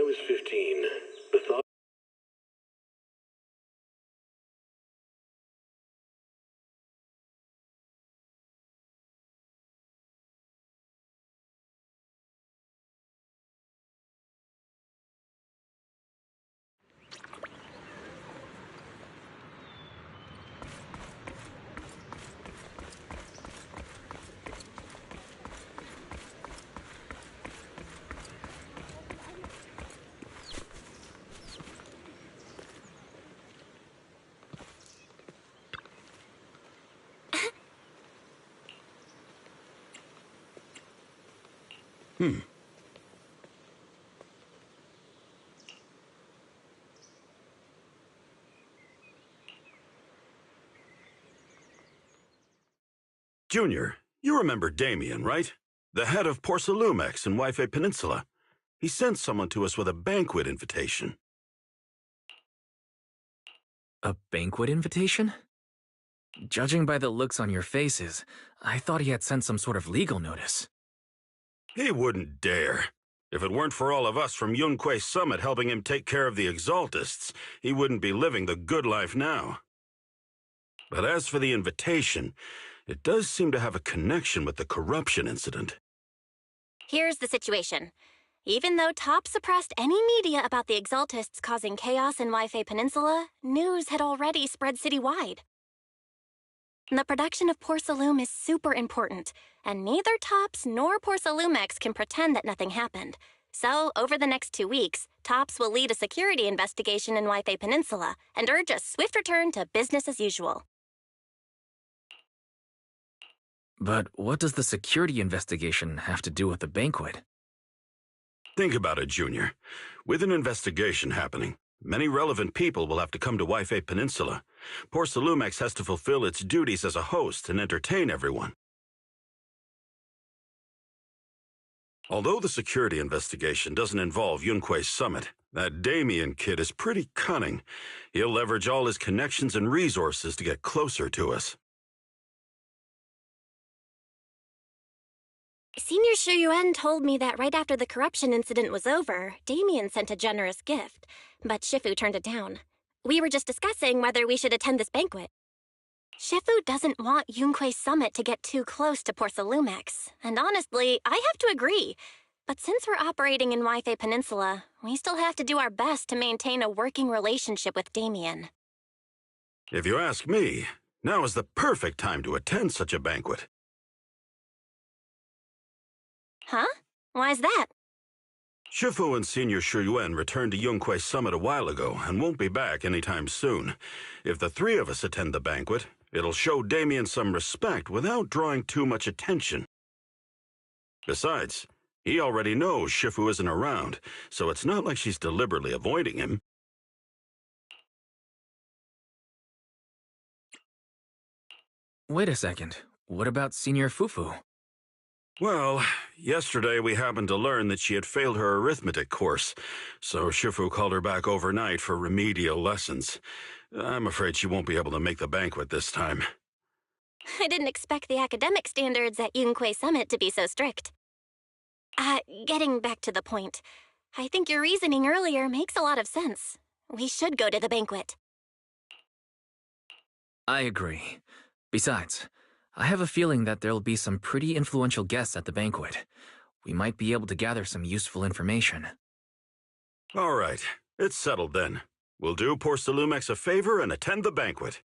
was 15, the thought... Junior, you remember Damien, right? The head of Porcelumex in Wife Peninsula. He sent someone to us with a banquet invitation. A banquet invitation? Judging by the looks on your faces, I thought he had sent some sort of legal notice. He wouldn't dare. If it weren't for all of us from Yunque Summit helping him take care of the Exaltists, he wouldn't be living the good life now. But as for the invitation, it does seem to have a connection with the corruption incident. Here's the situation. Even though Top suppressed any media about the Exaltists causing chaos in Wife Peninsula, news had already spread citywide. The production of Porcelume is super important, and neither Tops nor Porcelumex can pretend that nothing happened. So, over the next 2 weeks, Tops will lead a security investigation in Wife Peninsula and urge a swift return to business as usual. But what does the security investigation have to do with the banquet? Think about it, Junior. With an investigation happening, many relevant people will have to come to Wife Peninsula. Porcelumex has to fulfill its duties as a host and entertain everyone. Although the security investigation doesn't involve Yunque Summit, that Damien kid is pretty cunning. He'll leverage all his connections and resources to get closer to us. Senior Shuyuan told me that right after the corruption incident was over, Damien sent a generous gift, but Shifu turned it down. We were just discussing whether we should attend this banquet. Shifu doesn't want Yunque Summit to get too close to Porcelumex, and honestly, I have to agree. But since we're operating in Wife Peninsula, we still have to do our best to maintain a working relationship with Damien. If you ask me, now is the perfect time to attend such a banquet. Huh? Why's that? Shifu and Senior Shuyuan returned to Yunque Summit a while ago and won't be back anytime soon. If the three of us attend the banquet, it'll show Damien some respect without drawing too much attention. Besides, he already knows Shifu isn't around, so it's not like she's deliberately avoiding him. Wait a second. What about Senior Fufu? Well, yesterday we happened to learn that she had failed her arithmetic course, so Shifu called her back overnight for remedial lessons. I'm afraid she won't be able to make the banquet this time. I didn't expect the academic standards at Yunque Summit to be so strict. Getting back to the point, I think your reasoning earlier makes a lot of sense. We should go to the banquet. I agree. Besides, I have a feeling that there'll be some pretty influential guests at the banquet. We might be able to gather some useful information. All right, it's settled then. We'll do Porcelumex a favor and attend the banquet.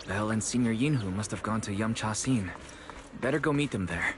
Belle and Senior Yinhu must have gone to Yamcha-Sin. Better go meet them there.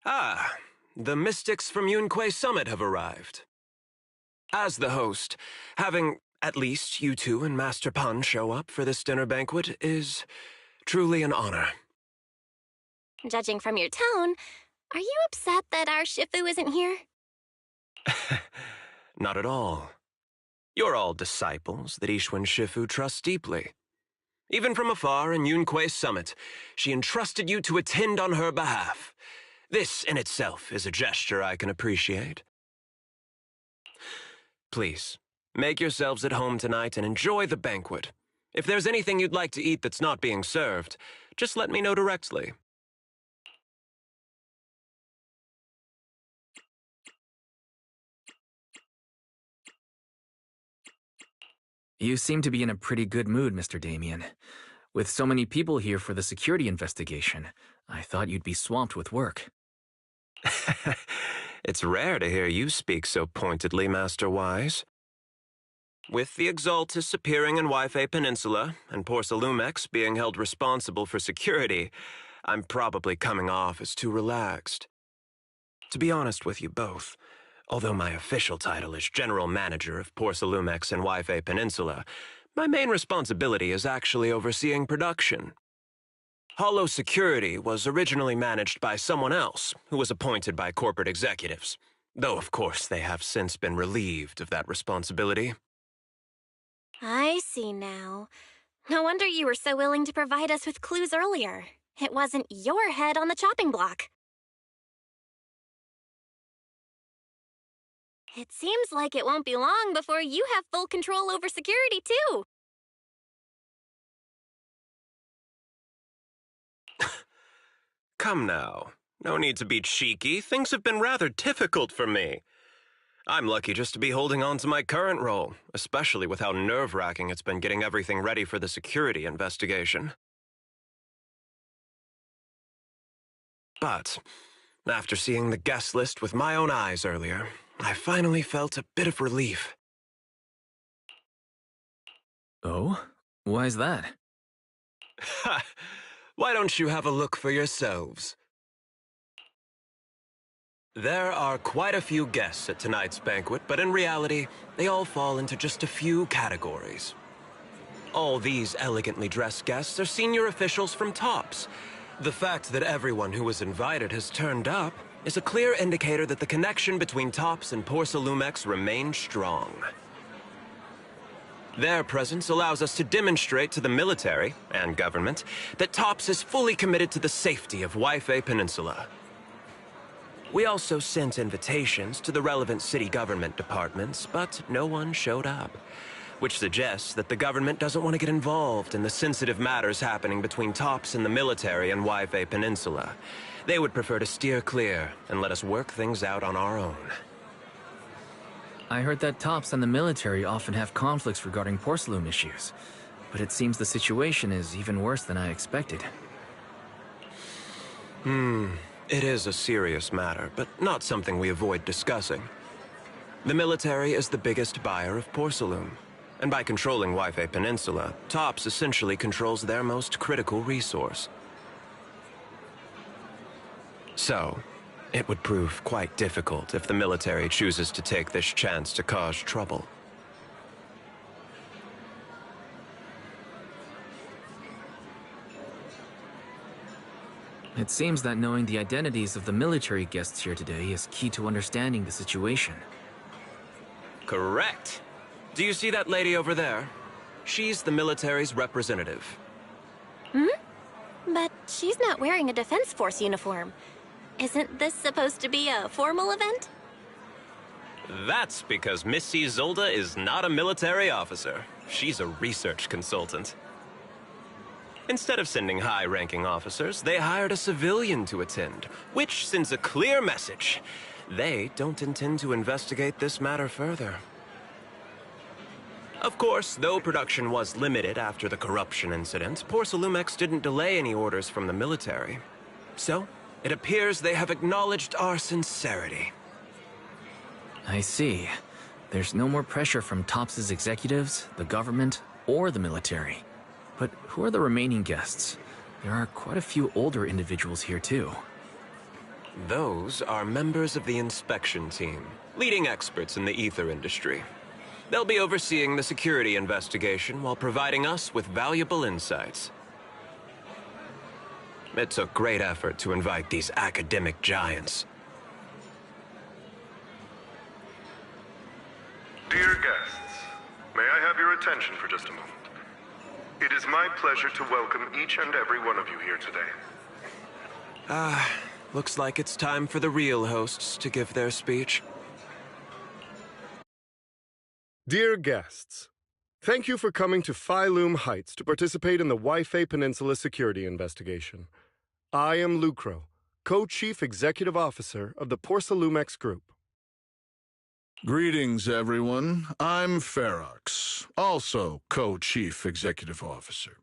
Ah, the mystics from Yunquay Summit have arrived. As the host, having at least you two and Master Pun show up for this dinner banquet is truly an honor. Judging from your tone, are you upset that our Shifu isn't here? Not at all. You're all disciples that Ishwen Shifu trusts deeply. Even from afar in Yunquay Summit, she entrusted you to attend on her behalf. This in itself is a gesture I can appreciate. Please, make yourselves at home tonight and enjoy the banquet. If there's anything you'd like to eat that's not being served, just let me know directly. You seem to be in a pretty good mood, Mr. Damien. With so many people here for the security investigation, I thought you'd be swamped with work. It's rare to hear you speak so pointedly, Master Wise. With the Exaltus appearing in Wi-Fi Peninsula and Porcelumex being held responsible for security, I'm probably coming off as too relaxed. To be honest with you both, although my official title is General Manager of Porcelumex and Wi-Fi Peninsula, my main responsibility is actually overseeing production. Hollow Security was originally managed by someone else who was appointed by corporate executives, though of course they have since been relieved of that responsibility. I see now. No wonder you were so willing to provide us with clues earlier. It wasn't your head on the chopping block. It seems like it won't be long before you have full control over security, too. Come now. No need to be cheeky. Things have been rather difficult for me. I'm lucky just to be holding on to my current role, especially with how nerve-wracking it's been getting everything ready for the security investigation. But, after seeing the guest list with my own eyes earlier, I finally felt a bit of relief. Oh? Why's that? Ha! Why don't you have a look for yourselves? There are quite a few guests at tonight's banquet, but in reality, they all fall into just a few categories. All these elegantly dressed guests are senior officials from TOPS. The fact that everyone who was invited has turned up is a clear indicator that the connection between TOPS and Porcelumex remains strong. Their presence allows us to demonstrate to the military and government that TOPS is fully committed to the safety of Wi-Fi Peninsula. We also sent invitations to the relevant city government departments, but no one showed up, which suggests that the government doesn't want to get involved in the sensitive matters happening between TOPS and the military and Wi-Fi Peninsula. They would prefer to steer clear and let us work things out on our own. I heard that TOPS and the military often have conflicts regarding porcelain issues, but it seems the situation is even worse than I expected. It is a serious matter, but not something we avoid discussing. The military is the biggest buyer of porcelain, and by controlling Wi-Fi Peninsula, TOPS essentially controls their most critical resource. So, it would prove quite difficult if the military chooses to take this chance to cause trouble. It seems that knowing the identities of the military guests here today is key to understanding the situation. Correct. Do you see that lady over there? She's the military's representative. But she's not wearing a Defense Force uniform. Isn't this supposed to be a formal event? That's because Missy Zolda is not a military officer. She's a research consultant. Instead of sending high-ranking officers, they hired a civilian to attend, which sends a clear message. They don't intend to investigate this matter further. Of course, though production was limited after the corruption incident, Porcelumex didn't delay any orders from the military. So, it appears they have acknowledged our sincerity. I see. There's no more pressure from TOPS' executives, the government, or the military. But who are the remaining guests? There are quite a few older individuals here too. Those are members of the inspection team, leading experts in the ether industry. They'll be overseeing the security investigation while providing us with valuable insights. It took great effort to invite these academic giants. Dear guests, may I have your attention for just a moment? It is my pleasure to welcome each and every one of you here today. Looks like it's time for the real hosts to give their speech. Dear guests, thank you for coming to Phyloom Heights to participate in the Wi-Fi Peninsula security investigation. I am Lucro, Co-Chief Executive Officer of the Porcelumex Group. Greetings, everyone. I'm Ferox, also Co-Chief Executive Officer.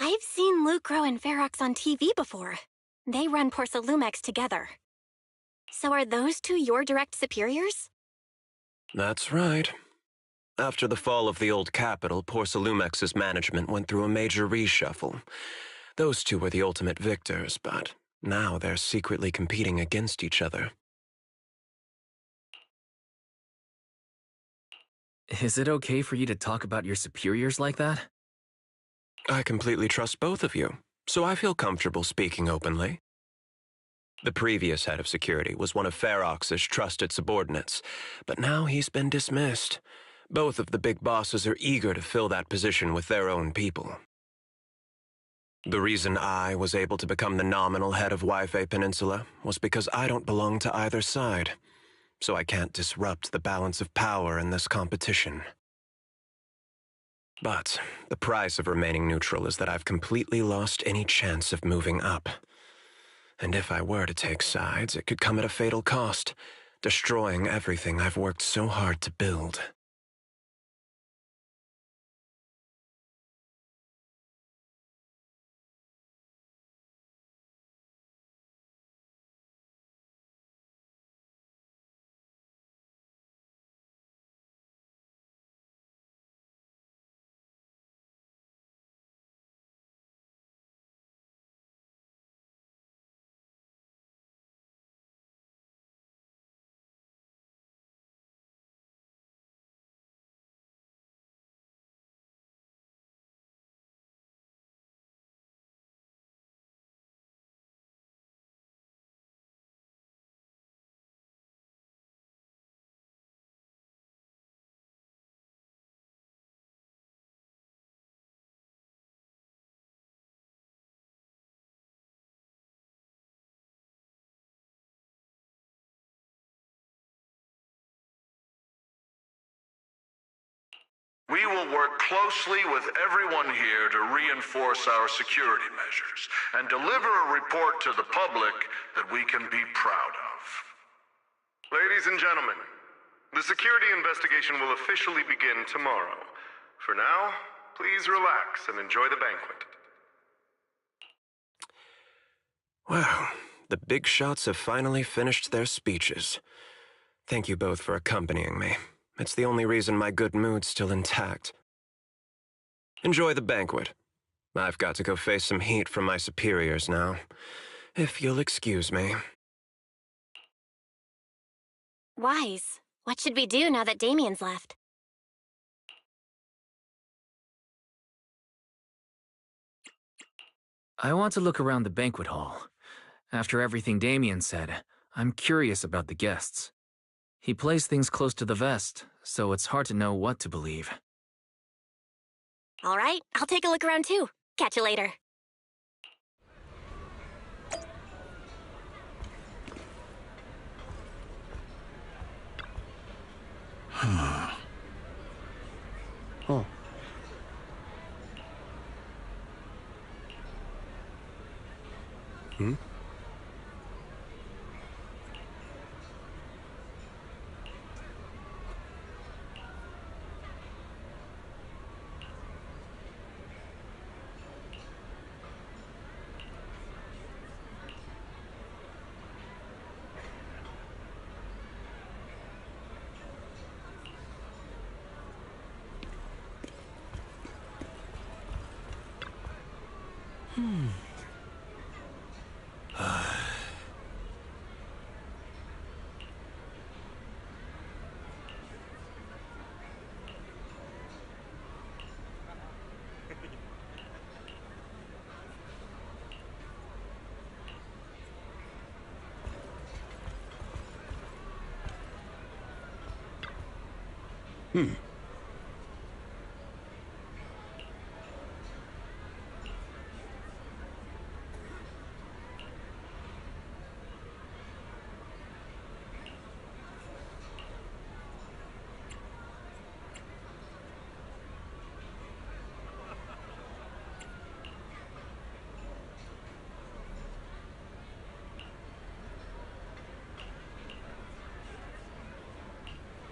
I've seen Lucro and Ferox on TV before. They run Porcelumex together. So are those two your direct superiors? That's right. After the fall of the old capital, Porcelumex's management went through a major reshuffle. Those two were the ultimate victors, but now they're secretly competing against each other. Is it okay for you to talk about your superiors like that? I completely trust both of you, so I feel comfortable speaking openly. The previous head of security was one of Ferox's trusted subordinates, but now he's been dismissed. Both of the big bosses are eager to fill that position with their own people. The reason I was able to become the nominal head of Wi-Fi Peninsula was because I don't belong to either side, so I can't disrupt the balance of power in this competition. But the price of remaining neutral is that I've completely lost any chance of moving up. And if I were to take sides, it could come at a fatal cost, destroying everything I've worked so hard to build. We will work closely with everyone here to reinforce our security measures and deliver a report to the public that we can be proud of. Ladies and gentlemen, the security investigation will officially begin tomorrow. For now, please relax and enjoy the banquet. Wow, the big shots have finally finished their speeches. Thank you both for accompanying me. It's the only reason my good mood's still intact. Enjoy the banquet. I've got to go face some heat from my superiors now. If you'll excuse me. Wise. What should we do now that Damien's left? I want to look around the banquet hall. After everything Damien said, I'm curious about the guests. He plays things close to the vest, so it's hard to know what to believe. All right, I'll take a look around too. Catch you later. Oh.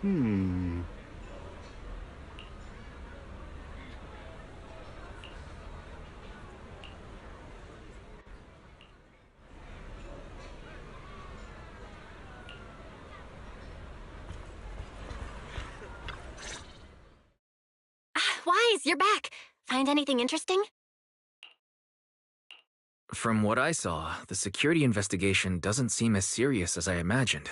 Hmm? Wise, you're back. Find anything interesting? From what I saw, the security investigation doesn't seem as serious as I imagined.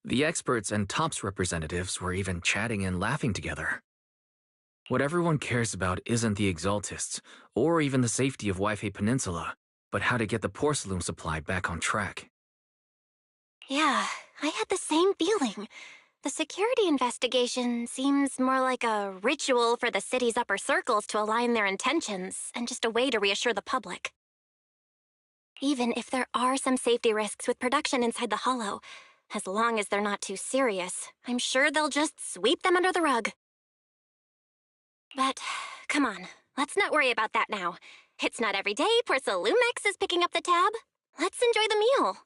The experts and TOPS representatives were even chatting and laughing together. What everyone cares about isn't the Exaltists, or even the safety of Wi-Fi Peninsula, but how to get the porcelain supply back on track. Yeah, I had the same feeling. The security investigation seems more like a ritual for the city's upper circles to align their intentions, and just a way to reassure the public. Even if there are some safety risks with production inside the Hollow, as long as they're not too serious, I'm sure they'll just sweep them under the rug. But, come on, let's not worry about that now. It's not every day Porcelumex is picking up the tab. Let's enjoy the meal.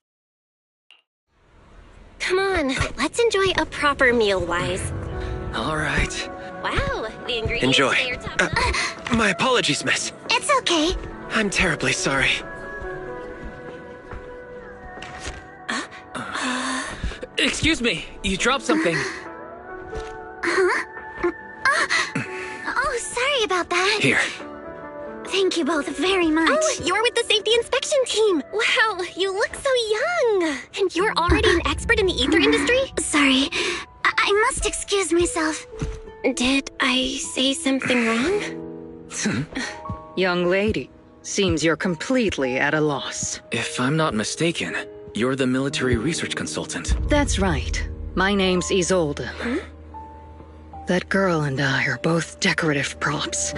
Come on, let's enjoy a proper meal, Wise. All right. Wow, the ingredients Enjoy. today are top. My apologies, miss. It's okay. I'm terribly sorry. Excuse me, you dropped something. Oh, sorry about that. Here. Thank you both very much. Oh, you're with the safety inspection team. Wow, you look so young. And you're already an expert in the ether industry? Sorry, I must excuse myself. Did I say something wrong? Young lady, seems you're completely at a loss. If I'm not mistaken, you're the military research consultant. That's right. My name's Isolde. That girl and I are both decorative props.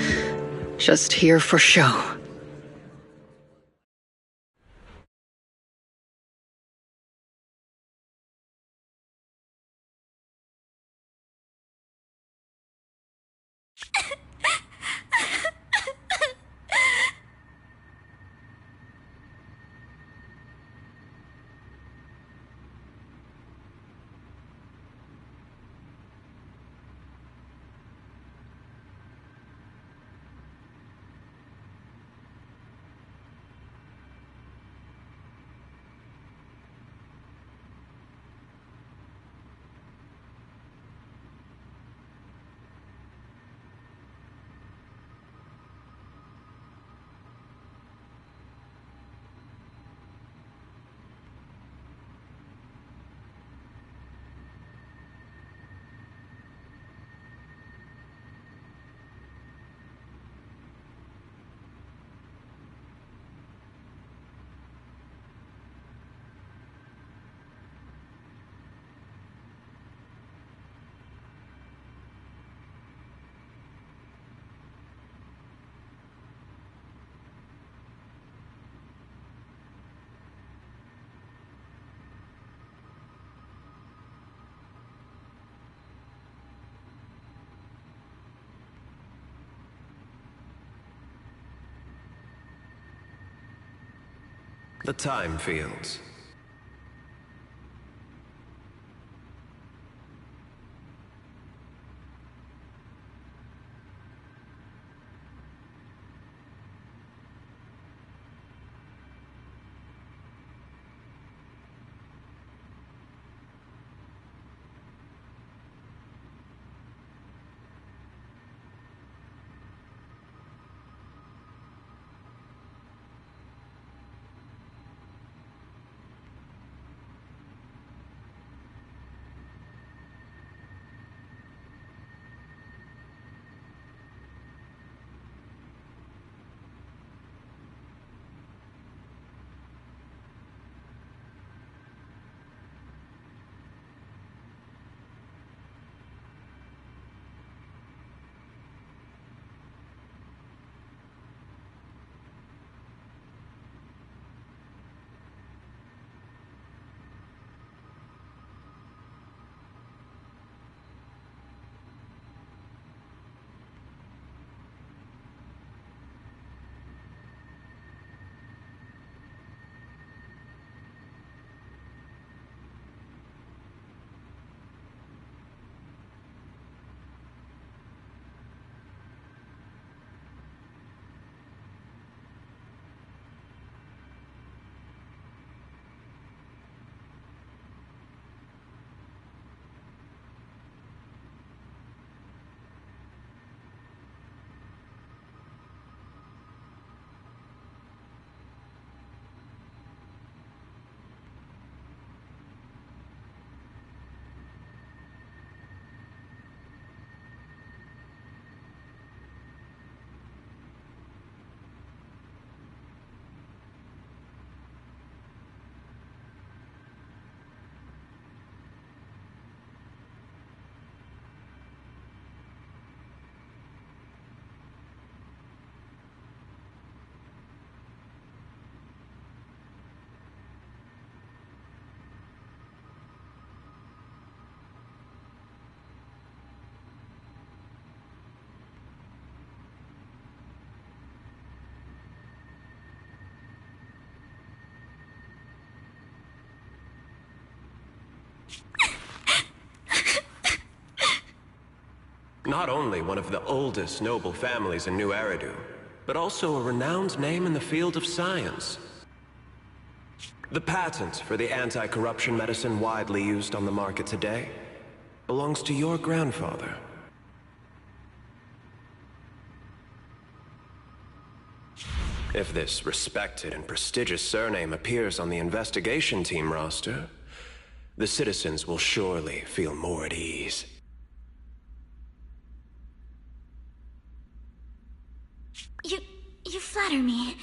Just here for show. The time fields. Not only one of the oldest noble families in New Eridu, but also a renowned name in the field of science. The patent for the anti-corruption medicine widely used on the market today belongs to your grandfather. If this respected and prestigious surname appears on the investigation team roster, the citizens will surely feel more at ease. You flatter me.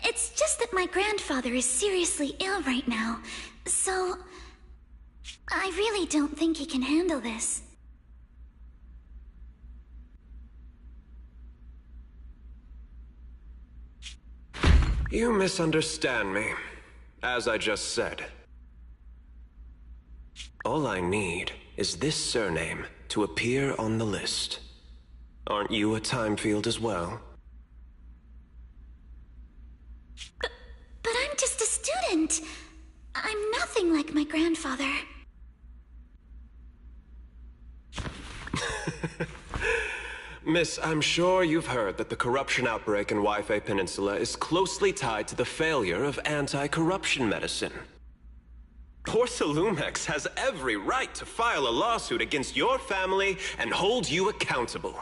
It's just that my grandfather is seriously ill right now, so I really don't think he can handle this. You misunderstand me. As I just said, all I need is this surname to appear on the list. Aren't you a time field as well? But I'm just a student. I'm nothing like my grandfather. Miss, I'm sure you've heard that the corruption outbreak in Wi-Fi Peninsula is closely tied to the failure of anti-corruption medicine. Porcelumex has every right to file a lawsuit against your family and hold you accountable.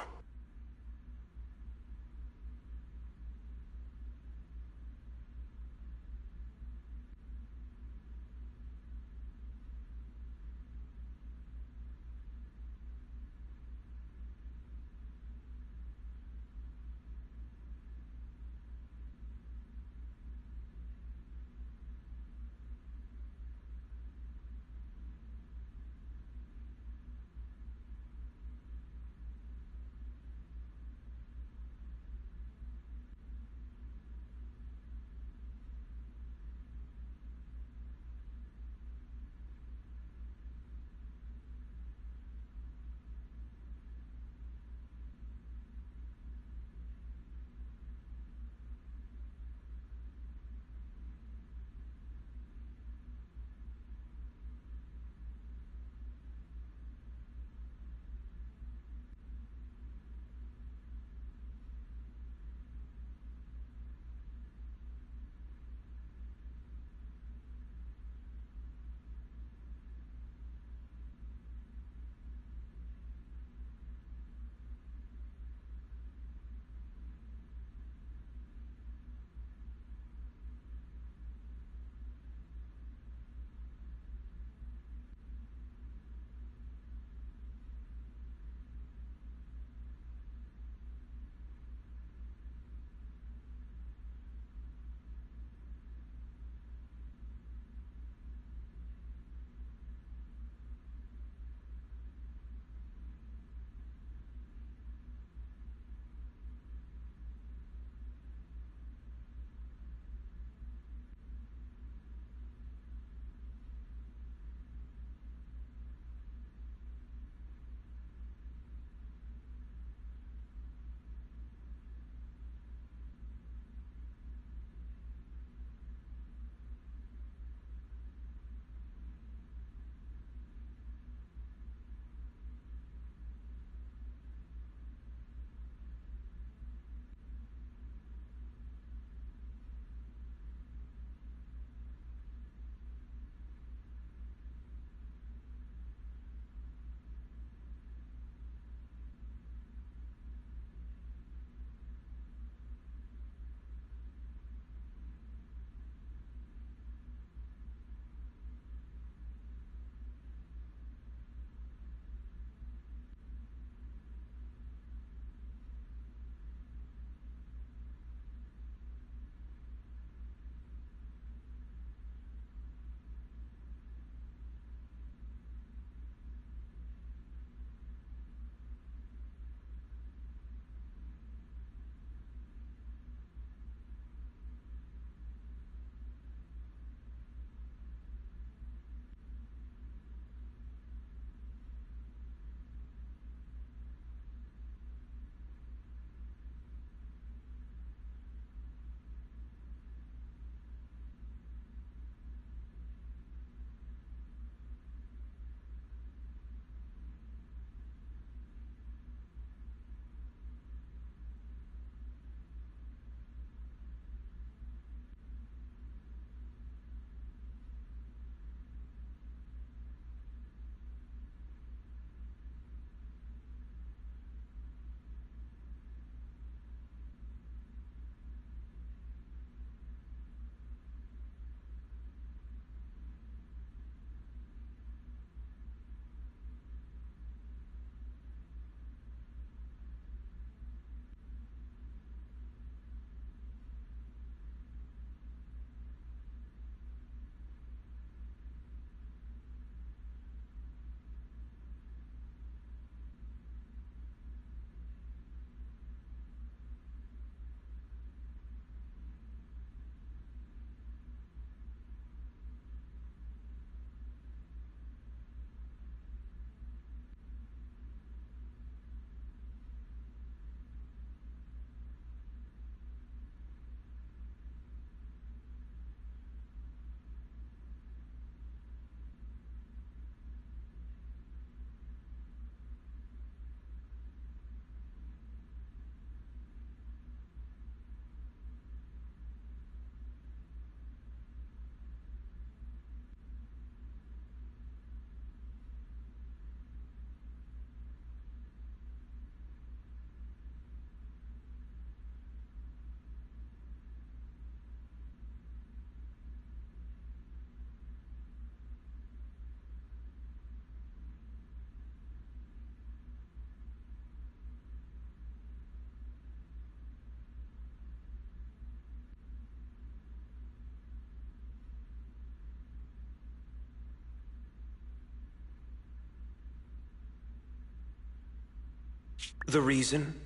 The reason?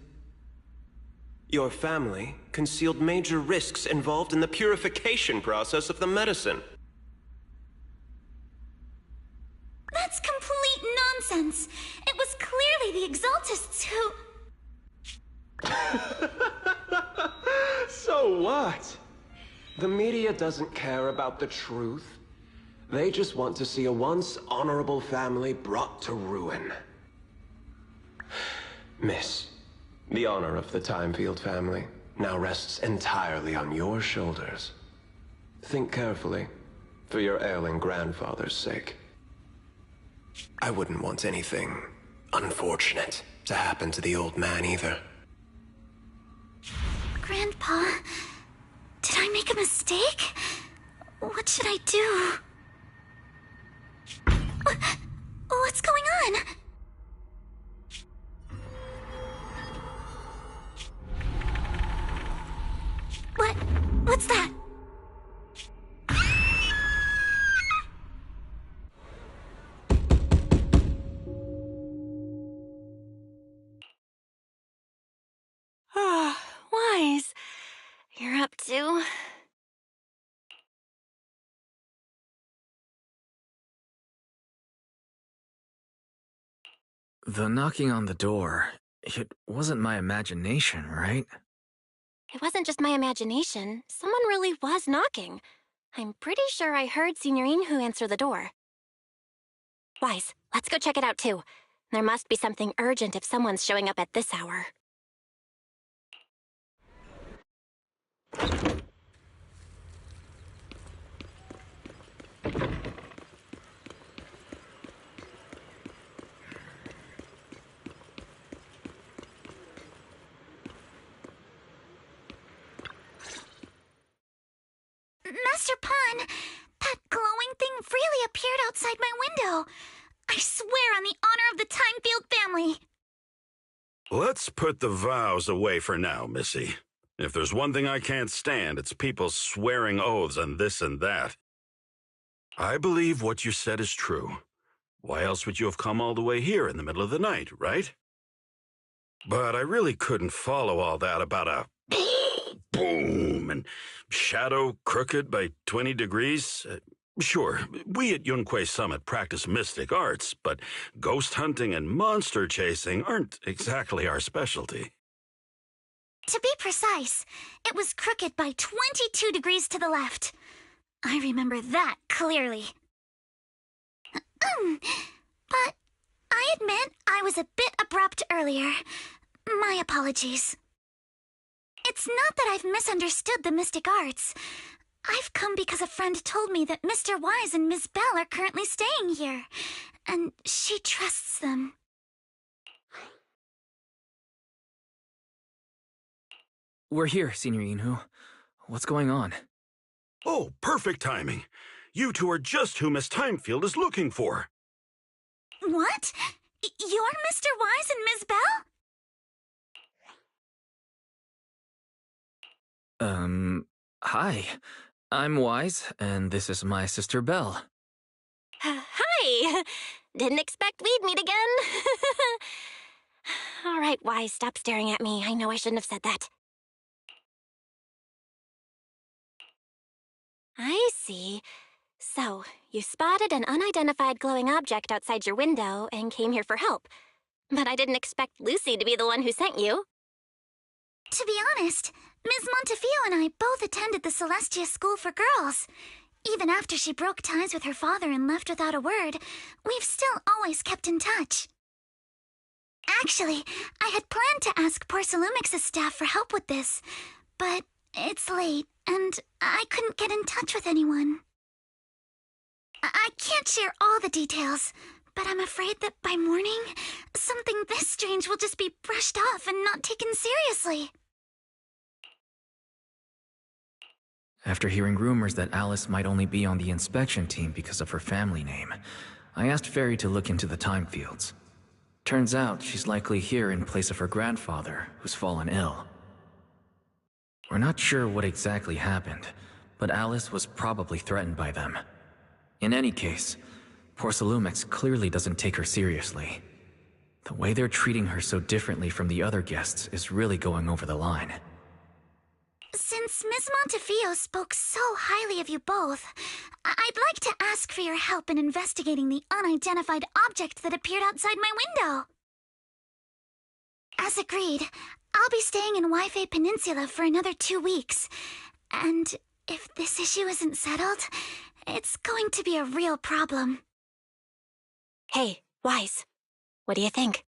Your family concealed major risks involved in the purification process of the medicine. That's complete nonsense. It was clearly the Exaltists who... So what? The media doesn't care about the truth. They just want to see a once honorable family brought to ruin. Miss, the honor of the Timefield family now rests entirely on your shoulders. Think carefully, for your ailing grandfather's sake. I wouldn't want anything unfortunate to happen to the old man either. Grandpa, did I make a mistake? What should I do? What's going on? What's that? Wise. You're up to... The knocking on the door, it wasn't my imagination, right? It wasn't just my imagination. Someone really was knocking. I'm pretty sure I heard Signorine who answer the door. Wise, let's go check it out too. There must be something urgent if someone's showing up at this hour. Master Pawn, that glowing thing really appeared outside my window. I swear on the honor of the Timefield family. Let's put the vows away for now, Missy. If there's one thing I can't stand, it's people swearing oaths on this and that. I believe what you said is true. Why else would you have come all the way here in the middle of the night, right? But I really couldn't follow all that about a boom and shadow crooked by 20 degrees. Sure, we at Yunquay Summit practice mystic arts, but ghost hunting and monster chasing aren't exactly our specialty. To be precise, it was crooked by 22 degrees to the left. I remember that clearly. But I admit I was a bit abrupt earlier. My apologies. It's not that I've misunderstood the mystic arts. I've come because a friend told me that Mr. Wise and Ms. Bell are currently staying here, and she trusts them. We're here, Signorine Hu. What's going on? Oh, perfect timing. You two are just who Miss Timefield is looking for. What? You're Mr. Wise and Ms. Bell? Hi. I'm Wise, and this is my sister Belle. Hi! Didn't expect we'd meet again. All right, Wise, stop staring at me. I know I shouldn't have said that. I see. So, you spotted an unidentified glowing object outside your window and came here for help. But I didn't expect Lucy to be the one who sent you. To be honest, Ms. Montefiore and I both attended the Celestia School for Girls. Even after she broke ties with her father and left without a word, we've still always kept in touch. Actually, I had planned to ask Porcelumix's staff for help with this, but it's late, and I couldn't get in touch with anyone. I can't share all the details, but I'm afraid that by morning, something this strange will just be brushed off and not taken seriously. After hearing rumors that Alice might only be on the inspection team because of her family name, I asked Fairy to look into the Timefields. Turns out she's likely here in place of her grandfather, who's fallen ill. We're not sure what exactly happened, but Alice was probably threatened by them. In any case, Porcelumix clearly doesn't take her seriously. The way they're treating her so differently from the other guests is really going over the line. Since Ms. Montefiore spoke so highly of you both, I'd like to ask for your help in investigating the unidentified object that appeared outside my window. As agreed, I'll be staying in Wi-Fi Peninsula for another 2 weeks. And if this issue isn't settled, it's going to be a real problem. Hey, Wise, what do you think?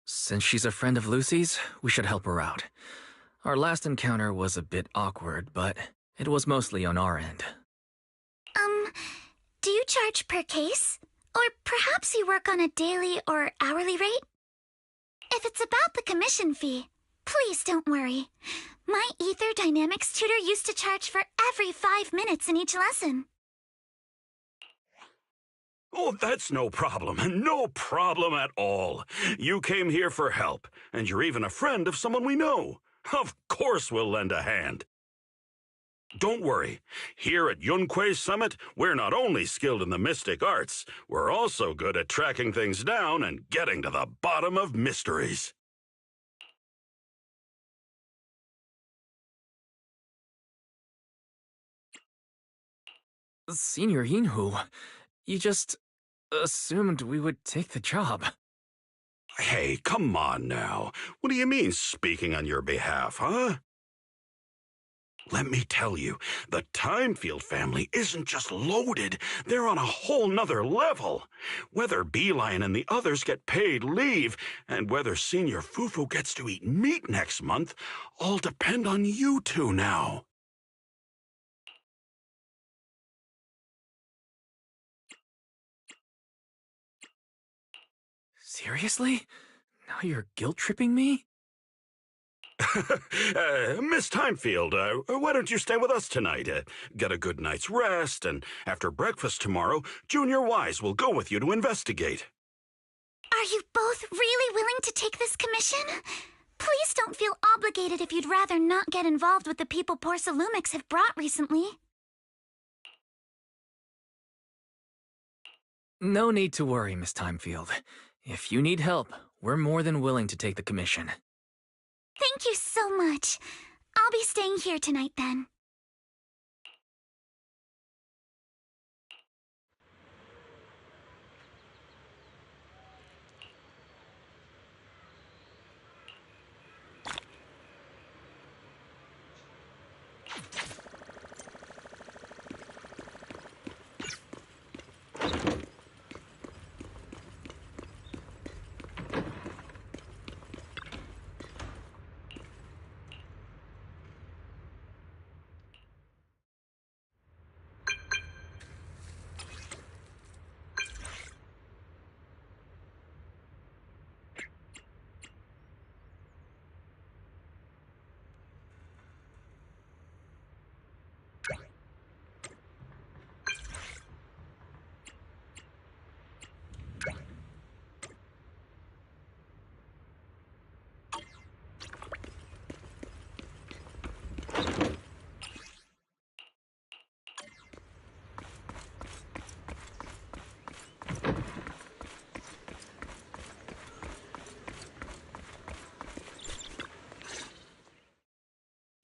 Since she's a friend of Lucy's, we should help her out. Our last encounter was a bit awkward, but it was mostly on our end. Do you charge per case? Or perhaps you work on a daily or hourly rate? If it's about the commission fee, please don't worry. My Ether Dynamics tutor used to charge for every 5 minutes in each lesson. Oh, that's no problem. No problem at all. You came here for help, and you're even a friend of someone we know. Of course we'll lend a hand. Don't worry. Here at Yunquei Summit, we're not only skilled in the mystic arts, we're also good at tracking things down and getting to the bottom of mysteries. Senior Yinhu, you just assumed we would take the job. Hey, come on now. What do you mean, speaking on your behalf, huh? Let me tell you, the Timefield family isn't just loaded, they're on a whole nother level. Whether Beeline and the others get paid leave, and whether Senior Fufu gets to eat meat next month, all depend on you two now. Seriously? Now you're guilt-tripping me? Miss Timefield, why don't you stay with us tonight? Get a good night's rest, and after breakfast tomorrow, Junior Wise will go with you to investigate. Are you both really willing to take this commission? Please don't feel obligated if you'd rather not get involved with the people Porcelumix have brought recently. No need to worry, Miss Timefield. If you need help, we're more than willing to take the commission. Thank you so much. I'll be staying here tonight then.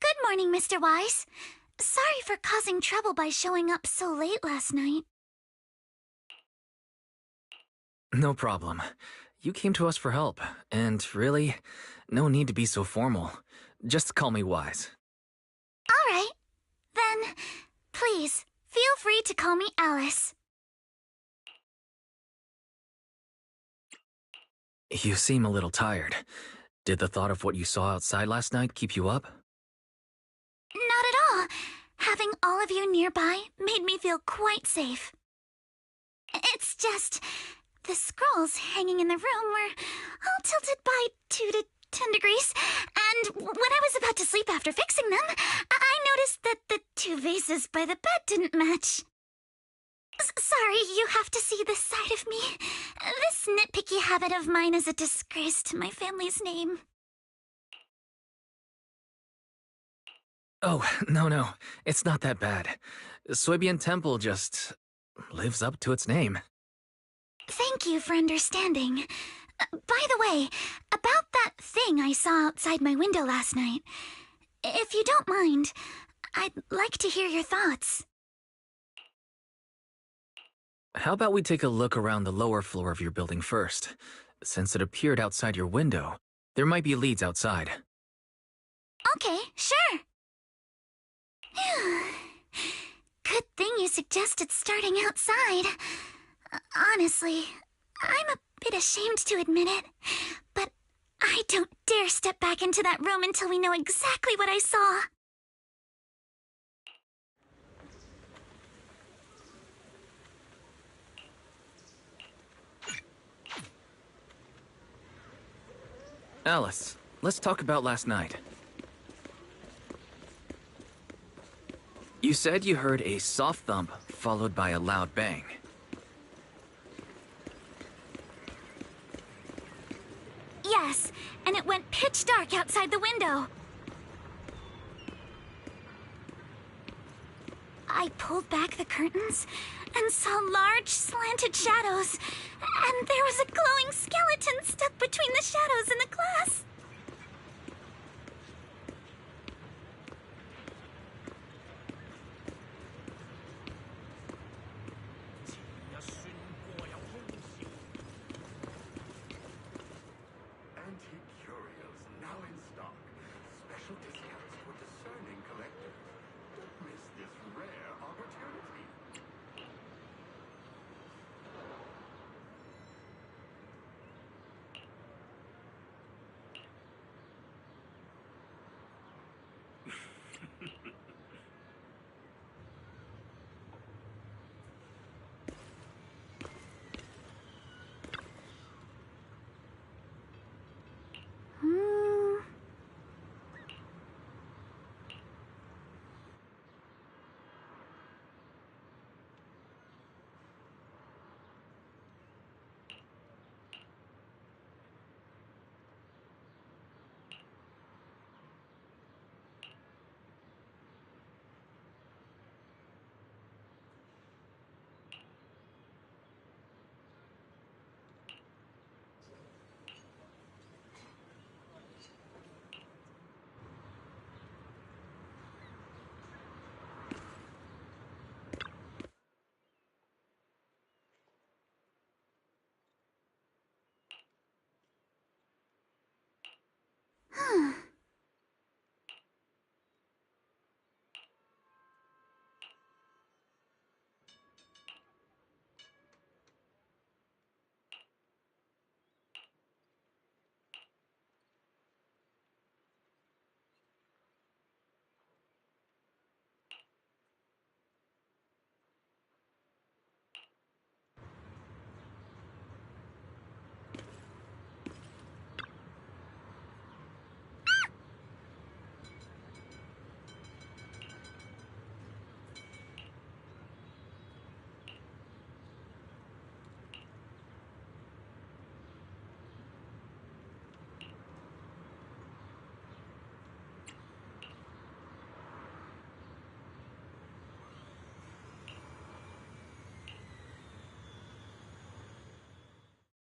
Good morning, Mr. Wise. Sorry for causing trouble by showing up so late last night. No problem. You came to us for help, and really, no need to be so formal. Just call me Wise. All right. Then, please, feel free to call me Alice. You seem a little tired. Did the thought of what you saw outside last night keep you up? Not at all. Having all of you nearby made me feel quite safe. It's just, the scrolls hanging in the room were all tilted by 2 to 10 degrees, and when I was about to sleep after fixing them, I noticed that the 2 vases by the bed didn't match. Sorry, you have to see this side of me. This nitpicky habit of mine is a disgrace to my family's name. Oh, no, it's not that bad. Soybian Temple just lives up to its name. Thank you for understanding. By the way, about that thing I saw outside my window last night, if you don't mind, I'd like to hear your thoughts. How about we take a look around the lower floor of your building first? Since it appeared outside your window, there might be leads outside. Okay, sure. Good thing you suggested starting outside. Honestly, I'm a bit ashamed to admit it, but I don't dare step back into that room until we know exactly what I saw. Alice, let's talk about last night. You said you heard a soft thump followed by a loud bang. Yes, and it went pitch dark outside the window. I pulled back the curtains and saw large, slanted shadows, and there was a glowing skeleton stuck between the shadows and the glass. Antique curios now in stock. Special discounts for discerning collectors. Don't miss this rare opportunity.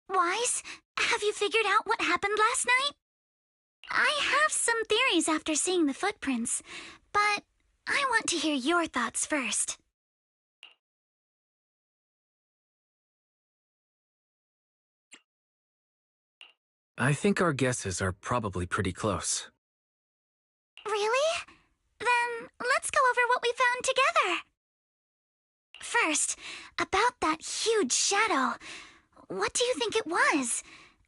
Wise, have you figured out what happened last night? I have some theories after seeing the footprints, but I want to hear your thoughts first. I think our guesses are probably pretty close. Really? Then let's go over what we found together. First, about that huge shadow. What do you think it was?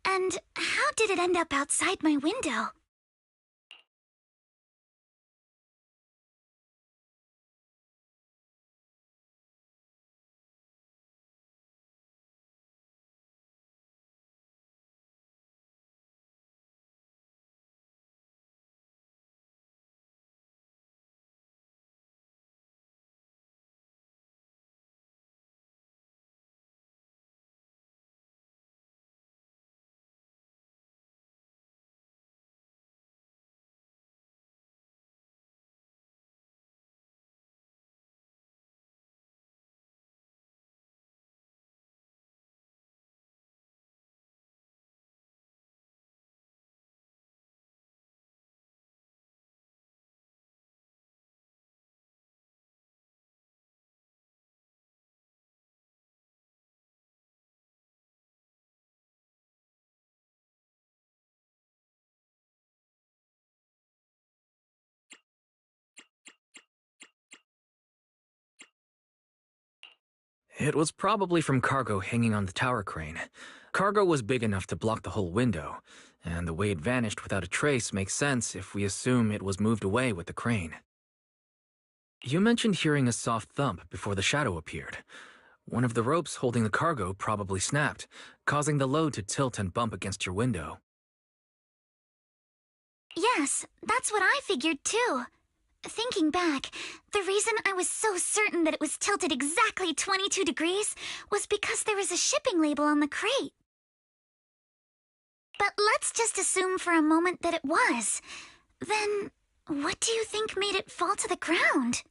And how did it end up outside my window? It was probably from cargo hanging on the tower crane. Cargo was big enough to block the whole window, and the way it vanished without a trace makes sense if we assume it was moved away with the crane. You mentioned hearing a soft thump before the shadow appeared. One of the ropes holding the cargo probably snapped, causing the load to tilt and bump against your window. Yes, that's what I figured too. Thinking back, the reason I was so certain that it was tilted exactly 22 degrees was because there was a shipping label on the crate. But let's just assume for a moment that it was. Then, what do you think made it fall to the ground?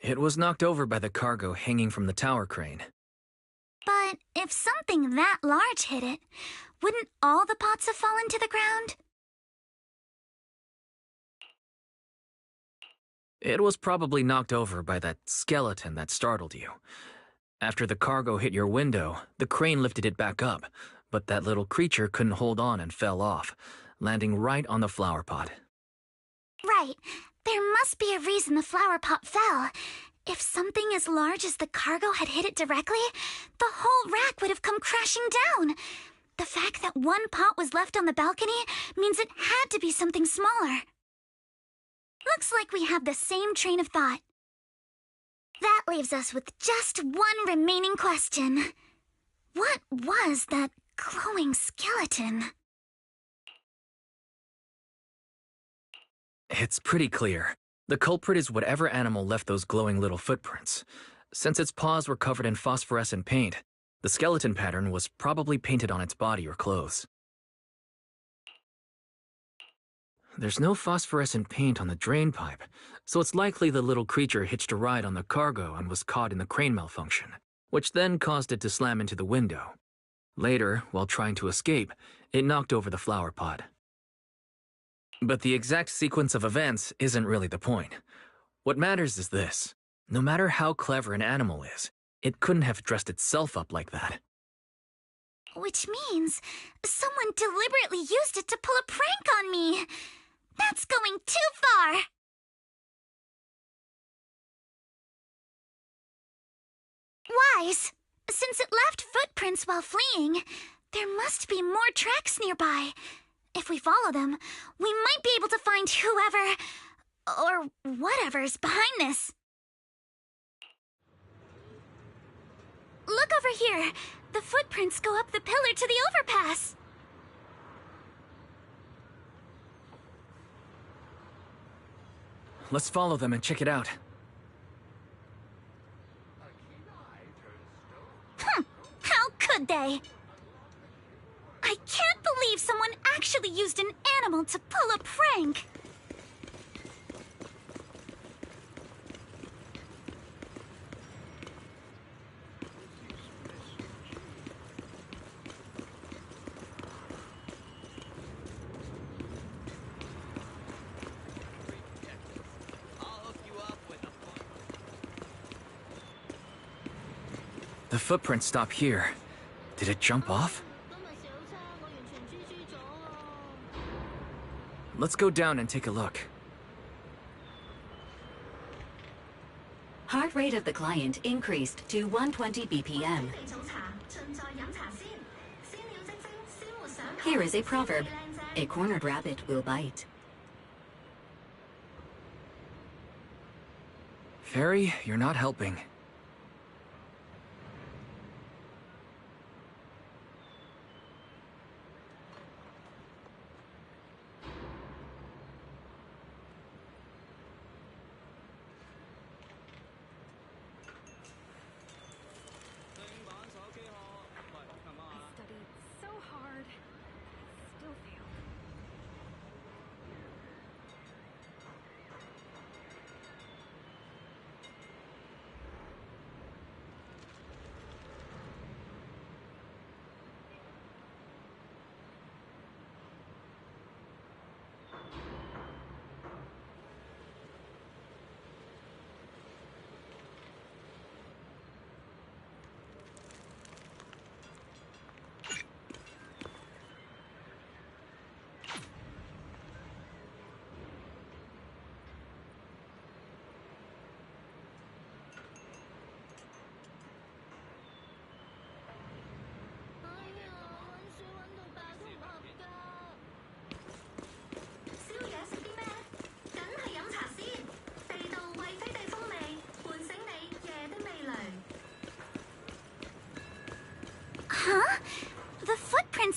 It was knocked over by the cargo hanging from the tower crane. But if something that large hit it, wouldn't all the pots have fallen to the ground? It was probably knocked over by that skeleton that startled you. After the cargo hit your window, the crane lifted it back up, but that little creature couldn't hold on and fell off, landing right on the flower pot. Right. There must be a reason the flower pot fell. If something as large as the cargo had hit it directly, the whole rack would have come crashing down. The fact that one pot was left on the balcony means it had to be something smaller. Looks like we have the same train of thought. That leaves us with just one remaining question. What was that glowing skeleton? It's pretty clear. The culprit is whatever animal left those glowing little footprints. Since its paws were covered in phosphorescent paint, the skeleton pattern was probably painted on its body or clothes. There's no phosphorescent paint on the drain pipe, so it's likely the little creature hitched a ride on the cargo and was caught in the crane malfunction, which then caused it to slam into the window. Later, while trying to escape, it knocked over the flower pot. But the exact sequence of events isn't really the point. What matters is this. No matter how clever an animal is, it couldn't have dressed itself up like that. Which means someone deliberately used it to pull a prank on me. That's going too far. Wise, since it left footprints while fleeing, there must be more tracks nearby. If we follow them, we might be able to find whoever, or whatever's behind this. Look over here. The footprints go up the pillar to the overpass. Let's follow them and check it out. How could they? I can't believe someone actually used an animal to pull a prank. The footprints stop here. Did it jump off? Let's go down and take a look. Heart rate of the client increased to 120 BPM. Here is a proverb. A cornered rabbit will bite. Fairy, you're not helping.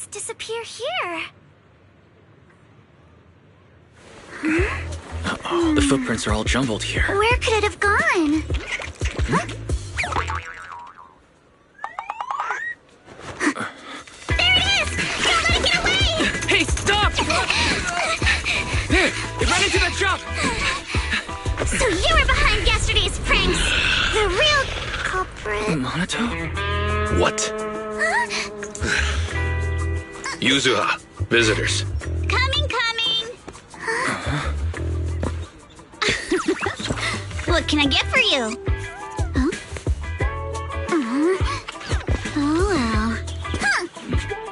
footprints disappear here? Uh-oh, the footprints are all jumbled here. Where could it have gone? Huh? There it is! Don't let it get away! Hey, stop! There! It ran into that shop! So you were behind yesterday's pranks! The real culprit... Monato? What? Yuzuha, visitors. Coming! What can I get for you? Huh? Oh well. Huh.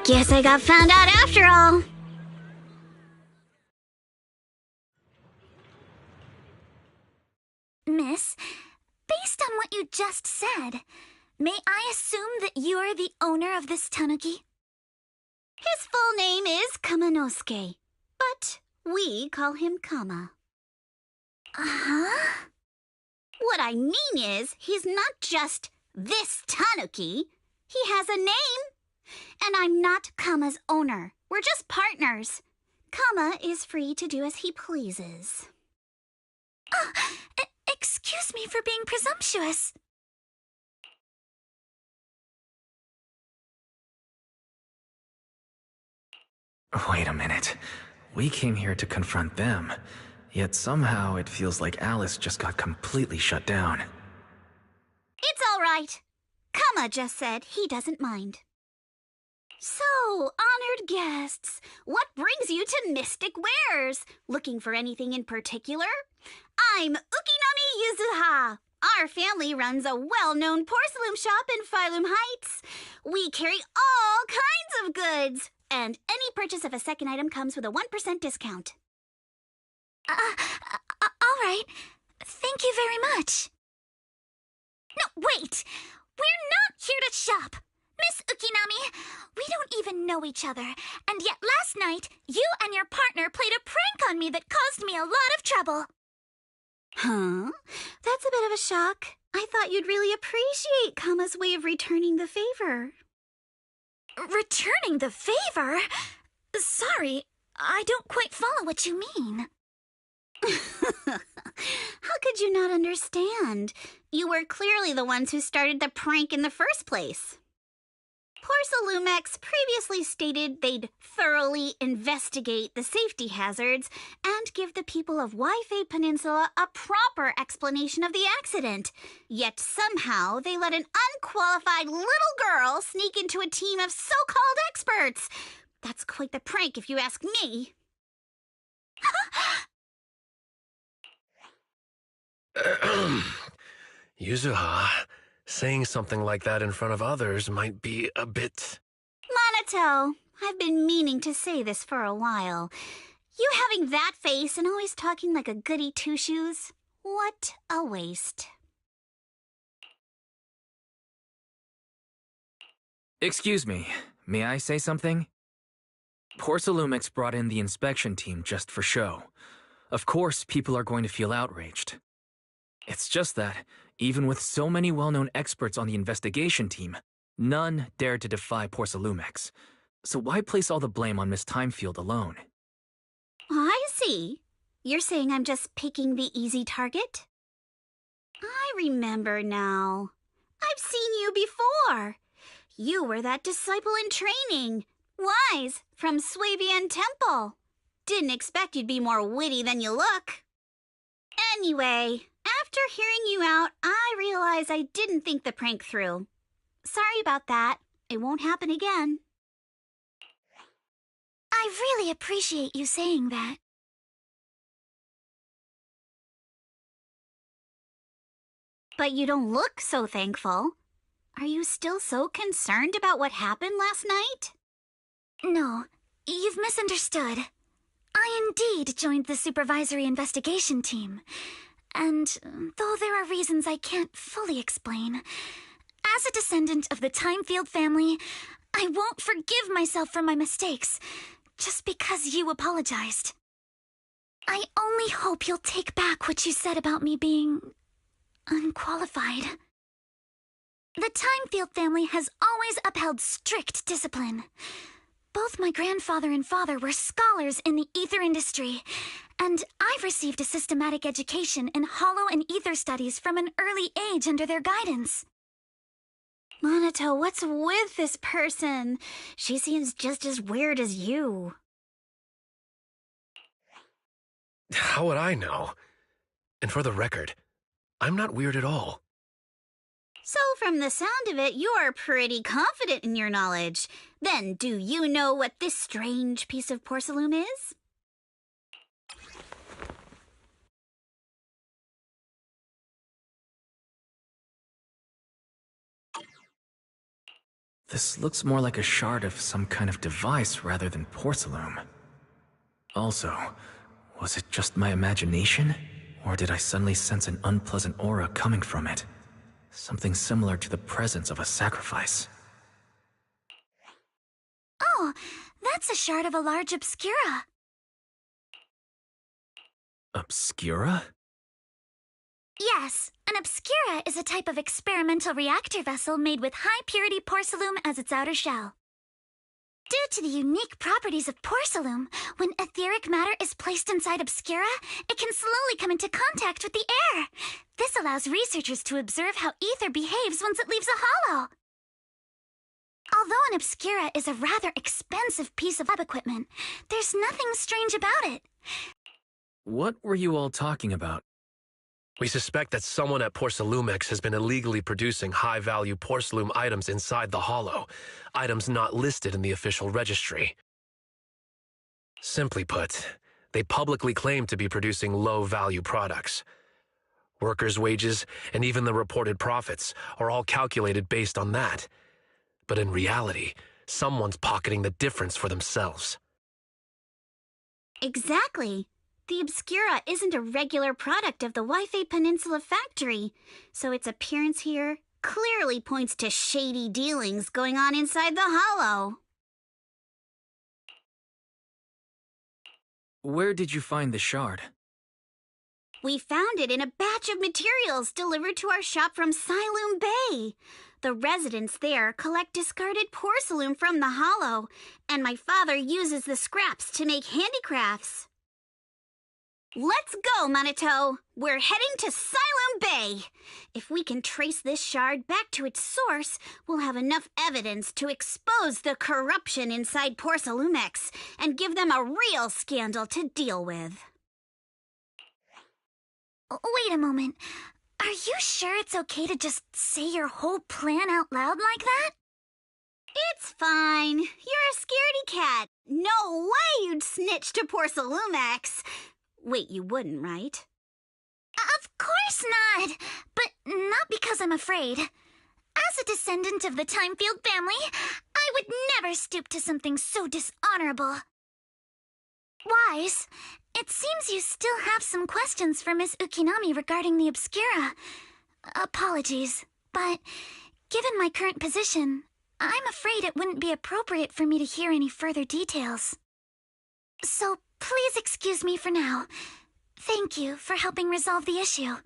Guess I got found out after all. Miss, based on what you just said, may I assume that you're the owner of this tanuki? His full name is Kamanosuke, but we call him Kama. Uh-huh. What I mean is, he's not just this tanuki. He has a name. And I'm not Kama's owner. We're just partners. Kama is free to do as he pleases. Excuse me for being presumptuous. Wait a minute. We came here to confront them. Yet somehow it feels like Alice just got completely shut down. It's all right. Kama just said he doesn't mind. So, honored guests, what brings you to Mystic Wares? Looking for anything in particular? I'm Ukinami Yuzuha. Our family runs a well-known porcelain shop in Phylum Heights. We carry all kinds of goods, and any purchase of a second item comes with a 1% discount. All right. Thank you very much. No, wait! We're not here to shop! Miss Ukinami, we don't even know each other, and yet last night, you and your partner played a prank on me that caused me a lot of trouble. Huh? That's a bit of a shock. I thought you'd really appreciate Kama's way of returning the favor. Returning the favor? Sorry, I don't quite follow what you mean. How could you not understand? You were clearly the ones who started the prank in the first place. Porcelumex previously stated they'd thoroughly investigate the safety hazards and give the people of Wi-Fi Peninsula a proper explanation of the accident. Yet somehow they let an unqualified little girl sneak into a team of so-called experts. That's quite the prank if you ask me. Yuzuha, saying something like that in front of others might be a bit... Monato, I've been meaning to say this for a while. You having that face and always talking like a goody two-shoes? What a waste. Excuse me, may I say something? Porcelumex brought in the inspection team just for show. Of course, people are going to feel outraged. It's just that, even with so many well-known experts on the investigation team, none dared to defy Porcelumex. So why place all the blame on Miss Timefield alone? I see. You're saying I'm just picking the easy target? I remember now. I've seen you before. You were that disciple in training, Wise, from Swabian Temple. Didn't expect you'd be more witty than you look. Anyway, after hearing you out, I realized I didn't think the prank through. Sorry about that. It won't happen again. I really appreciate you saying that. But you don't look so thankful. Are you still so concerned about what happened last night? No, you've misunderstood. I indeed joined the supervisory investigation team. And though there are reasons I can't fully explain, as a descendant of the Timefield family, I won't forgive myself for my mistakes just because you apologized. I only hope you'll take back what you said about me being unqualified. The Timefield family has always upheld strict discipline. Both my grandfather and father were scholars in the ether industry, and I've received a systematic education in hollow and ether studies from an early age under their guidance. Monato, what's with this person? She seems just as weird as you. How would I know? And for the record, I'm not weird at all. So from the sound of it, you're pretty confident in your knowledge. Then, do you know what this strange piece of porcelain is? This looks more like a shard of some kind of device rather than porcelain. Also, was it just my imagination? Or did I suddenly sense an unpleasant aura coming from it? Something similar to the presence of a sacrifice. Oh, that's a shard of a large obscura. Obscura? Yes, an obscura is a type of experimental reactor vessel made with high-purity porcelain as its outer shell. Due to the unique properties of porcelain, when etheric matter is placed inside obscura, it can slowly come into contact with the air. This allows researchers to observe how ether behaves once it leaves a hollow. Although an obscura is a rather expensive piece of lab equipment, there's nothing strange about it. What were you all talking about? We suspect that someone at Porcelumex has been illegally producing high-value porcelain items inside the hollow, items not listed in the official registry. Simply put, they publicly claim to be producing low-value products. Workers' wages and even the reported profits are all calculated based on that. But in reality, someone's pocketing the difference for themselves. Exactly. The obscura isn't a regular product of the Wi-Fi Peninsula factory, so its appearance here clearly points to shady dealings going on inside the hollow. Where did you find the shard? We found it in a batch of materials delivered to our shop from Siloon Bay. The residents there collect discarded porcelain from the hollow, and my father uses the scraps to make handicrafts. Let's go, Monato. We're heading to Siloon Bay. If we can trace this shard back to its source, we'll have enough evidence to expose the corruption inside Porcelumex and give them a real scandal to deal with. Wait a moment. Are you sure it's okay to just say your whole plan out loud like that? It's fine. You're a scaredy cat. No way you'd snitch to Porcelumex. Wait, you wouldn't, right? Of course not! But not because I'm afraid. As a descendant of the Timefield family, I would never stoop to something so dishonorable. Wise, it seems you still have some questions for Miss Ukinami regarding the Obscura. Apologies, but given my current position, I'm afraid it wouldn't be appropriate for me to hear any further details. So please excuse me for now. Thank you for helping resolve the issue.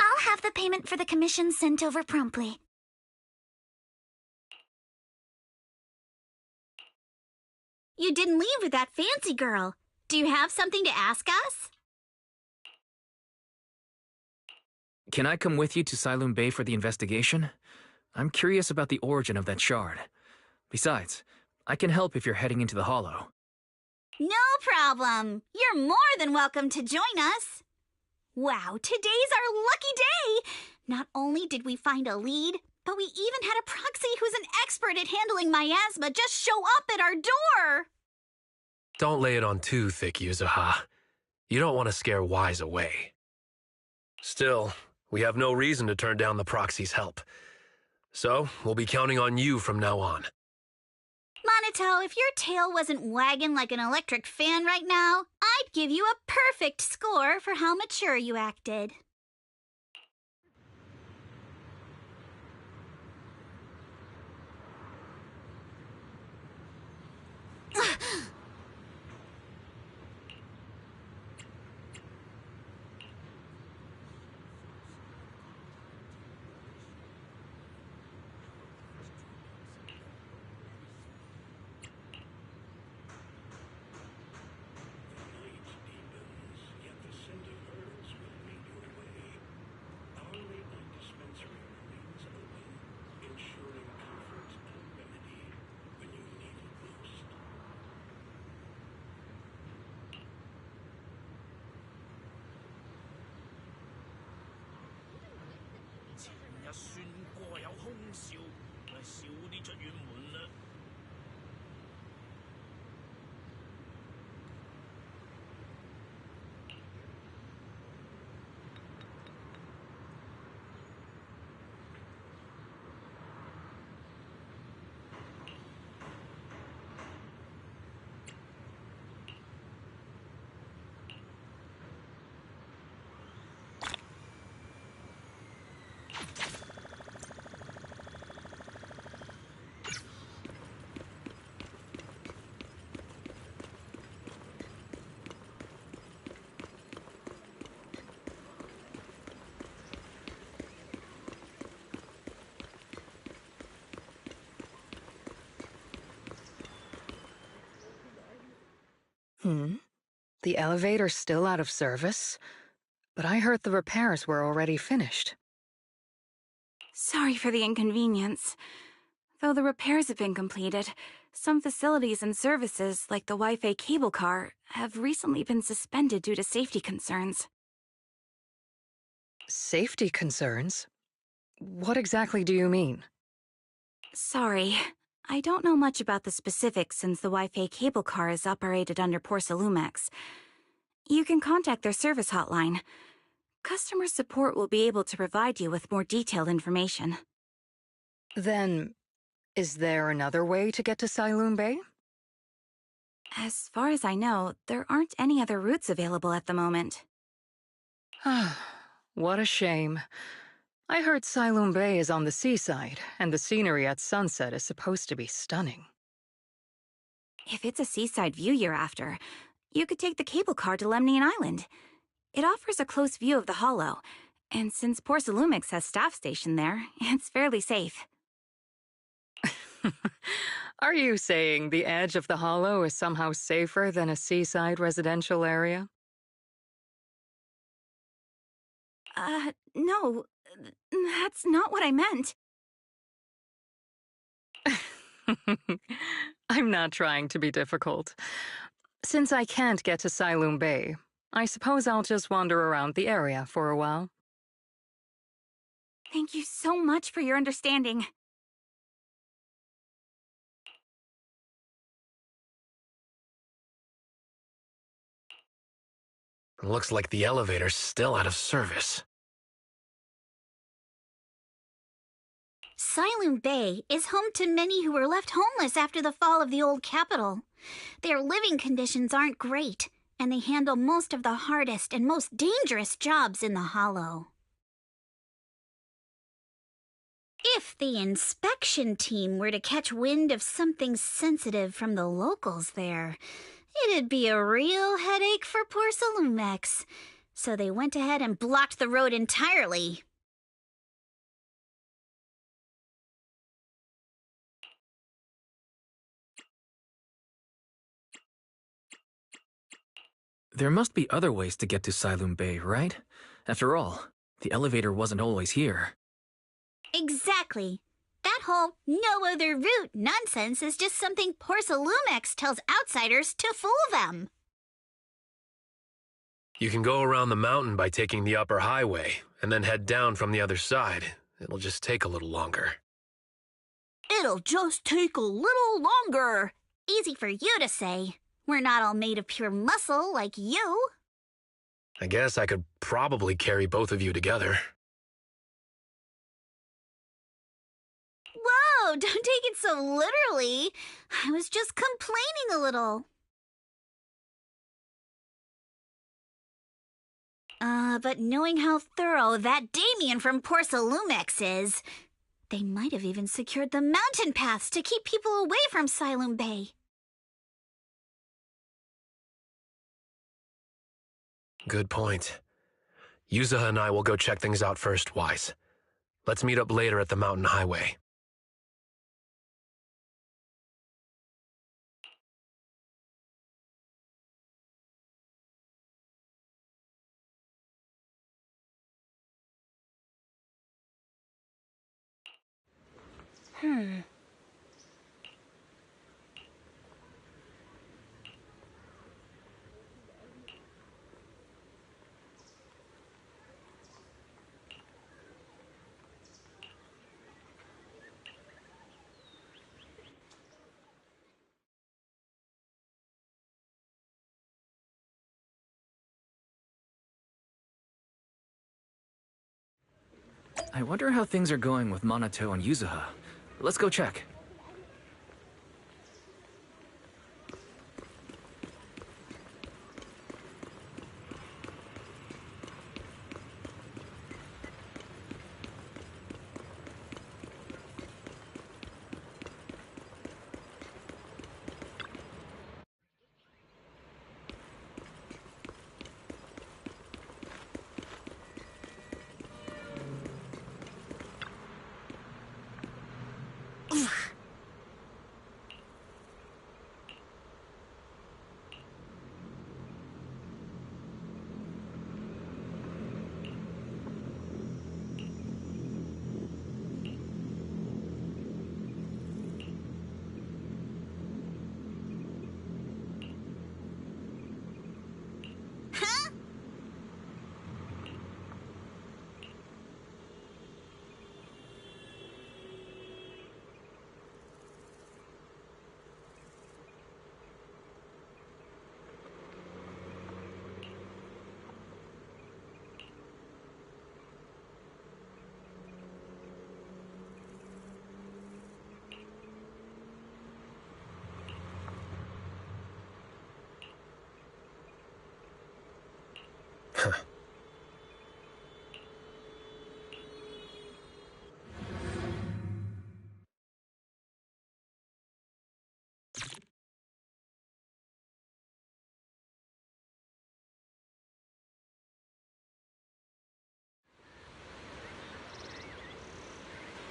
I'll have the payment for the commission sent over promptly. You didn't leave with that fancy girl. Do you have something to ask us? Can I come with you to Siloon Bay for the investigation? I'm curious about the origin of that shard. Besides, I can help if you're heading into the hollow. No problem. You're more than welcome to join us. Wow, today's our lucky day. Not only did we find a lead, but we even had a proxy who's an expert at handling miasma just show up at our door. Don't lay it on too thick, Yuzuha. You don't want to scare Wise away. Still, we have no reason to turn down the proxy's help. So, we'll be counting on you from now on. Monato, if your tail wasn't wagging like an electric fan right now, I'd give you a perfect score for how mature you acted. The elevator's still out of service? But I heard the repairs were already finished. Sorry for the inconvenience. Though the repairs have been completed, some facilities and services, like the Wi-Fi cable car, have recently been suspended due to safety concerns. Safety concerns? What exactly do you mean? Sorry, I don't know much about the specifics since the Wi-Fi cable car is operated under Porcelumex. You can contact their service hotline. Customer support will be able to provide you with more detailed information. Then, is there another way to get to Siloon Bay? As far as I know, there aren't any other routes available at the moment. What a shame. I heard Siloon Bay is on the seaside, and the scenery at sunset is supposed to be stunning. If it's a seaside view you're after, you could take the cable car to Lemnian Island. It offers a close view of the Hollow, and since Porcelumix has staff stationed there, it's fairly safe. Are you saying the edge of the Hollow is somehow safer than a seaside residential area? No, that's not what I meant. I'm not trying to be difficult. Since I can't get to Siloon Bay, I suppose I'll just wander around the area for a while. Thank you so much for your understanding. Looks like the elevator's still out of service. Siloon Bay is home to many who were left homeless after the fall of the old capital. Their living conditions aren't great, and they handle most of the hardest and most dangerous jobs in the Hollow. If the inspection team were to catch wind of something sensitive from the locals there, it'd be a real headache for Porcelumex. So they went ahead and blocked the road entirely. There must be other ways to get to Siloon Bay, right? After all, the elevator wasn't always here. Exactly. That whole no other route nonsense is just something Porcelumex tells outsiders to fool them. You can go around the mountain by taking the upper highway, and then head down from the other side. It'll just take a little longer. It'll just take a little longer. Easy for you to say. We're not all made of pure muscle like you. I guess I could probably carry both of you together. Whoa, don't take it so literally. I was just complaining a little. But knowing how thorough that Damien from Porcelumex is, they might have even secured the mountain paths to keep people away from Siloon Bay. Good point. Yuzaha and I will go check things out first, Wise. Let's meet up later at the mountain highway. I wonder how things are going with Monato and Yuzuha. Let's go check.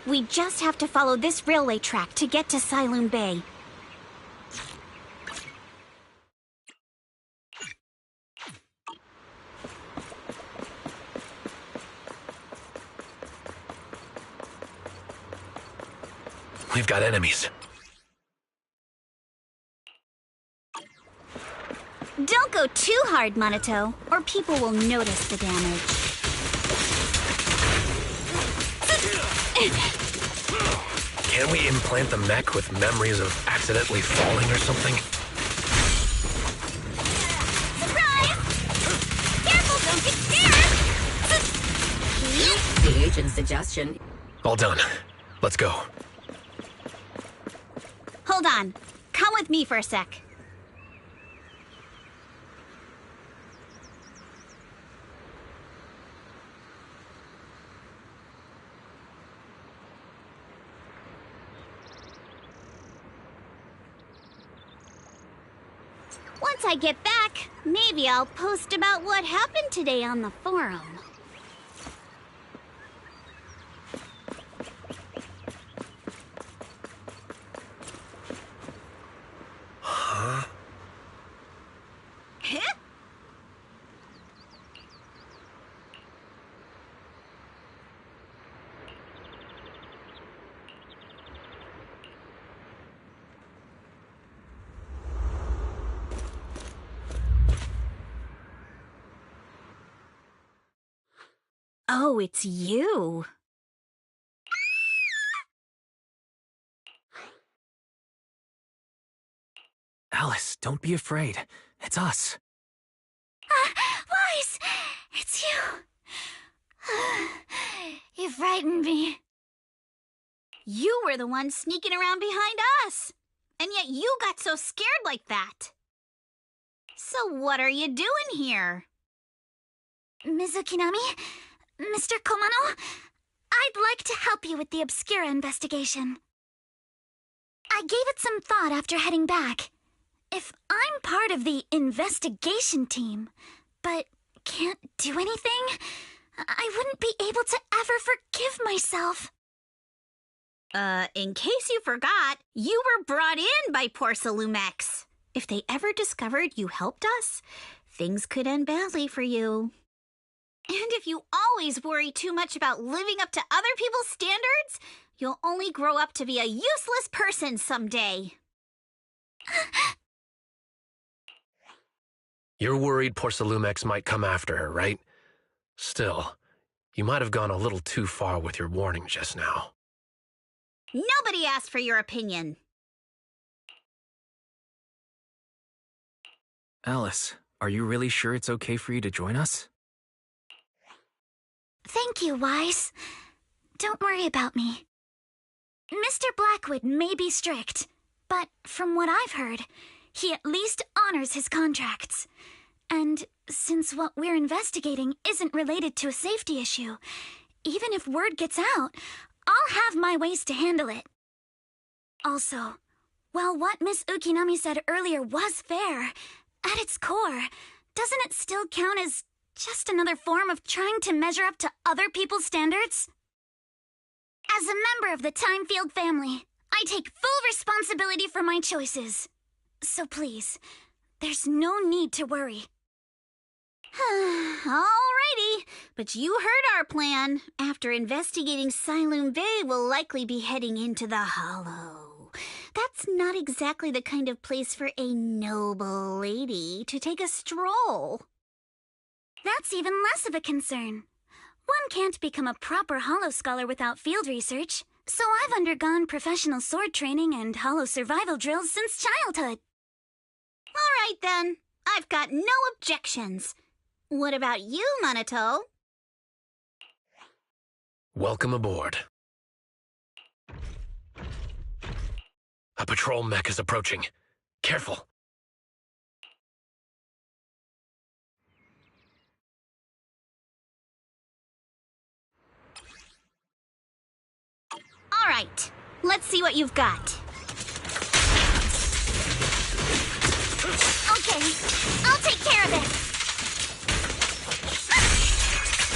We just have to follow this railway track to get to Saloon Bay. We've got enemies. Don't go too hard, Monato, or people will notice the damage. Can't we implant the mech with memories of accidentally falling or something? Surprise! Careful, don't get scared! The agent's suggestion. All done. Let's go. Hold on. Come with me for a sec. Once I get back, maybe I'll post about what happened today on the forum. Huh? Huh? Oh, it's you. Alice, don't be afraid. It's us. Wise! It's you. You frightened me. You were the one sneaking around behind us. And yet you got so scared like that. So what are you doing here? Mizukinami? Mr. Komano? I'd like to help you with the Obscura investigation. I gave it some thought after heading back. If I'm part of the investigation team, but can't do anything, I wouldn't be able to ever forgive myself. In case you forgot, you were brought in by Porcelumex. If they ever discovered you helped us, things could end badly for you. And if you always worry too much about living up to other people's standards, you'll only grow up to be a useless person someday. You're worried Porcelumex might come after her, right? Still, you might have gone a little too far with your warning just now. Nobody asked for your opinion. Alice, are you really sure it's okay for you to join us? Thank you, Wise. Don't worry about me. Mr. Blackwood may be strict, but from what I've heard, he at least honors his contracts. And since what we're investigating isn't related to a safety issue, even if word gets out, I'll have my ways to handle it. Also, while what Miss Ukinami said earlier was fair, at its core, doesn't it still count as just another form of trying to measure up to other people's standards? As a member of the Timefield family, I take full responsibility for my choices. So please, there's no need to worry. Alrighty, but you heard our plan. After investigating Saloon Bay, we'll likely be heading into the Hollow. That's not exactly the kind of place for a noble lady to take a stroll. That's even less of a concern. One can't become a proper Hollow scholar without field research, so I've undergone professional sword training and Hollow survival drills since childhood. Alright then, I've got no objections. What about you, Monato? Welcome aboard. A patrol mech is approaching. Careful. right. Let's see what you've got. Okay, I'll take care of this.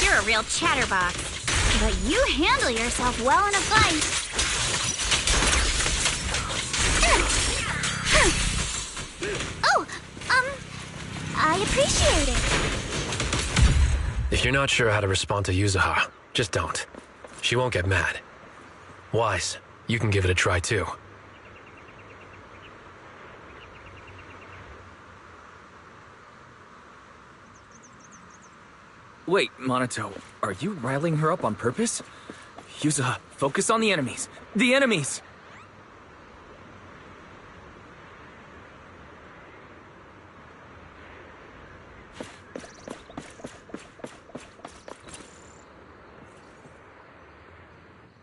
You're a real chatterbox, but you handle yourself well in a fight. Oh, I appreciate it. If you're not sure how to respond to Yuzuha, just don't. She won't get mad. Wise, you can give it a try too. Wait, Minato, are you riling her up on purpose? Yuzuha, focus on the enemies. The enemies!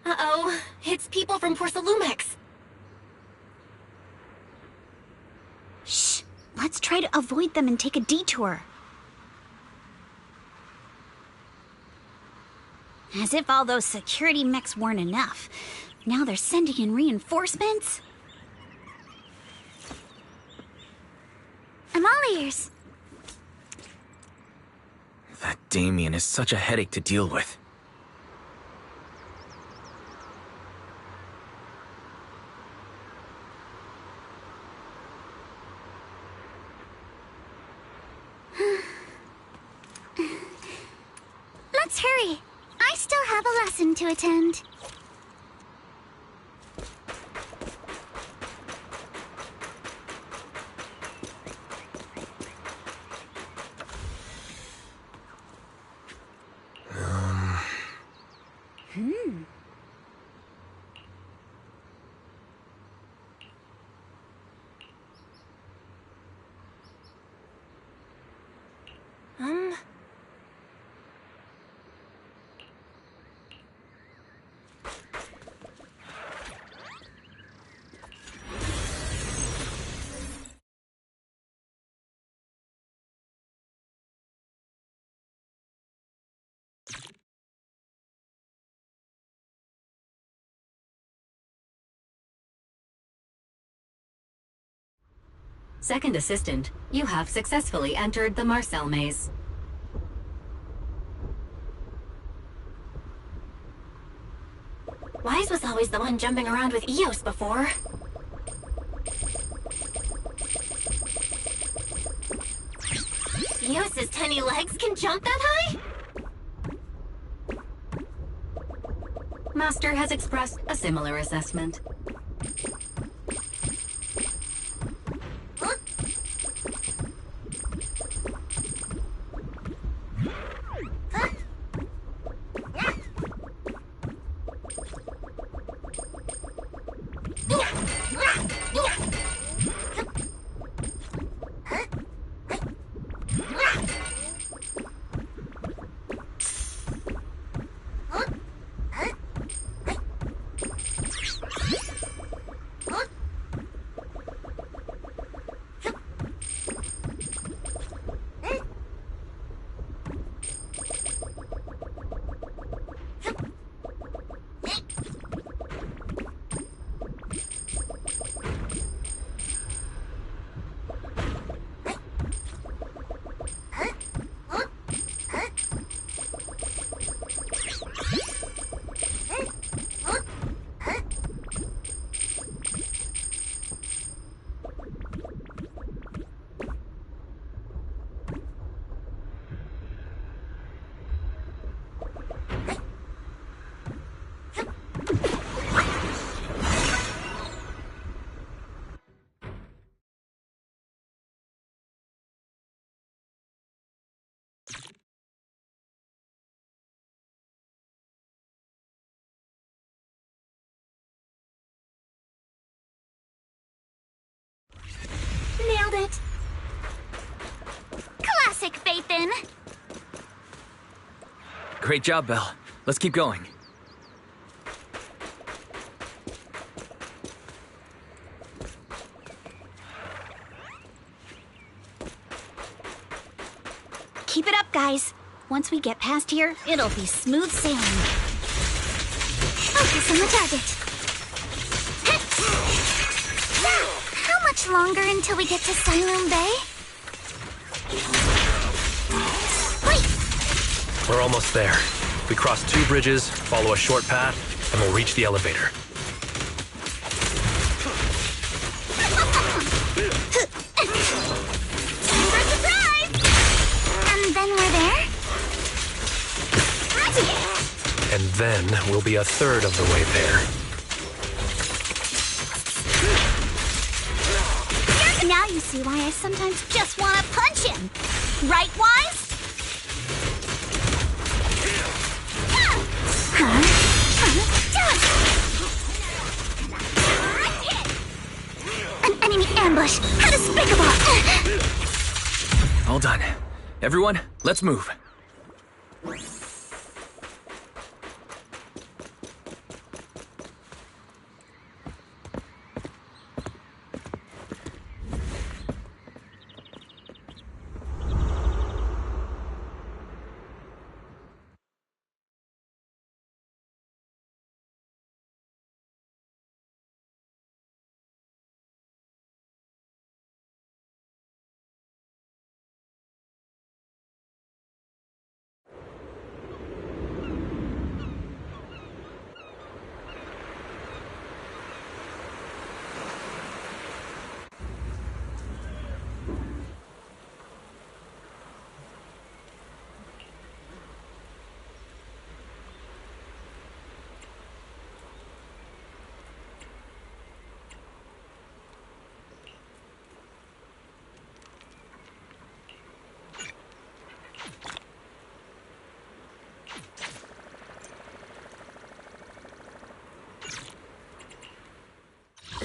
Uh-oh, it's people from Porcelumex. Shh, let's try to avoid them and take a detour. As if all those security mechs weren't enough. Now they're sending in reinforcements? I'm all ears. That Damien is such a headache to deal with. Let's hurry. I still have a lesson to attend. Second assistant, you have successfully entered the Marcel maze. Wise was always the one jumping around with Eos before. Eos's tiny legs can jump that high? Master has expressed a similar assessment. Nailed it. Classic Phaethon. Great job, Belle. Let's keep going. Keep it up, guys. Once we get past here, it'll be smooth sailing. Focus on the target. much longer until we get to Siloam Bay? Wait! We're almost there. We cross 2 bridges, follow a short path, and we'll reach the elevator. Surprise! And then we're there? And then we'll be a third of the way there. Now you see why I sometimes just want to punch him. Right, Wise? An enemy ambush! How despicable! All done. Everyone, let's move.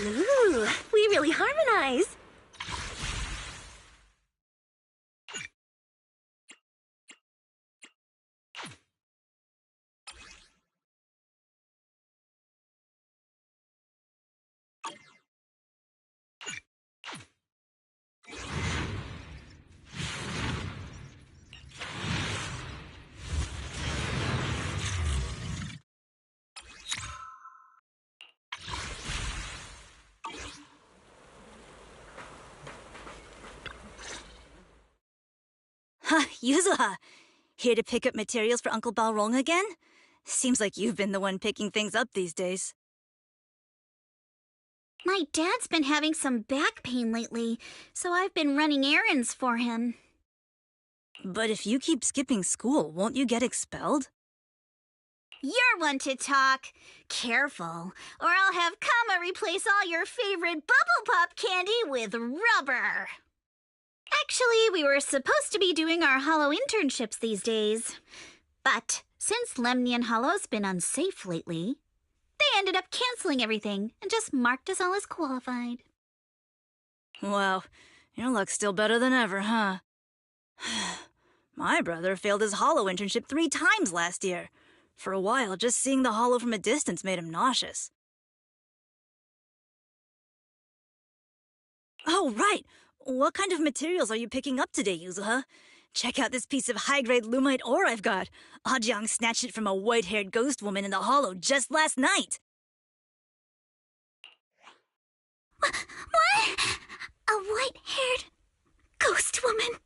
Ooh, we really harmonize. Huh, Yuzuha. Here to pick up materials for Uncle Balrong again? Seems like you've been the one picking things up these days. My dad's been having some back pain lately, so I've been running errands for him. But if you keep skipping school, won't you get expelled? You're one to talk. Careful, or I'll have Kama replace all your favorite Bubble Pop candy with rubber. Actually, we were supposed to be doing our Hollow internships these days. But since Lemnian Hollow's been unsafe lately, they ended up canceling everything and just marked us all as qualified. Wow, your luck's still better than ever, huh? My brother failed his Hollow internship 3 times last year. For a while, just seeing the Hollow from a distance made him nauseous. Oh, right! What kind of materials are you picking up today, Yuzuha? Check out this piece of high-grade lumite ore I've got. Ajiang snatched it from a white-haired ghost woman in the Hollow just last night. What? A white-haired ghost woman?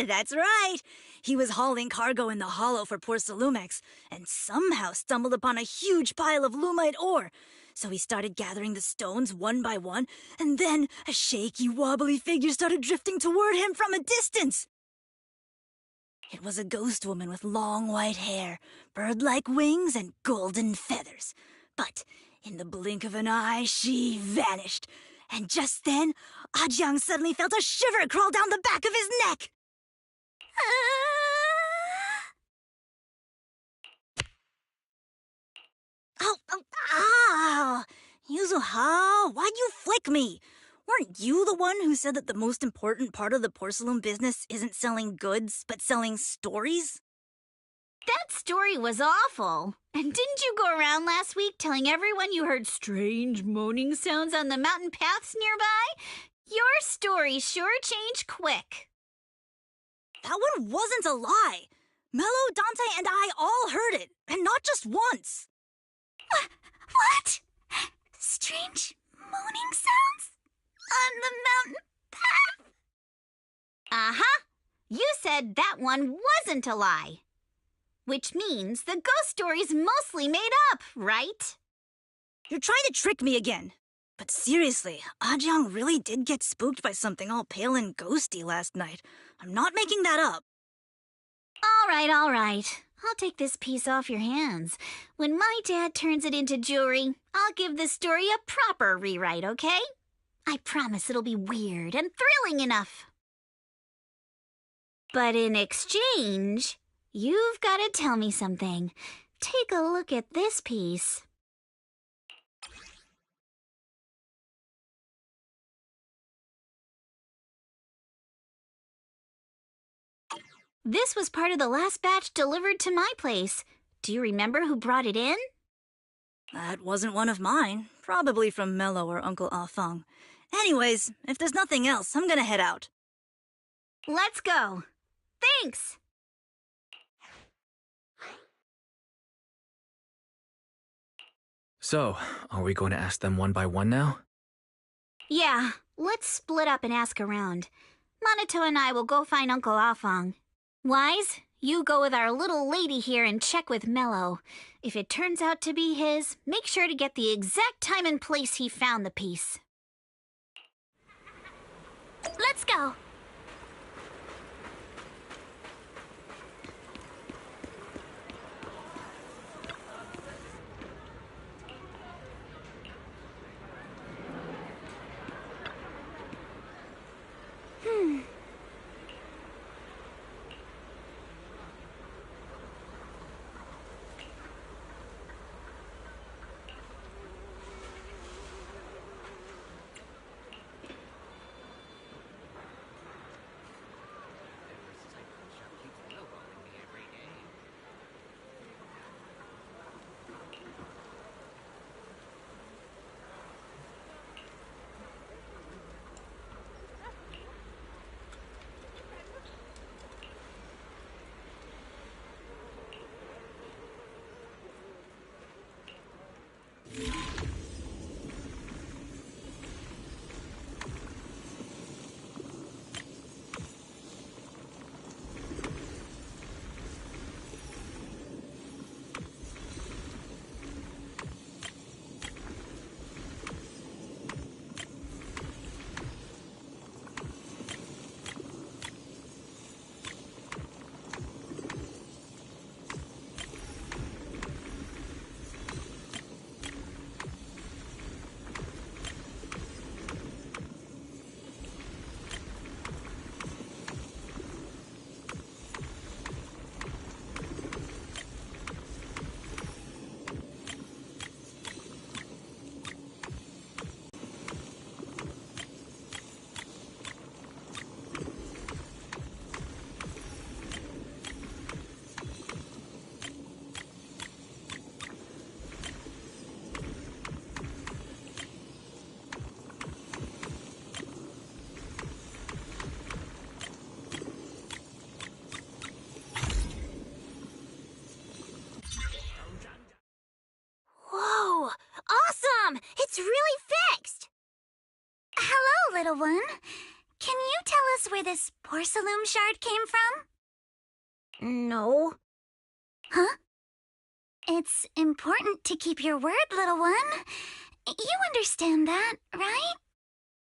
That's right. He was hauling cargo in the Hollow for poor Salumex, and somehow stumbled upon a huge pile of lumite ore. So he started gathering the stones one by one, and then a shaky, wobbly figure started drifting toward him from a distance. It was a ghost woman with long white hair, bird-like wings, and golden feathers. But in the blink of an eye, she vanished. And just then, Ajiang suddenly felt a shiver crawl down the back of his neck. Ow! Yuzuha, why'd you flick me? Weren't you the one who said that the most important part of the porcelain business isn't selling goods, but selling stories? That story was awful. And didn't you go around last week telling everyone you heard strange moaning sounds on the mountain paths nearby? Your story sure changed quick. That one wasn't a lie. Mello, Dante, and I all heard it, and not just once. What? Strange moaning sounds? on the mountain path. Uh-huh. You said that one wasn't a lie. Which means the ghost story's mostly made up, right? You're trying to trick me again. But seriously, Ajang really did get spooked by something all pale and ghosty last night. I'm not making that up. All right. I'll take this piece off your hands. When my dad turns it into jewelry, I'll give this story a proper rewrite, okay? I promise it'll be weird and thrilling enough. But in exchange, you've got to tell me something. Take a look at this piece. This was part of the last batch delivered to my place. Do you remember who brought it in? That wasn't one of mine. Probably from Mello or Uncle Afang. Anyways, if there's nothing else, I'm gonna head out. Let's go. Thanks! So, are we going to ask them one by one now? Yeah, let's split up and ask around. Monato and I will go find Uncle Afang. Wise, you go with our little lady here and check with Mello. If it turns out to be his, make sure to get the exact time and place he found the piece. Let's go. Whoa! Awesome! It's really fixed! Hello, little one. Can you tell us where this porcelain shard came from? No. Huh? It's important to keep your word, little one. You understand that, right?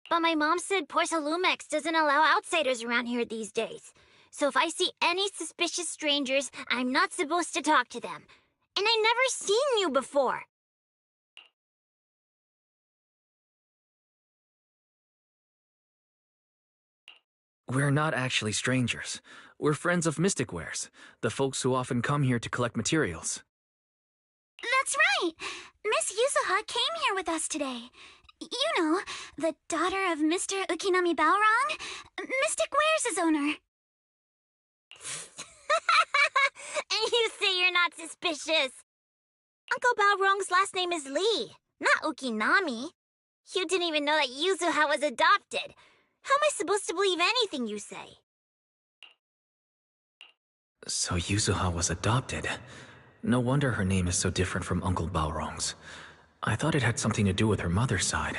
But my mom said Porcelumex doesn't allow outsiders around here these days. So if I see any suspicious strangers, I'm not supposed to talk to them. And I never seen you before. We're not actually strangers. We're friends of Mystic Wares, the folks who often come here to collect materials. That's right! Miss Yuzuha came here with us today. You know, the daughter of Mr. Ukinami Balrong, Mystic Wares' owner. And you say you're not suspicious. Uncle Balrong's last name is Lee, not Ukinami. You didn't even know that Yuzuha was adopted. How am I supposed to believe anything you say? So Yuzuha was adopted. No wonder her name is so different from Uncle Balrong's. I thought it had something to do with her mother's side.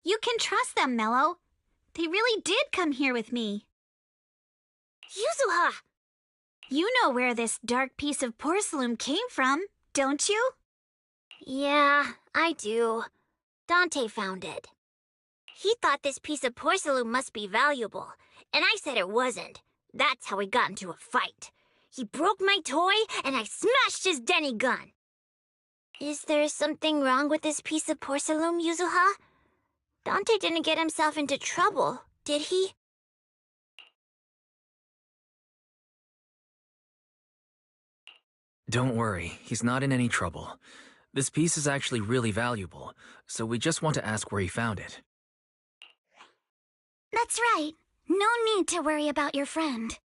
You can trust them, Mello. They really did come here with me. Yuzuha! You know where this dark piece of porcelain came from, don't you? Yeah, I do. Dante found it. He thought this piece of porcelain must be valuable, and I said it wasn't. That's how we got into a fight. He broke my toy, and I smashed his Denny gun. Is there something wrong with this piece of porcelain, Yuzuha? Dante didn't get himself into trouble, did he? Don't worry, he's not in any trouble. This piece is actually really valuable, so we just want to ask where he found it. That's right. No need to worry about your friend.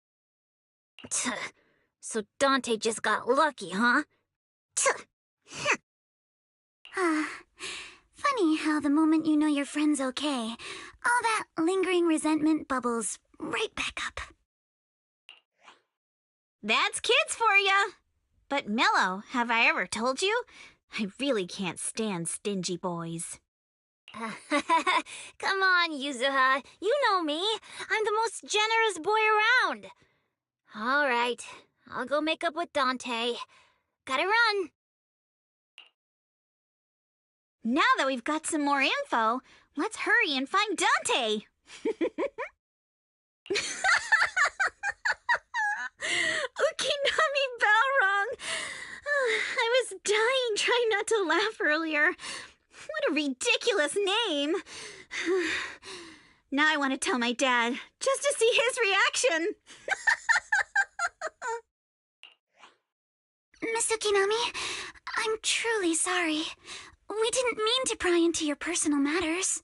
So Dante just got lucky, huh? Funny how the moment you know your friend's okay, all that lingering resentment bubbles right back up. That's kids for ya! But Mello, have I ever told you? I really can't stand stingy boys. Come on, Yuzuha. You know me. I'm the most generous boy around. All right, I'll go make up with Dante. Gotta run. Now that we've got some more info, let's hurry and find Dante. Ukinami Balrog! I was dying trying not to laugh earlier. What a ridiculous name. Now I want to tell my dad, just to see his reaction. Miss Ukinami, I'm truly sorry. We didn't mean to pry into your personal matters.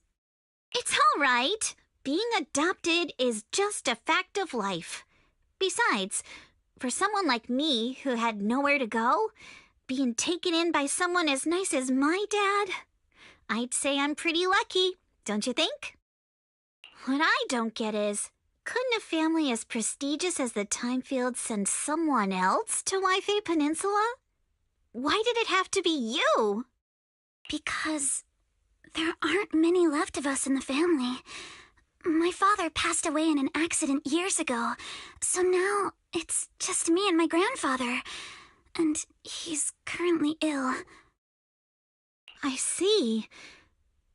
It's all right. Being adopted is just a fact of life. Besides, for someone like me who had nowhere to go, being taken in by someone as nice as my dad, I'd say I'm pretty lucky, don't you think? What I don't get is, couldn't a family as prestigious as the Timefields send someone else to Wi-Fi Peninsula? Why did it have to be you? Because there aren't many left of us in the family. My father passed away in an accident years ago, so now it's just me and my grandfather. And he's currently ill. I see.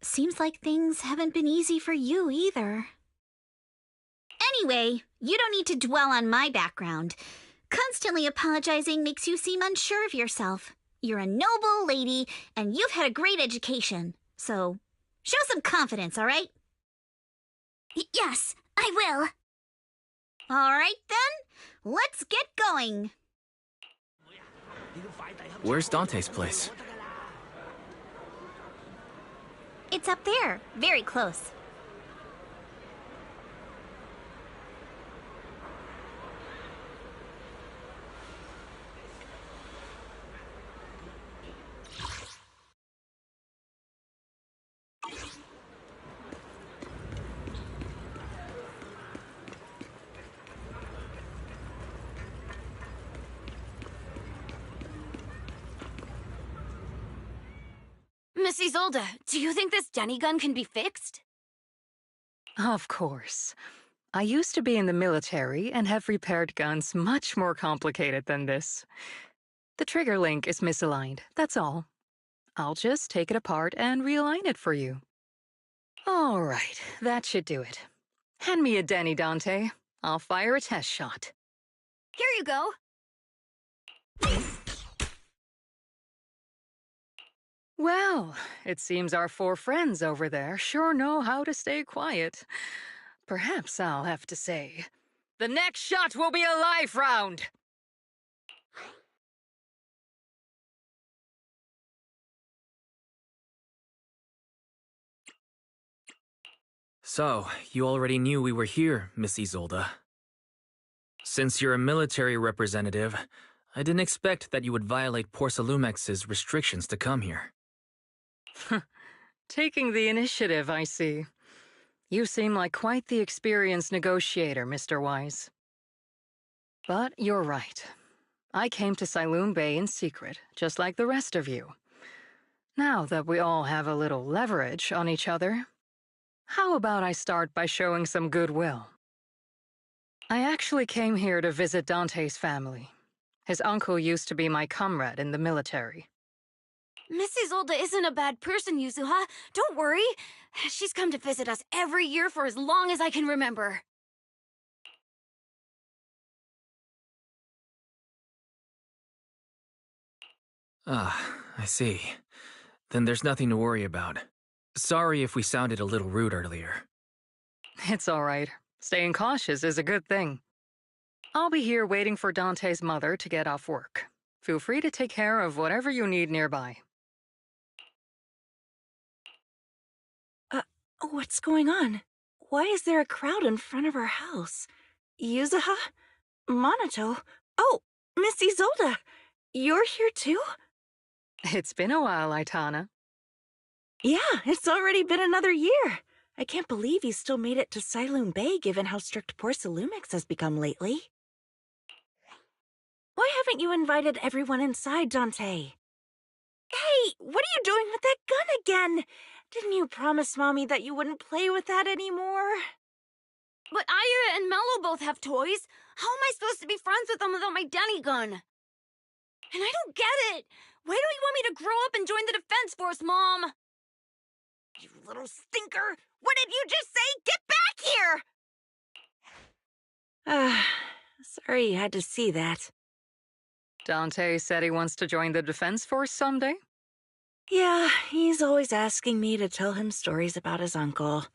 Seems like things haven't been easy for you either. Anyway, you don't need to dwell on my background. Constantly apologizing makes you seem unsure of yourself. You're a noble lady, and you've had a great education. So, show some confidence, all right? Yes, I will. All right, then. Let's get going. Where's Dante's place? It's up there, very close. Miss Isolde, do you think this Denny gun can be fixed? Of course. I used to be in the military and have repaired guns much more complicated than this. The trigger link is misaligned, that's all. I'll just take it apart and realign it for you. All right, that should do it. Hand me a Denny, Dante. I'll fire a test shot. Here you go. Well, it seems our four friends over there sure know how to stay quiet. Perhaps I'll have to say, the next shot will be a life round! So, you already knew we were here, Miss Isolde. Since you're a military representative, I didn't expect that you would violate Porcelumex's restrictions to come here. Taking the initiative, I see. You seem like quite the experienced negotiator, Mr. Wise. But you're right. I came to Siloon Bay in secret, just like the rest of you. Now that we all have a little leverage on each other, How about I start by showing some goodwill? I actually came here to visit Dante's family. His uncle used to be my comrade in the military. Miss Isolde isn't a bad person, Yuzuha. Don't worry. She's come to visit us every year for as long as I can remember. Ah, I see. Then there's nothing to worry about. Sorry if we sounded a little rude earlier. It's all right. Staying cautious is a good thing. I'll be here waiting for Dante's mother to get off work. Feel free to take care of whatever you need nearby. What's going on? Why is there a crowd in front of our house? Yuzuha? Monato? Oh, Miss Isolde! You're here too? It's been a while, Aitana. Yeah, it's already been another year. I can't believe you still made it to Siloon Bay given how strict Porcelumix has become lately. Why haven't you invited everyone inside, Dante? Hey, what are you doing with that gun again? Didn't you promise Mommy that you wouldn't play with that anymore? But Aya and Mello both have toys. How am I supposed to be friends with them without my Denny gun? And I don't get it. Why don't you want me to grow up and join the Defense Force, Mom? You little stinker! What did you just say? Get back here! Sorry you had to see that. Dante said he wants to join the Defense Force someday? Yeah, he's always asking me to tell him stories about his uncle.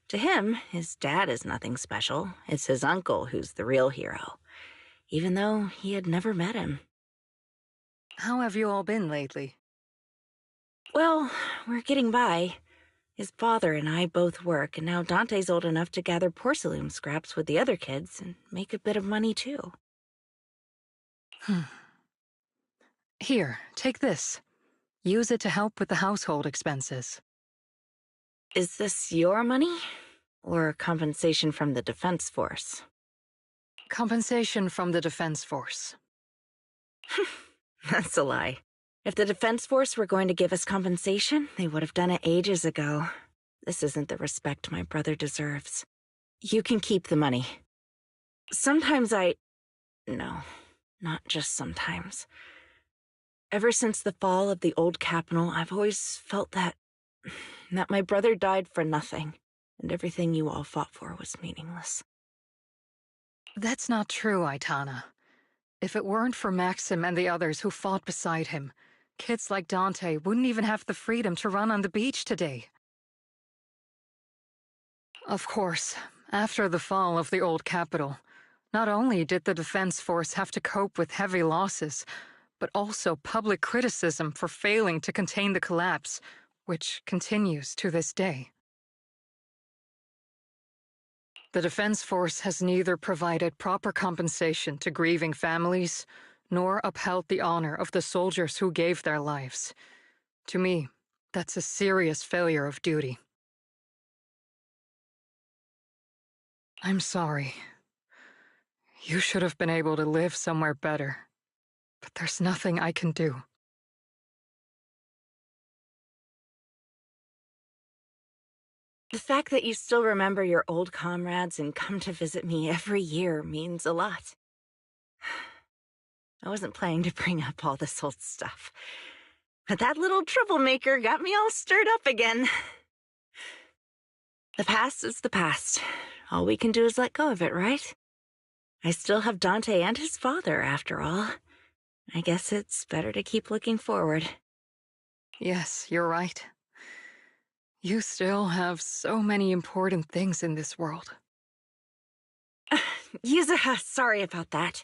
To him, his dad is nothing special. It's his uncle who's the real hero, even though he had never met him. How have you all been lately? Well, we're getting by. His father and I both work, and now Dante's old enough to gather porcelain scraps with the other kids and make a bit of money, too. Here, take this. Use it to help with the household expenses. Is this your money? Or compensation from the Defense Force? Compensation from the Defense Force. That's a lie. If the Defense Force were going to give us compensation, they would have done it ages ago. This isn't the respect my brother deserves. You can keep the money. Sometimes No, not just sometimes. Ever since the fall of the old capital, I've always felt that my brother died for nothing, and everything you all fought for was meaningless. That's not true, Aitana. If it weren't for Maxim and the others who fought beside him, kids like Dante wouldn't even have the freedom to run on the beach today. Of course, after the fall of the old capital, not only did the Defense Force have to cope with heavy losses, but also public criticism for failing to contain the collapse, which continues to this day. The Defense Force has neither provided proper compensation to grieving families, nor upheld the honor of the soldiers who gave their lives. To me, that's a serious failure of duty. I'm sorry. You should have been able to live somewhere better, but there's nothing I can do. The fact that you still remember your old comrades and come to visit me every year means a lot. I wasn't planning to bring up all this old stuff, but that little troublemaker got me all stirred up again. The past is the past. All we can do is let go of it, right? I still have Dante and his father, after all. I guess it's better to keep looking forward. Yes, you're right. You still have so many important things in this world. Yuzuha, sorry about that.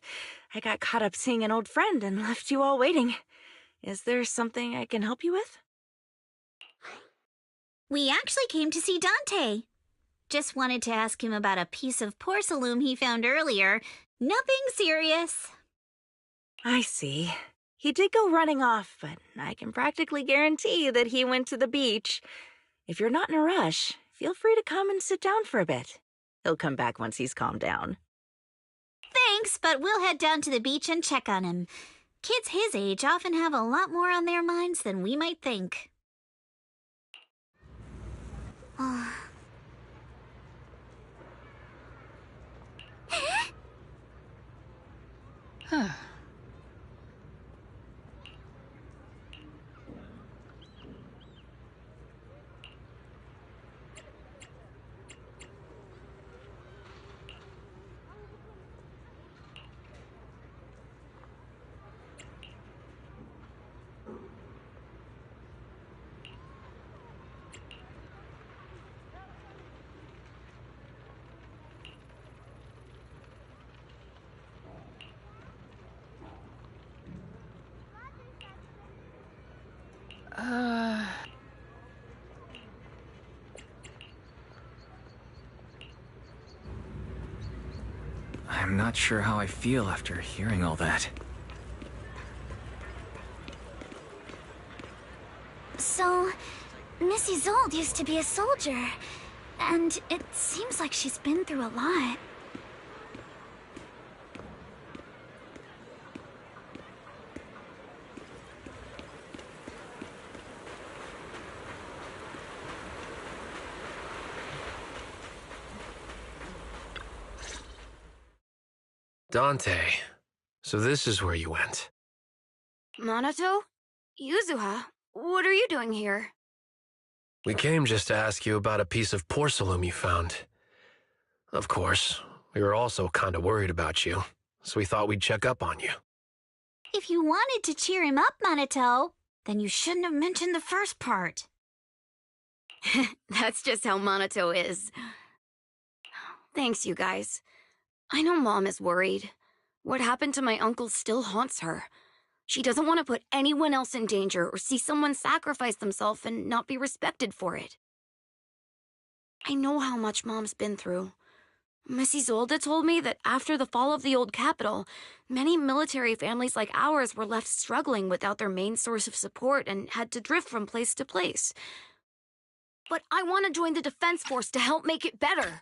I got caught up seeing an old friend and left you all waiting. Is there something I can help you with? We actually came to see Dante. Just wanted to ask him about a piece of porcelain he found earlier. Nothing serious. I see. He did go running off, but I can practically guarantee that he went to the beach. If you're not in a rush, feel free to come and sit down for a bit. He'll come back once he's calmed down. Thanks, but we'll head down to the beach and check on him. Kids his age often have a lot more on their minds than we might think. I'm not sure how I feel after hearing all that. So, Missy Zold used to be a soldier, and it seems like she's been through a lot. Dante, so this is where you went. Minato? Yuzuha, what are you doing here? We came just to ask you about a piece of porcelain you found. Of course, we were also kind of worried about you, so we thought we'd check up on you. If you wanted to cheer him up, Minato, then you shouldn't have mentioned the first part. That's just how Minato is. Thanks, you guys. I know Mom is worried. What happened to my uncle still haunts her. She doesn't want to put anyone else in danger or see someone sacrifice themselves and not be respected for it. I know how much Mom's been through. Mrs. Zolda told me that after the fall of the old capital, many military families like ours were left struggling without their main source of support and had to drift from place to place. But I want to join the defense force to help make it better.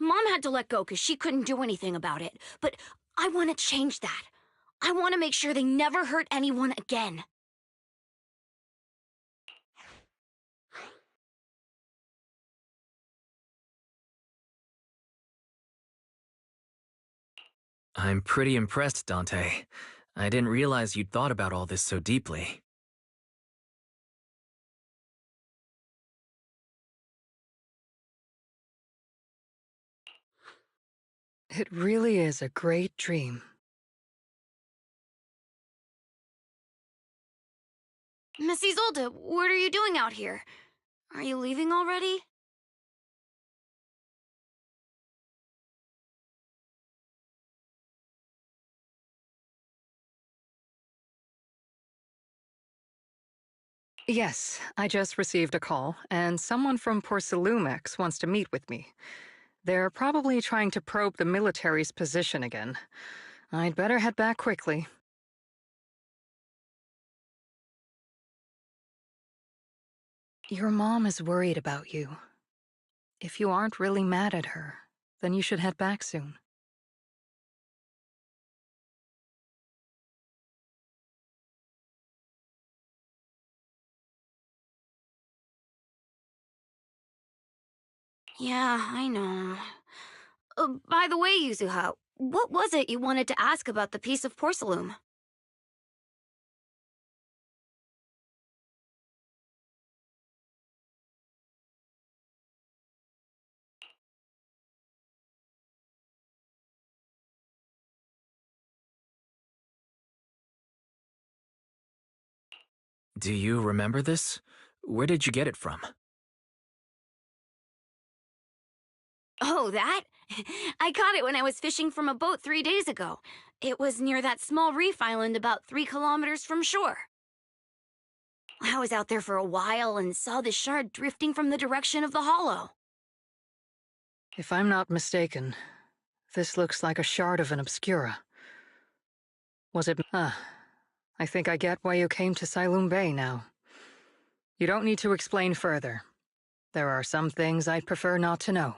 Mom had to let go because she couldn't do anything about it, but I want to change that. I want to make sure they never hurt anyone again. I'm pretty impressed, Dante. I didn't realize you'd thought about all this so deeply. It really is a great dream. Miss Isolde, what are you doing out here? Are you leaving already? Yes, I just received a call, and someone from Porcelumex wants to meet with me. They're probably trying to probe the military's position again. I'd better head back quickly. Your mom is worried about you. If you aren't really mad at her, then you should head back soon. Yeah, I know. By the way, Yuzuha, what was it you wanted to ask about the piece of porcelain? Do you remember this? Where did you get it from? Oh, that? I caught it when I was fishing from a boat 3 days ago. It was near that small reef island about 3 kilometers from shore. I was out there for a while and saw the shard drifting from the direction of the hollow. If I'm not mistaken, this looks like a shard of an obscura. Was it... I think I get why you came to Silum Bay now. You don't need to explain further. There are some things I'd prefer not to know.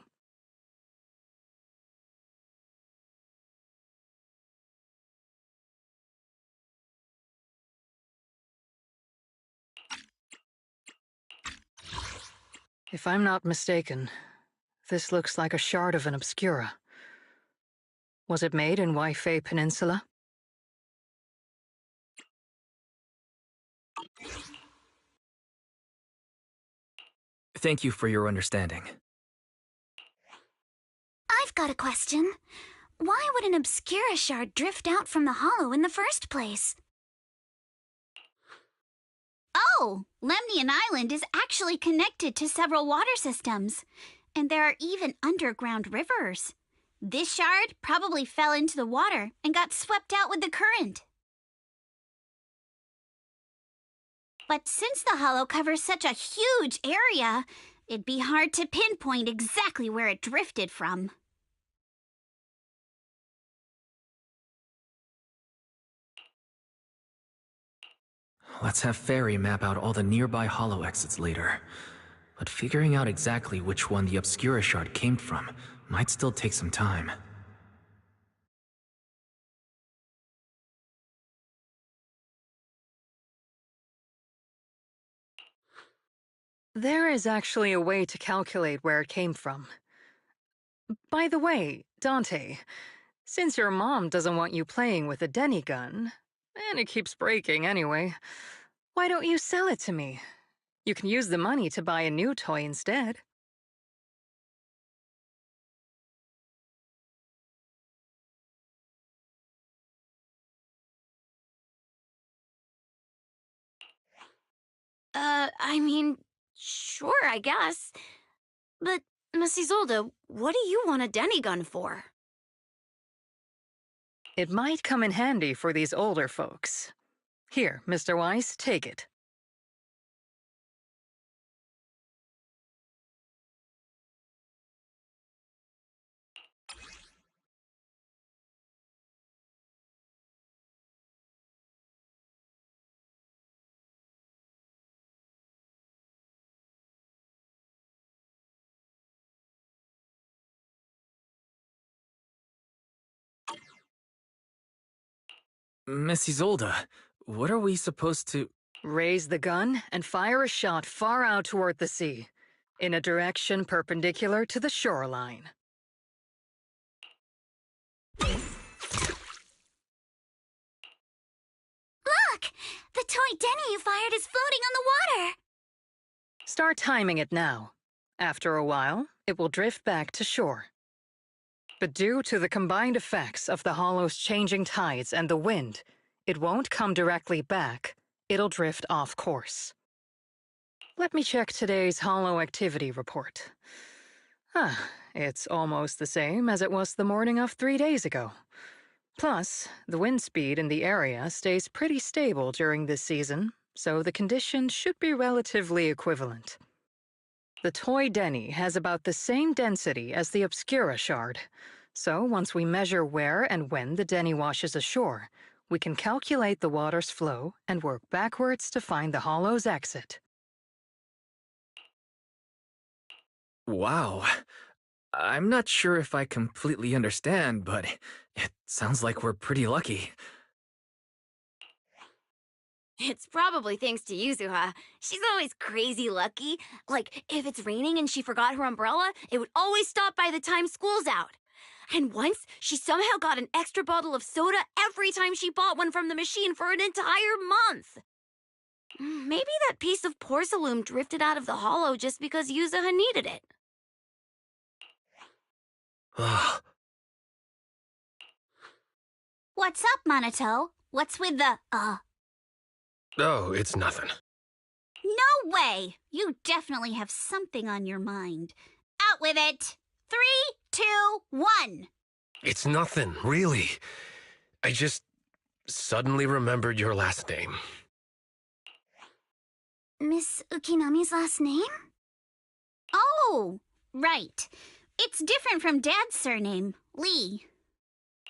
If I'm not mistaken, this looks like a shard of an obscura. Was it made in Waifei Peninsula? Thank you for your understanding. I've got a question. Why would an Obscura shard drift out from the hollow in the first place? Oh, Lemnian Island is actually connected to several water systems, and there are even underground rivers. This shard probably fell into the water and got swept out with the current. But since the hollow covers such a huge area, it'd be hard to pinpoint exactly where it drifted from. Let's have Fairy map out all the nearby hollow exits later. But figuring out exactly which one the Obscura shard came from might still take some time. There is actually a way to calculate where it came from. By the way, Dante, since your mom doesn't want you playing with a Denny gun, and it keeps breaking anyway, why don't you sell it to me? You can use the money to buy a new toy instead. I mean, sure, I guess. But, Miss Isolde, what do you want a Denny gun for? It might come in handy for these older folks. Here, Mr. Weiss, take it. Miss Isolde, what are we supposed to— Raise the gun and fire a shot far out toward the sea, in a direction perpendicular to the shoreline. Look! The toy Denny you fired is floating on the water! Start timing it now. After a while, it will drift back to shore. But due to the combined effects of the hollow's changing tides and the wind, it won't come directly back. It'll drift off course. Let me check today's hollow activity report. It's almost the same as it was the morning of 3 days ago. Plus, the wind speed in the area stays pretty stable during this season, so the conditions should be relatively equivalent. The toy Denny has about the same density as the Obscura shard, so once we measure where and when the Denny washes ashore, we can calculate the water's flow and work backwards to find the hollow's exit. Wow. I'm not sure if I completely understand, but it sounds like we're pretty lucky. It's probably thanks to Yuzuha. She's always crazy lucky. Like, if it's raining and she forgot her umbrella, it would always stop by the time school's out. And once, she somehow got an extra bottle of soda every time she bought one from the machine for an entire month. Maybe that piece of porcelain drifted out of the hollow just because Yuzuha needed it. What's up, Monato? What's with the, Oh, it's nothing. No way! You definitely have something on your mind. Out with it! 3, 2, 1! It's nothing, really. I just suddenly remembered your last name. Miss Ukinami's last name? Oh, right. It's different from Dad's surname, Lee.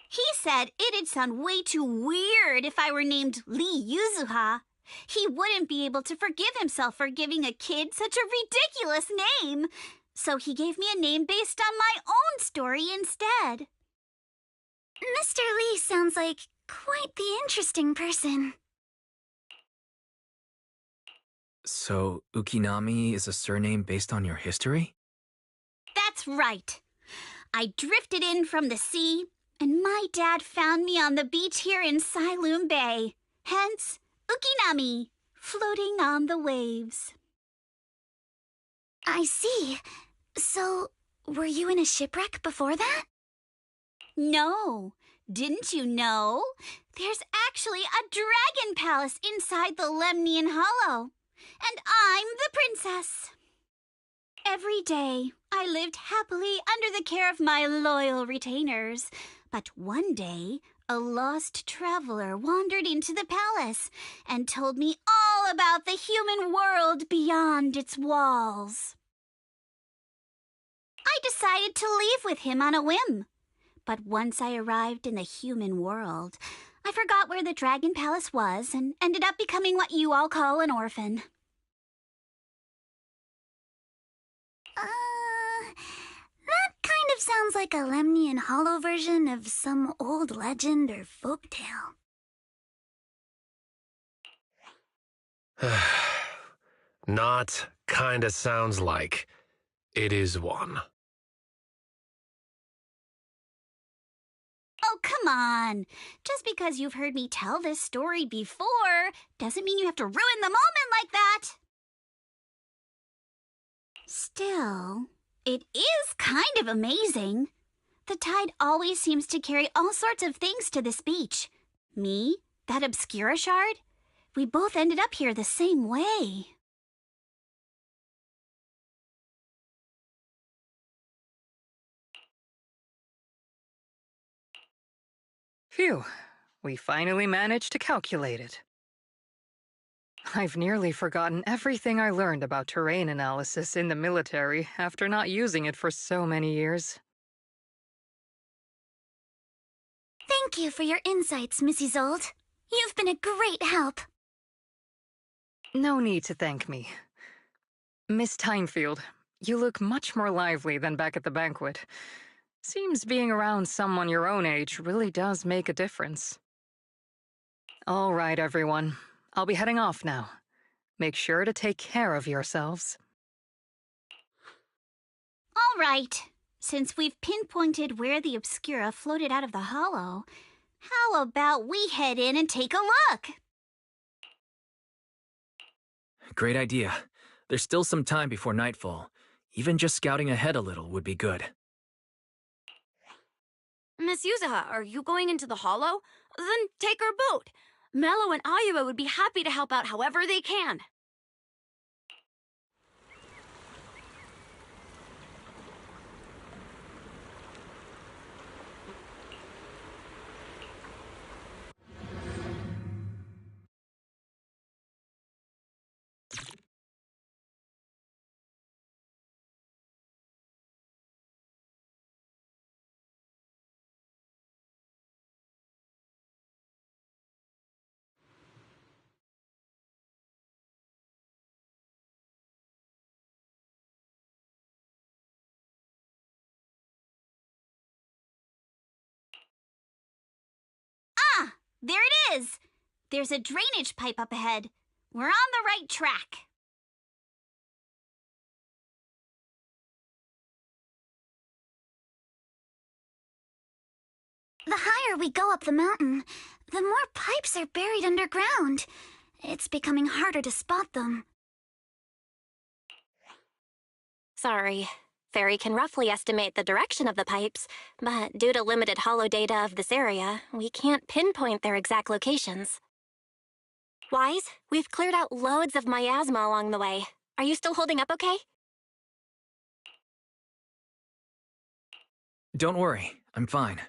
He said it'd sound way too weird if I were named Lee Yuzuha. He wouldn't be able to forgive himself for giving a kid such a ridiculous name. So he gave me a name based on my own story instead. Mr. Lee sounds like quite the interesting person. So, Ukinami is a surname based on your history? That's right. I drifted in from the sea, and my dad found me on the beach here in Sailoon Bay. Hence, Ukinami, floating on the waves. I see. So, were you in a shipwreck before that? No. Didn't you know? There's actually a dragon palace inside the Lemnian Hollow. And I'm the princess. Every day, I lived happily under the care of my loyal retainers. But one day, a lost traveler wandered into the palace and told me all about the human world beyond its walls. I decided to leave with him on a whim. But once I arrived in the human world, I forgot where the Dragon Palace was and ended up becoming what you all call an orphan. That kind of sounds like a Lemnian Hollow version of some old legend or folktale. Not kinda sounds like. It is one. Oh, come on. Just because you've heard me tell this story before doesn't mean you have to ruin the moment like that. Still, it is kind of amazing. The tide always seems to carry all sorts of things to this beach. Me, that Obscura shard, we both ended up here the same way. Phew, we finally managed to calculate it. I've nearly forgotten everything I learned about terrain analysis in the military after not using it for so many years. Thank you for your insights, Mrs. Zold. You've been a great help. No need to thank me. Miss Timefield, you look much more lively than back at the banquet. Seems being around someone your own age really does make a difference. All right, everyone. I'll be heading off now. Make sure to take care of yourselves. All right. Since we've pinpointed where the Obscura floated out of the hollow, how about we head in and take a look? Great idea. There's still some time before nightfall. Even just scouting ahead a little would be good. Miss Yuzaha, are you going into the hollow? Then take our boat. Mello and Ayuba would be happy to help out however they can. Ah, there it is. There's a drainage pipe up ahead. We're on the right track. The higher we go up the mountain, the more pipes are buried underground. It's becoming harder to spot them. Sorry. Fairy can roughly estimate the direction of the pipes, but due to limited holo data of this area, we can't pinpoint their exact locations. Wise, we've cleared out loads of miasma along the way. Are you still holding up okay? Don't worry, I'm fine.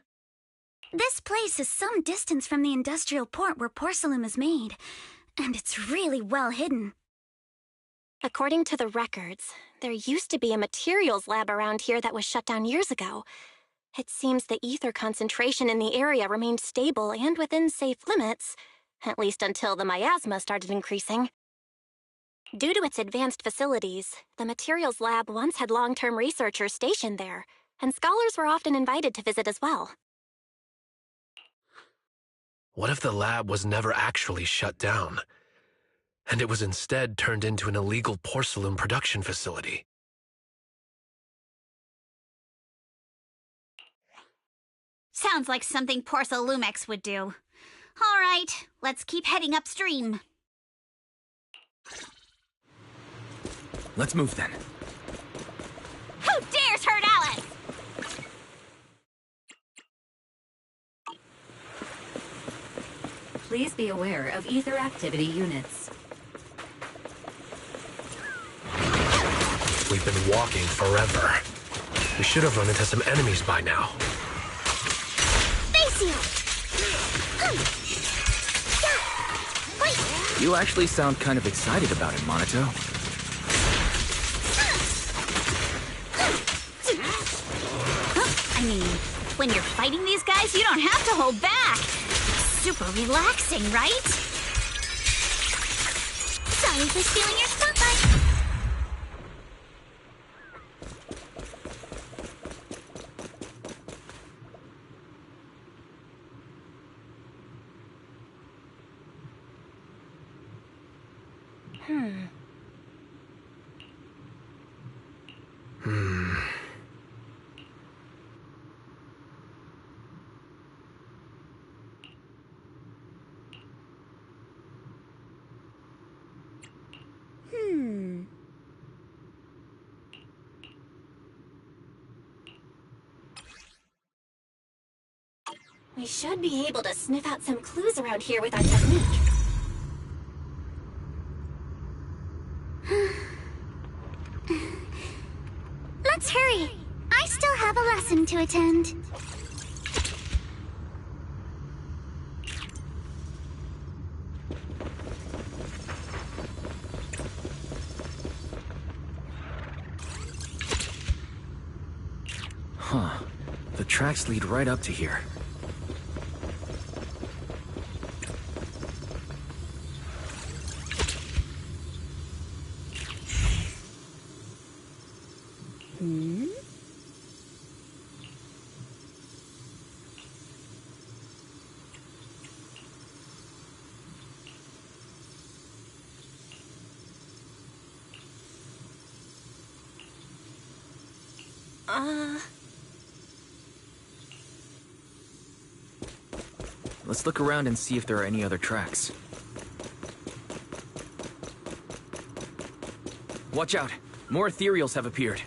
This place is some distance from the industrial port where porcelain is made, and it's really well hidden. According to the records, there used to be a materials lab around here that was shut down years ago. It seems the ether concentration in the area remained stable and within safe limits, at least until the miasma started increasing. Due to its advanced facilities, the materials lab once had long-term researchers stationed there, and scholars were often invited to visit as well. What if the lab was never actually shut down, and it was instead turned into an illegal porcelain production facility? Sounds like something Porcelumex would do. All right, let's keep heading upstream. Let's move then. Please be aware of ether activity units. We've been walking forever. We should have run into some enemies by now. Face you! You actually sound kind of excited about it, Monato. I mean, when you're fighting these guys, you don't have to hold back. Super relaxing, right? Sorry for stealing your spotlight. We should be able to sniff out some clues around here with our technique. Let's hurry. I still have a lesson to attend. Huh. The tracks lead right up to here. Let's look around and see if there are any other tracks. Watch out! More ethereals have appeared.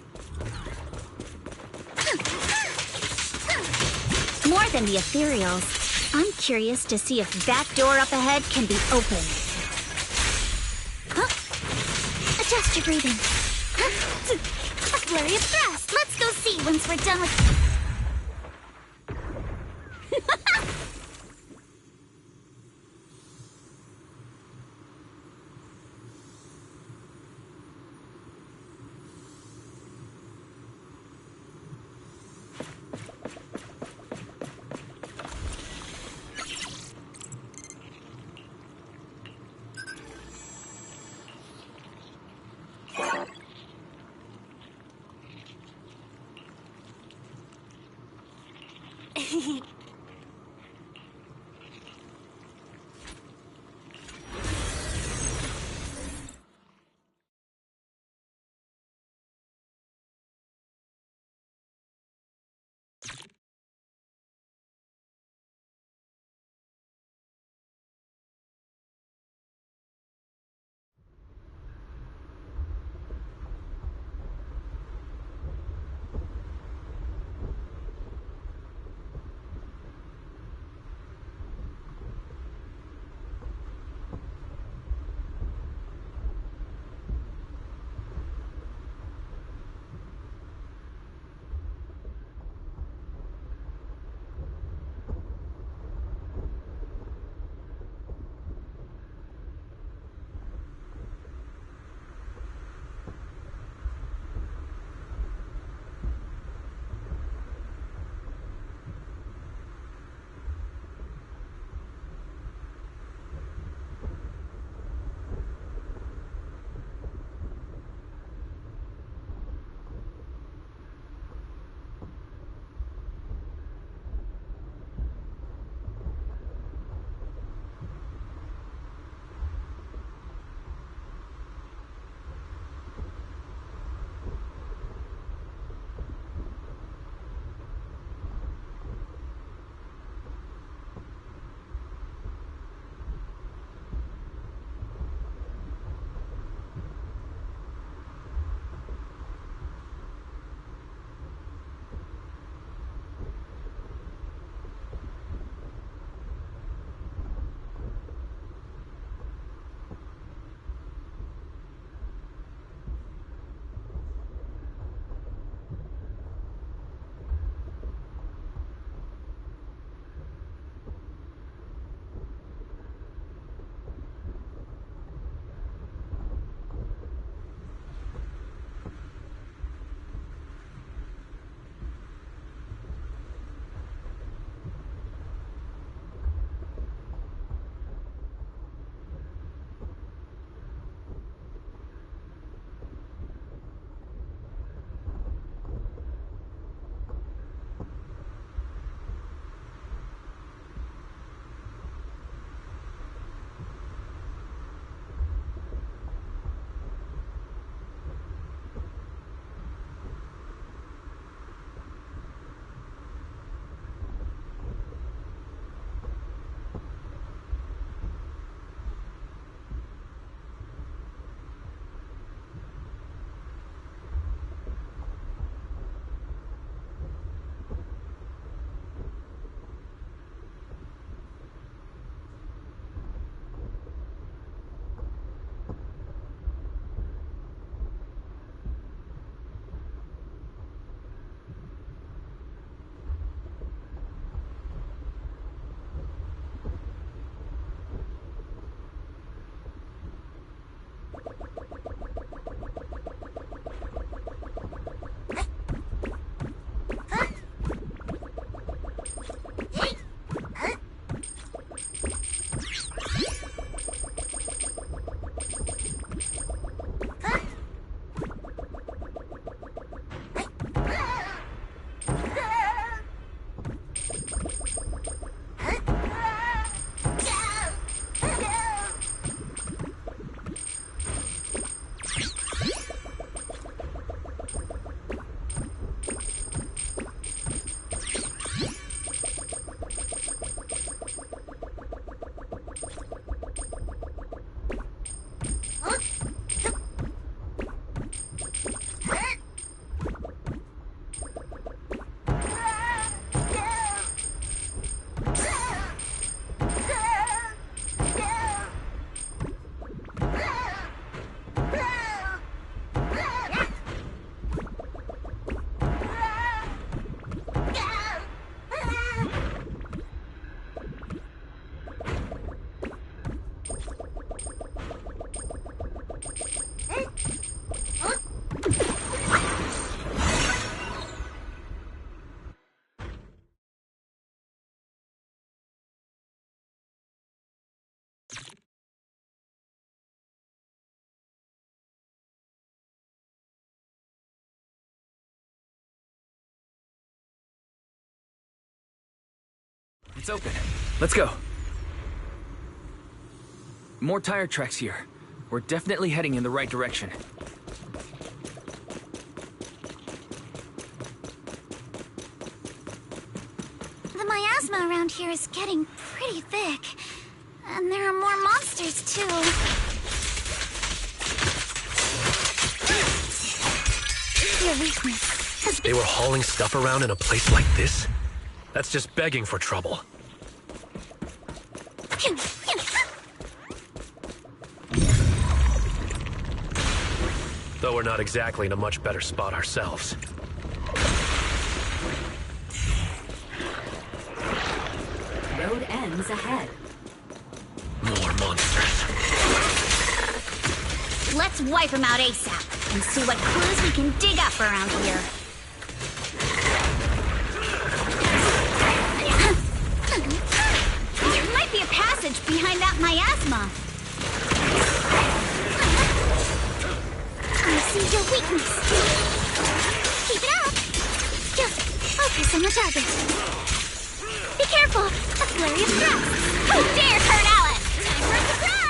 More than the ethereals, I'm curious to see if that door up ahead can be opened. Adjust your breathing. A flurry of thrust. Let's go see once we're done with... It's open. Let's go. More tire tracks here. We're definitely heading in the right direction. The miasma around here is getting pretty thick. And there are more monsters, too. Your weakness. They were hauling stuff around in a place like this? That's just begging for trouble. Though we're not exactly in a much better spot ourselves. Road ends ahead. More monsters. Let's wipe them out ASAP and see what clues we can dig up around here. There might be a passage behind that miasma. I see your weakness. Keep it up. Just focus on the target. Be careful. A flurry of thrusts. Who dare hurt Alice? Time for a surprise.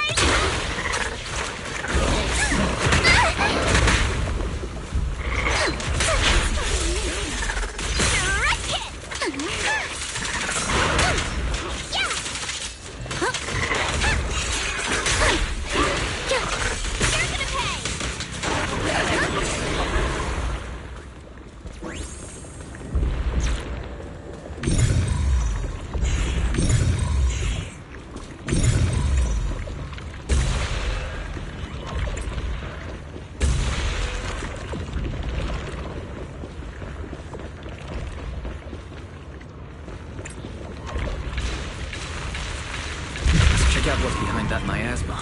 Check out what's behind that miasma.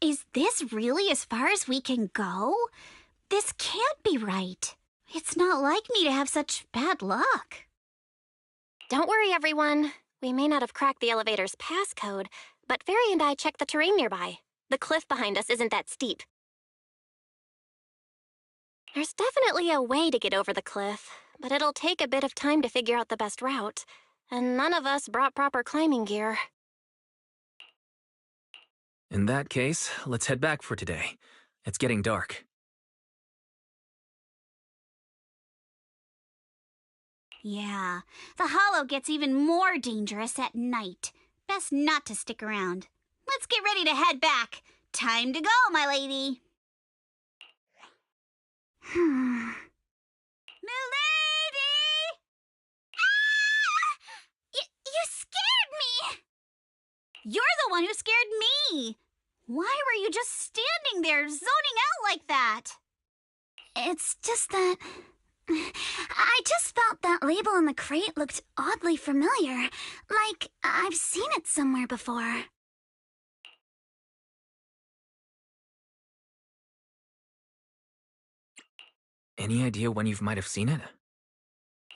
Is this really as far as we can go? This can't be right. It's not like me to have such bad luck. Don't worry, everyone. We may not have cracked the elevator's passcode, but Fairy and I checked the terrain nearby. The cliff behind us isn't that steep. There's definitely a way to get over the cliff, but it'll take a bit of time to figure out the best route. And none of us brought proper climbing gear. In that case, let's head back for today. It's getting dark. Yeah, the Hollow gets even more dangerous at night. Best not to stick around. Let's get ready to head back. Time to go, my lady. Milady! Ah! You scared me! You're the one who scared me! Why were you just standing there, zoning out like that? It's just that... I just felt that label on the crate looked oddly familiar. Like I've seen it somewhere before. Any idea when you might have seen it?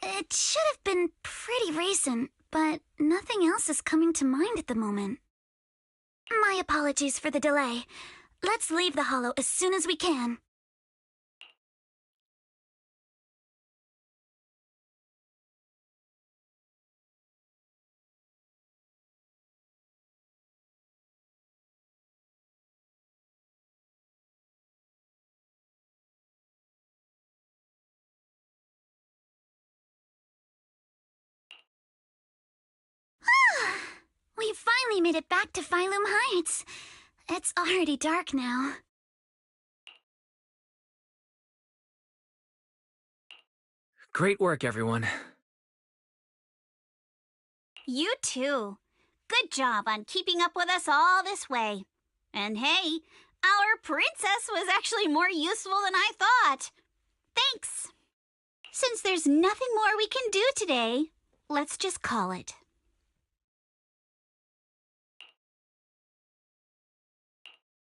It should have been pretty recent, but nothing else is coming to mind at the moment. My apologies for the delay. Let's leave the Hollow as soon as we can. finally made it back to Phylum Heights. It's already dark now. Great work, everyone. You too. Good job on keeping up with us all this way. And hey, our princess was actually more useful than I thought. Thanks. Since there's nothing more we can do today, let's just call it.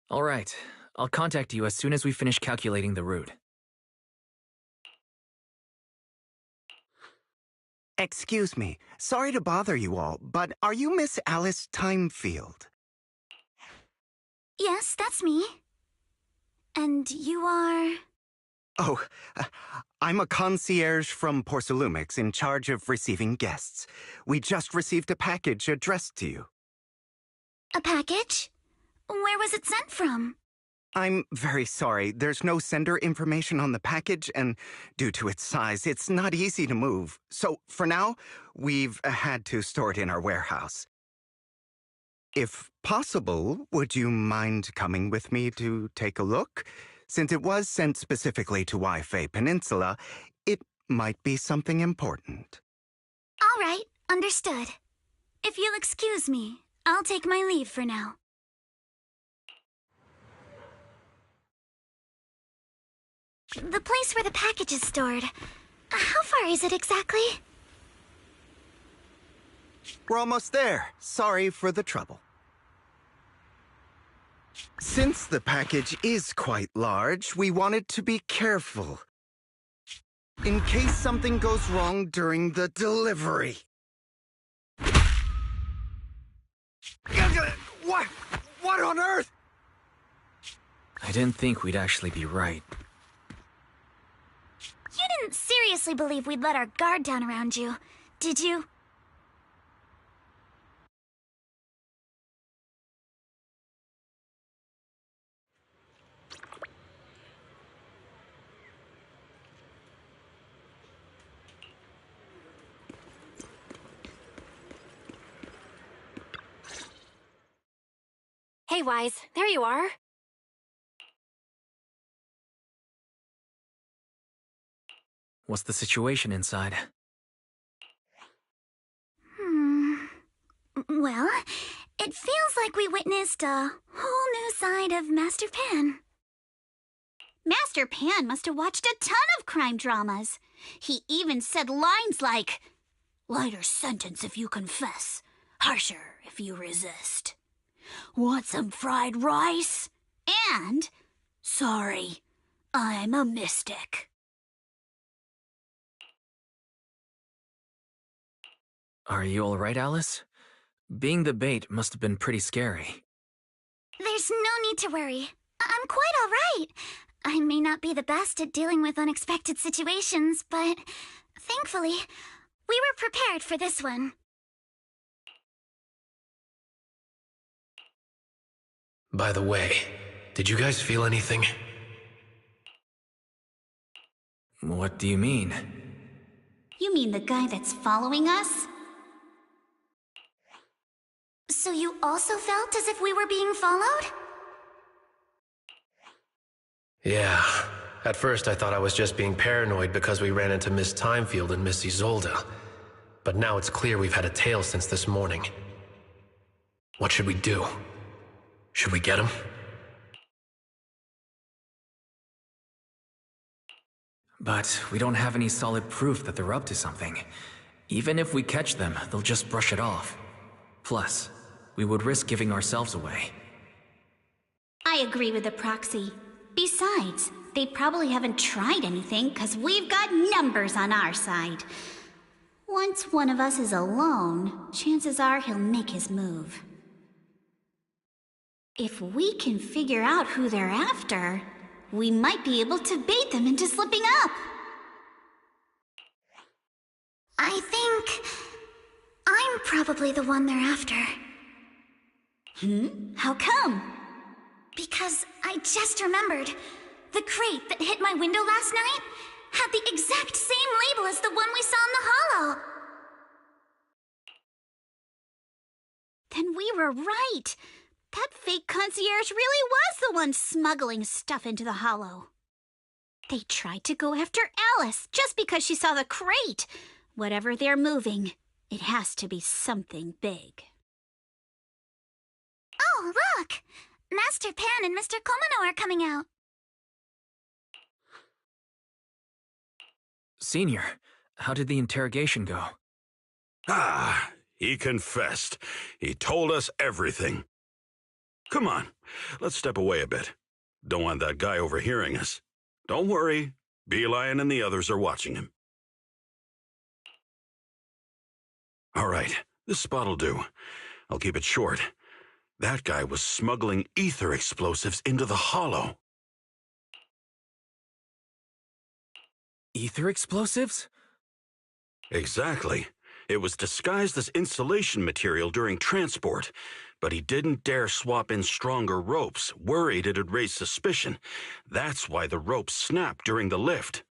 All right. I'll contact you as soon as we finish calculating the route. Excuse me. Sorry to bother you all, but are you Miss Alice Timefield? Yes, that's me. And you are... Oh, I'm a concierge from Porcelumix in charge of receiving guests. We just received a package addressed to you. A package? Where was it sent from? I'm very sorry. There's no sender information on the package, and due to its size, it's not easy to move. So, for now, we've had to store it in our warehouse. If possible, would you mind coming with me to take a look? Since it was sent specifically to Wi-Fi Peninsula, it might be something important. All right, understood. If you'll excuse me, I'll take my leave for now. The place where the package is stored. How far is it exactly? We're almost there. Sorry for the trouble. Since the package is quite large, we wanted to be careful. In case something goes wrong during the delivery. What on earth? I didn't think we'd actually be right. You didn't seriously believe we'd let our guard down around you, did you? Hey, Wise, there you are. What's the situation inside? Well, it feels like we witnessed a whole new side of Master Pan. Master Pan must have watched a ton of crime dramas. He even said lines like, "Lighter sentence if you confess, harsher if you resist. Want some fried rice?" And, "Sorry, I'm a mystic." Are you all right, Alice? Being the bait must have been pretty scary. There's no need to worry. I'm quite all right. I may not be the best at dealing with unexpected situations, but thankfully, we were prepared for this one. By the way, did you guys feel anything? What do you mean? You mean the guy that's following us? So you also felt as if we were being followed? Yeah. At first I thought I was just being paranoid because we ran into Miss Timefield and Miss Isolde. But now it's clear we've had a tail since this morning. What should we do? Should we get him? But we don't have any solid proof that they're up to something. Even if we catch them, they'll just brush it off. Plus, we would risk giving ourselves away. I agree with the proxy. Besides, they probably haven't tried anything because we've got numbers on our side. Once one of us is alone, chances are he'll make his move. If we can figure out who they're after, we might be able to bait them into slipping up. I think I'm probably the one they're after. How come? Because I just remembered. The crate that hit my window last night had the exact same label as the one we saw in the hollow. Then we were right. That fake concierge really was the one smuggling stuff into the hollow. They tried to go after Alice just because she saw the crate. Whatever they're moving, it has to be something big. Oh, look! Master Pan and Mr. Komano are coming out. Senior, how did the interrogation go? Ah, he confessed. He told us everything. Come on, let's step away a bit. Don't want that guy overhearing us. Don't worry, Beelion and the others are watching him. All right, this spot'll do. I'll keep it short. That guy was smuggling ether explosives into the hollow. Ether explosives? Exactly. It was disguised as insulation material during transport, but he didn't dare swap in stronger ropes, worried it'd raise suspicion. That's why the ropes snapped during the lift.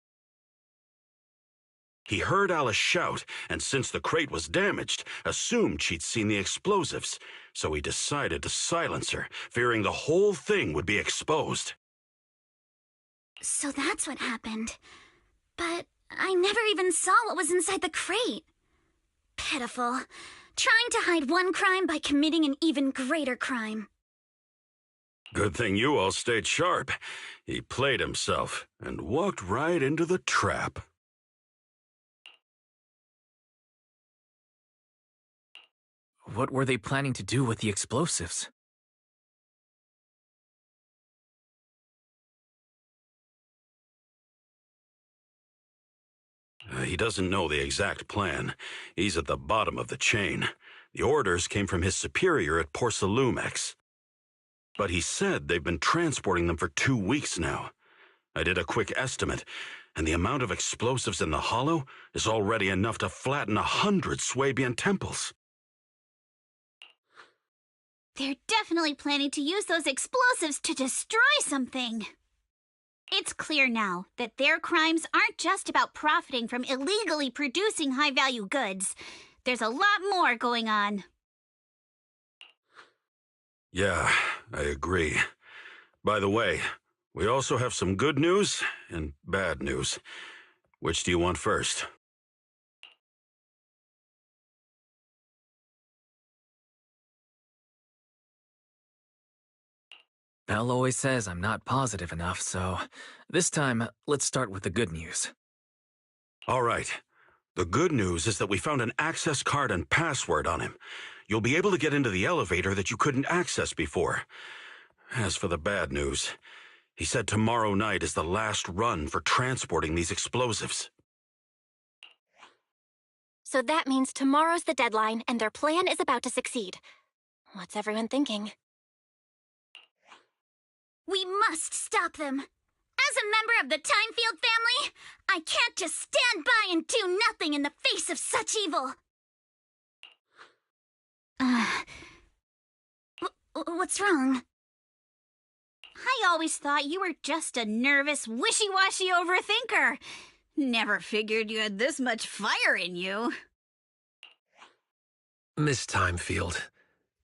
He heard Alice shout, and since the crate was damaged, assumed she'd seen the explosives, so he decided to silence her, fearing the whole thing would be exposed. So that's what happened. But I never even saw what was inside the crate. Pitiful. Trying to hide one crime by committing an even greater crime. Good thing you all stayed sharp. He played himself and walked right into the trap. What were they planning to do with the explosives? He doesn't know the exact plan. He's at the bottom of the chain. The orders came from his superior at Porcelumex. But he said they've been transporting them for 2 weeks now. I did a quick estimate, and the amount of explosives in the hollow is already enough to flatten 100 Swabian temples. They're definitely planning to use those explosives to destroy something. It's clear now that their crimes aren't just about profiting from illegally producing high-value goods. There's a lot more going on. Yeah, I agree. By the way, we also have some good news and bad news. Which do you want first? Belle always says I'm not positive enough, so this time, let's start with the good news. All right. The good news is that we found an access card and password on him. You'll be able to get into the elevator that you couldn't access before. As for the bad news, he said tomorrow night is the last run for transporting these explosives. So that means tomorrow's the deadline, and their plan is about to succeed. What's everyone thinking? We must stop them. As a member of the Timefield family, I can't just stand by and do nothing in the face of such evil. What's wrong? I always thought you were just a nervous, wishy-washy overthinker. Never figured you had this much fire in you. Miss Timefield,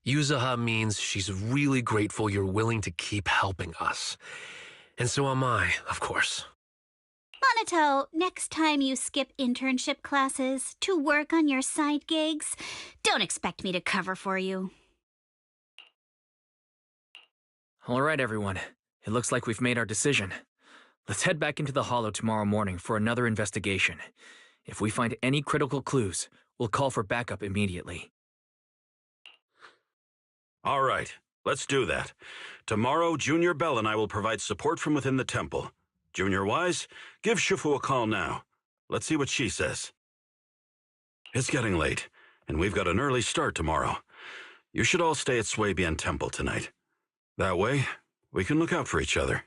Yuzaha means she's really grateful you're willing to keep helping us. And so am I, of course. Monato, next time you skip internship classes to work on your side gigs, don't expect me to cover for you. All right, everyone. It looks like we've made our decision. Let's head back into the Hollow tomorrow morning for another investigation. If we find any critical clues, we'll call for backup immediately. All right, let's do that. Tomorrow, Junior Bell and I will provide support from within the temple. Junior Wise, give Shifu a call now. Let's see what she says. It's getting late, and we've got an early start tomorrow. You should all stay at Swabian Temple tonight. That way, we can look out for each other.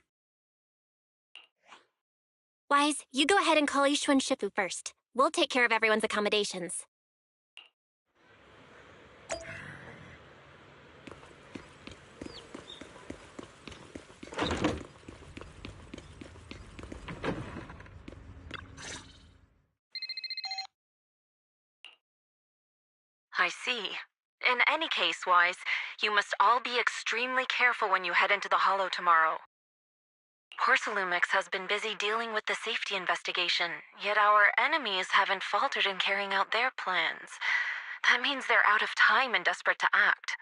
Wise, you go ahead and call Ishu and Shifu first. We'll take care of everyone's accommodations. I see. In any case, Wise, you must all be extremely careful when you head into the Hollow tomorrow. Porcelumix has been busy dealing with the safety investigation, yet our enemies haven't faltered in carrying out their plans. That means they're out of time and desperate to act.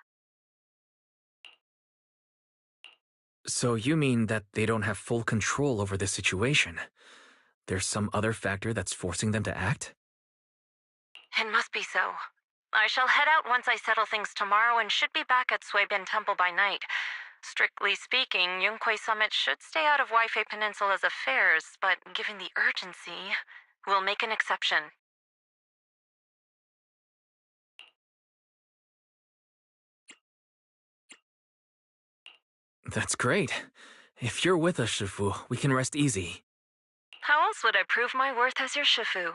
So you mean that they don't have full control over the situation? There's some other factor that's forcing them to act? It must be so. I shall head out once I settle things tomorrow and should be back at Suibin Temple by night. Strictly speaking, Yunquei Summit should stay out of Waifei Peninsula's affairs, but given the urgency, we'll make an exception. That's great. If you're with us, Shifu, we can rest easy. How else would I prove my worth as your Shifu?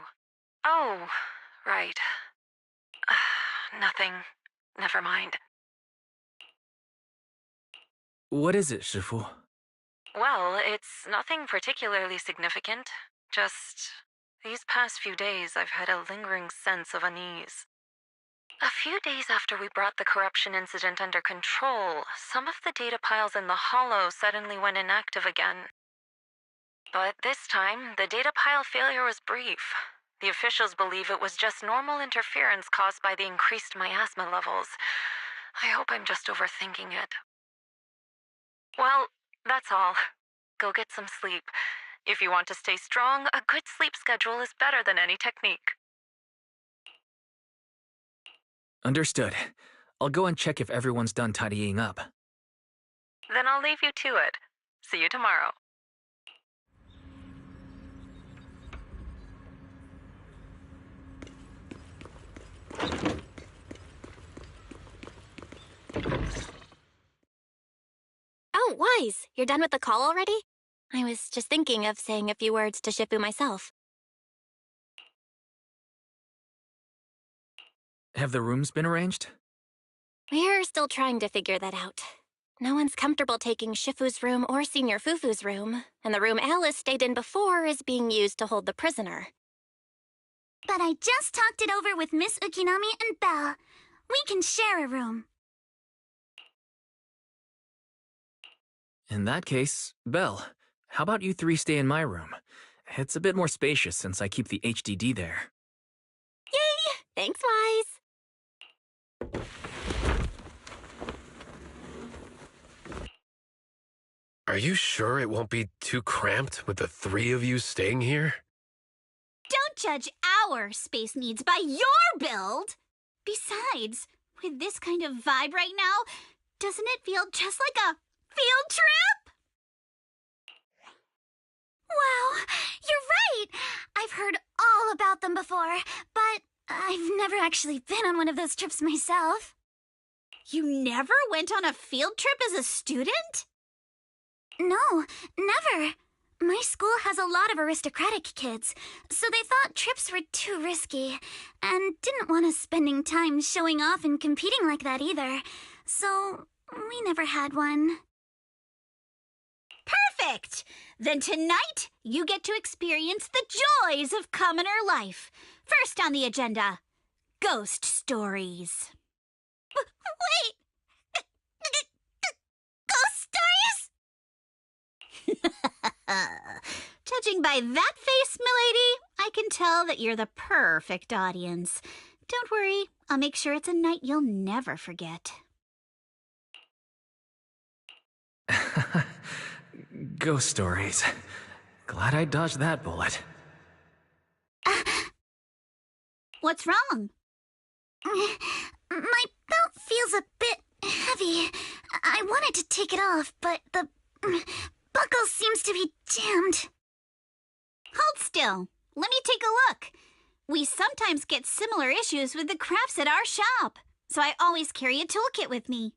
Oh, right. Nothing. Never mind. What is it, Shifu? Well, it's nothing particularly significant. Just, these past few days I've had a lingering sense of unease. A few days after we brought the corruption incident under control, some of the data piles in the Hollow suddenly went inactive again. But this time, the data pile failure was brief. The officials believe it was just normal interference caused by the increased miasma levels. I hope I'm just overthinking it. Well, that's all. Go get some sleep. If you want to stay strong, a good sleep schedule is better than any technique. Understood. I'll go and check if everyone's done tidying up. Then I'll leave you to it. See you tomorrow. Oh, Wise, you're done with the call already? I was just thinking of saying a few words to Shifu myself. Have the rooms been arranged? We're still trying to figure that out. No one's comfortable taking Shifu's room or Senior Fufu's room, and the room Alice stayed in before is being used to hold the prisoner. But I just talked it over with Miss Ukinami and Belle. We can share a room. In that case, Belle, how about you three stay in my room? It's a bit more spacious since I keep the HDD there. Yay! Thanks, Wise. Are you sure it won't be too cramped with the three of you staying here? Don't judge our space needs by your build! Besides, with this kind of vibe right now, doesn't it feel just like a field trip? Wow, you're right! I've heard all about them before, but I've never actually been on one of those trips myself. You never went on a field trip as a student? No, never. My school has a lot of aristocratic kids, so they thought trips were too risky, and didn't want us spending time showing off and competing like that either. So, we never had one. Perfect! Then tonight, you get to experience the joys of commoner life. First on the agenda, ghost stories. Wait! Ghost stories? Judging by that face, milady, I can tell that you're the perfect audience. Don't worry, I'll make sure it's a night you'll never forget. Ghost stories. Glad I dodged that bullet. What's wrong? My belt feels a bit heavy. I wanted to take it off, but the buckle seems to be jammed. Hold still. Let me take a look. We sometimes get similar issues with the crafts at our shop, so I always carry a toolkit with me.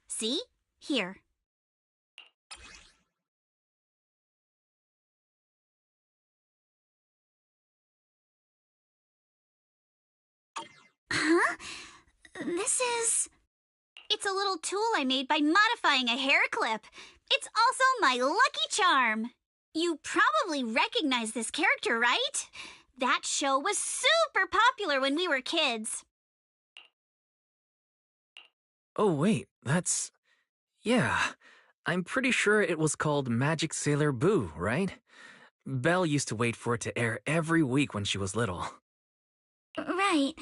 See? Here. Huh? This is... It's a little tool I made by modifying a hair clip. It's also my lucky charm. You probably recognize this character, right? That show was super popular when we were kids. Oh, wait, that's... Yeah, I'm pretty sure it was called Magic Sailor Boo, right? Belle used to wait for it to air every week when she was little. Right.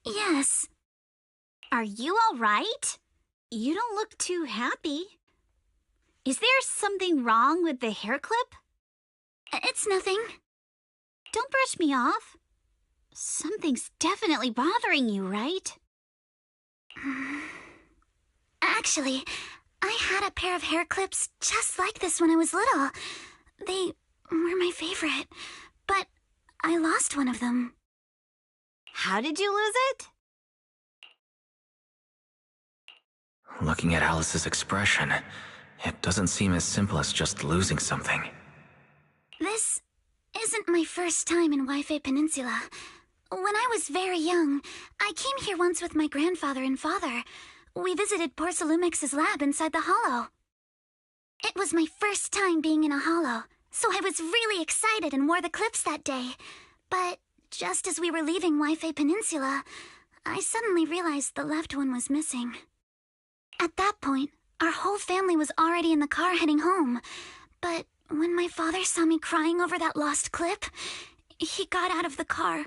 Yes. Are you all right? You don't look too happy. Is there something wrong with the hair clip? It's nothing. Don't brush me off. Something's definitely bothering you, right? Actually, I had a pair of hair clips just like this when I was little. They were my favorite, but I lost one of them. How did you lose it? Looking at Alice's expression, it doesn't seem as simple as just losing something. This isn't my first time in Wi-Fi Peninsula. When I was very young, I came here once with my grandfather and father. We visited Porcelumex's lab inside the hollow. It was my first time being in a hollow, so I was really excited and wore the clips that day. But just as we were leaving Wi-Fi Peninsula, I suddenly realized the left one was missing. At that point, our whole family was already in the car heading home. But when my father saw me crying over that lost clip, he got out of the car.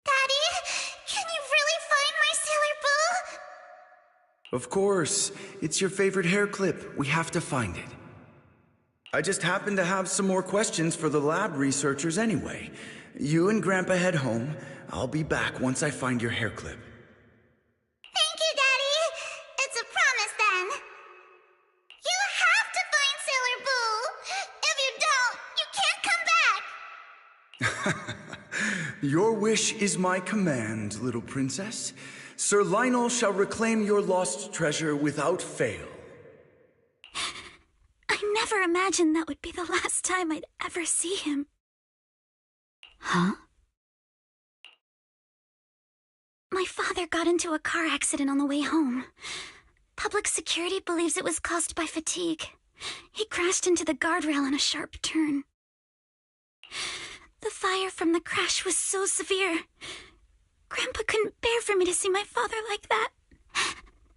Daddy, can you really find my Sailor Boo? Of course. It's your favorite hair clip. We have to find it. I just happen to have some more questions for the lab researchers anyway. You and Grandpa head home. I'll be back once I find your hair clip. Thank you, Daddy. It's a promise then. You have to find Sailor Boo. If you don't, you can't come back. Your wish is my command, little princess. Sir Lionel shall reclaim your lost treasure without fail. I never imagined that would be the last time I'd ever see him. Huh? My father got into a car accident on the way home. Public security believes it was caused by fatigue. He crashed into the guardrail on a sharp turn. The fire from the crash was so severe. Grandpa couldn't bear for me to see my father like that.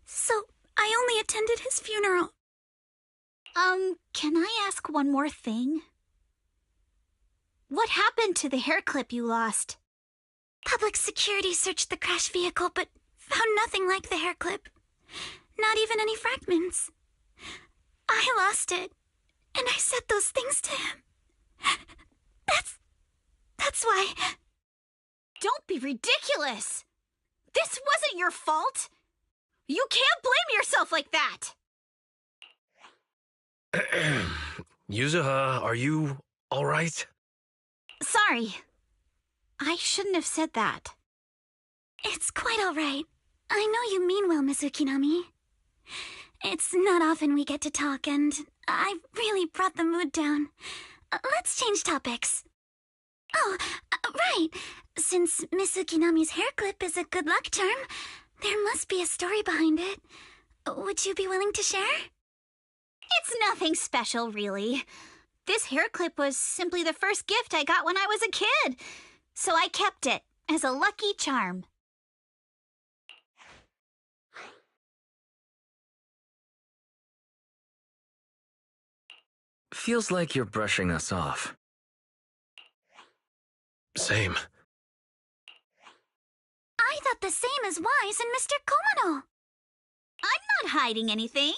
So I only attended his funeral. Can I ask one more thing? What happened to the hair clip you lost? Public security searched the crash vehicle, but found nothing like the hair clip. Not even any fragments. I lost it, and I said those things to him. That's why... Don't be ridiculous! This wasn't your fault! You can't blame yourself like that! Yuzuha, are you alright? Sorry. I shouldn't have said that. It's quite all right. I know you mean well, Miss Ukinami. It's not often we get to talk, and I really brought the mood down. Let's change topics. Oh, right. Since Miss Ukinami's hair clip is a good luck charm, there must be a story behind it. Would you be willing to share? It's nothing special, really. This hair clip was simply the first gift I got when I was a kid, so I kept it as a lucky charm. Feels like you're brushing us off. Same. I thought the same as Wise and Mr. Komano. I'm not hiding anything.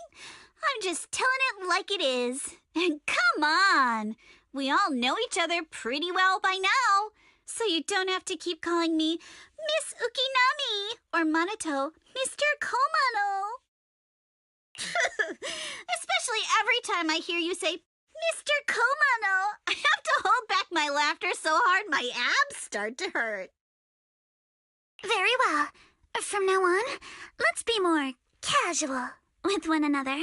I'm just telling it like it is. And come on! We all know each other pretty well by now, so you don't have to keep calling me Miss Ukinami or Manato Mr. Komano. Especially every time I hear you say Mr. Komano, I have to hold back my laughter so hard my abs start to hurt. Very well. From now on, let's be more casual with one another.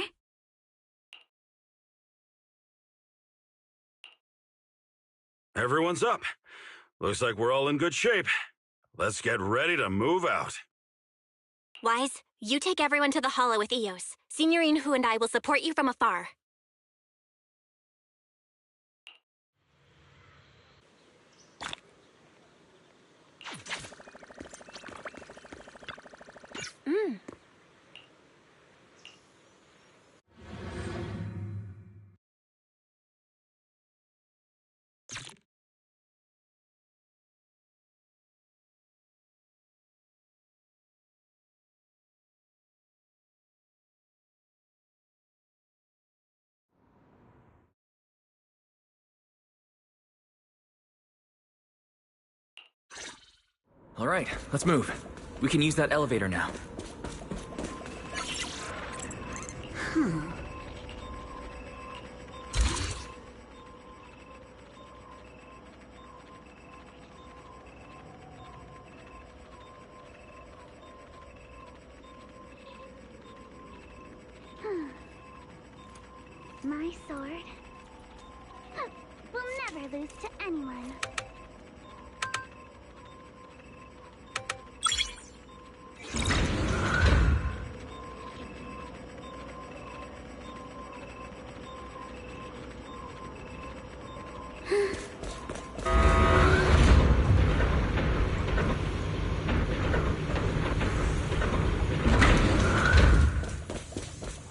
Everyone's up. Looks like we're all in good shape. Let's get ready to move out. Wise, you take everyone to the hollow with Eos. Signorine Hu and I will support you from afar. All right, let's move. We can use that elevator now. My sword will never lose to anyone.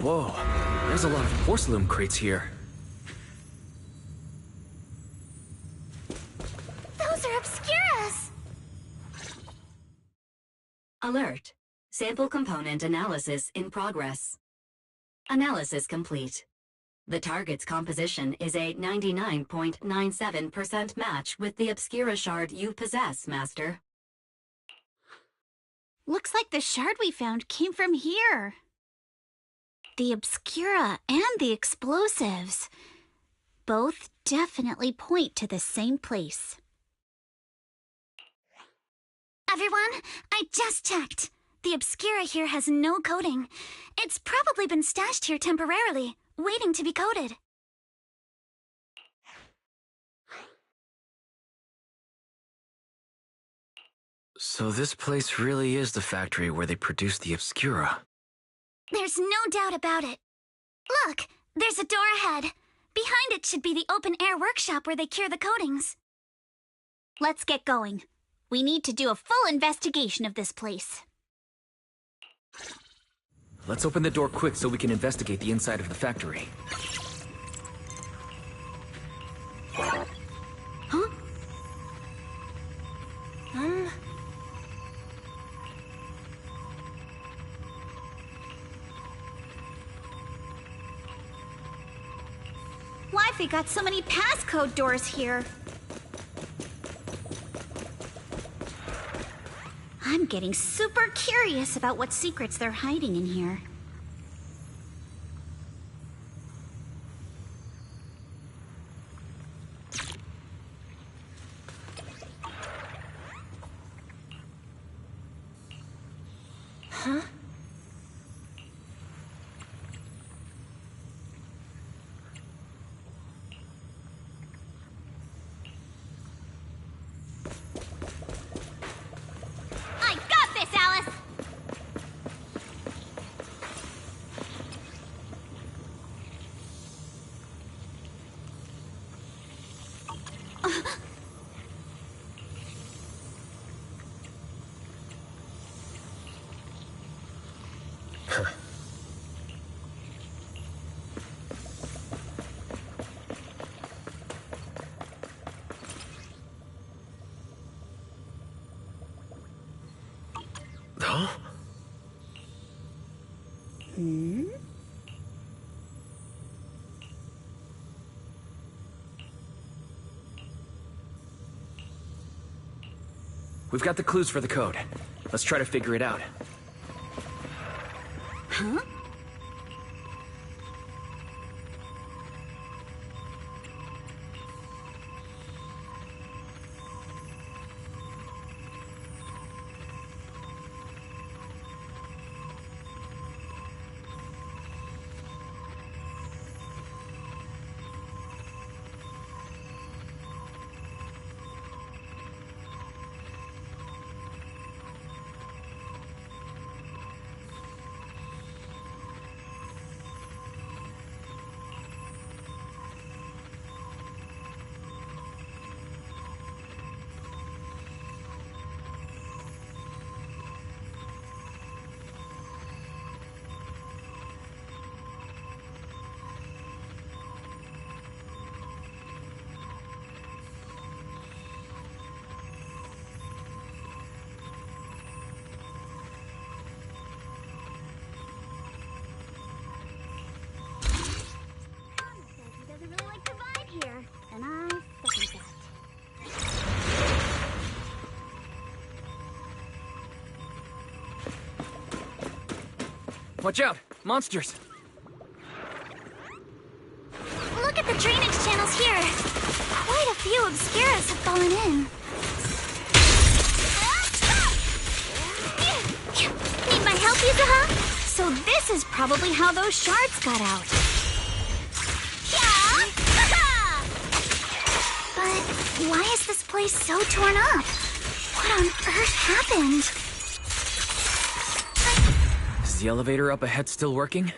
Whoa, there's a lot of porcelain crates here. Those are Obscuras! Alert. Sample component analysis in progress. Analysis complete. The target's composition is a 99.97% match with the Obscura shard you possess, Master. Looks like the shard we found came from here. The Obscura and the explosives. Both definitely point to the same place. Everyone, I just checked. The Obscura here has no coding. It's probably been stashed here temporarily, waiting to be coded. So this place really is the factory where they produce the Obscura. There's no doubt about it. Look, there's a door ahead. Behind it should be the open-air workshop where they cure the coatings. Let's get going. We need to do a full investigation of this place. Let's open the door quick so we can investigate the inside of the factory. Huh? Why've they got so many passcode doors here? I'm getting super curious about what secrets they're hiding in here. Huh? I got this, Alice! Huh? Hmm? We've got the clues for the code. Let's try to figure it out. Huh? Watch out! Monsters! Look at the drainage channels here. Quite a few obscuras have fallen in. Need my help, Yuzuha? So this is probably how those shards got out. But why is this place so torn up? What on earth happened? Is the elevator up ahead still working?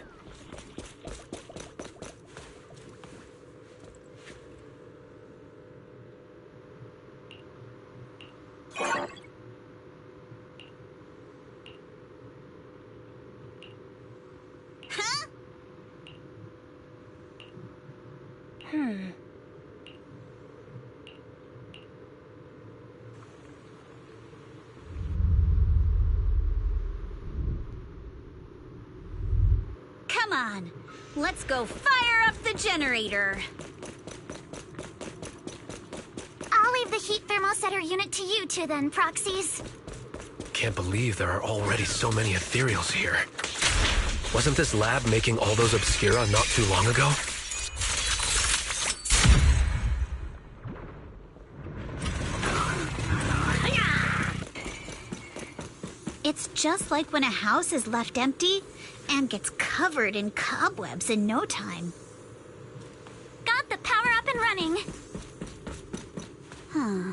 Come on, let's go fire up the generator. I'll leave the heat thermosetter unit to you two then, Proxies. Can't believe there are already so many ethereals here. Wasn't this lab making all those obscura not too long ago? It's just like when a house is left empty and gets covered in cobwebs in no time. Got the power up and running. Huh.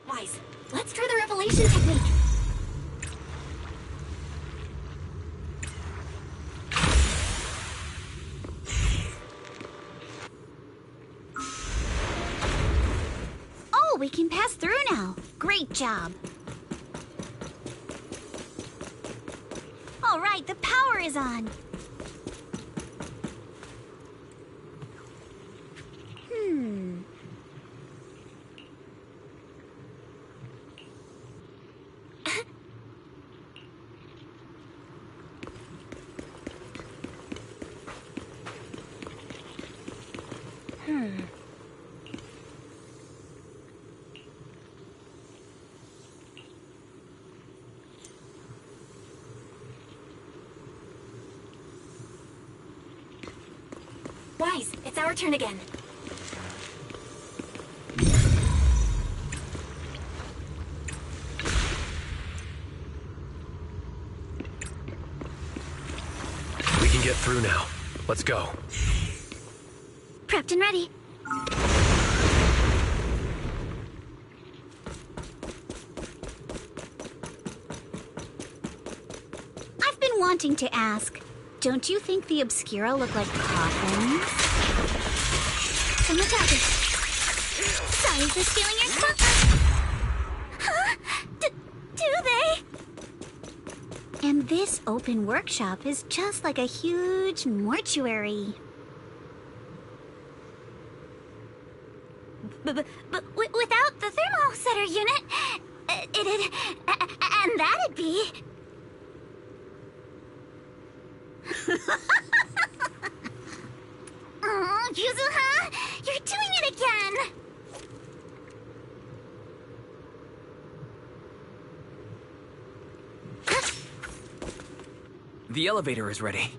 Wise, let's try the revelation technique. Oh, we can pass through now. Great job. All right, the power is on. Wise, it's our turn again. We can get through now. Let's go. Prepped and ready. I've been wanting to ask, don't you think the Obscura look like coffins? From the target. Sorry for stealing your spot. Huh? Do they? And this open workshop is just like a huge mortuary. But without the thermosetter unit, and that'd be... Oh, Yuzuha, you're doing it again! The elevator is ready.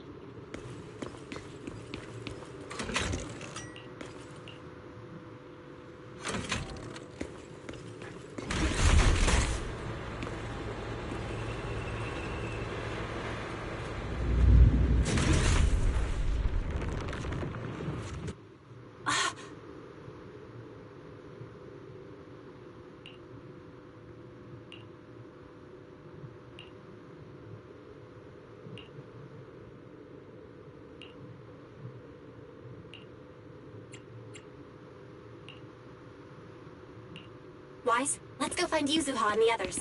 Wise, let's go find Yuzuha and the others.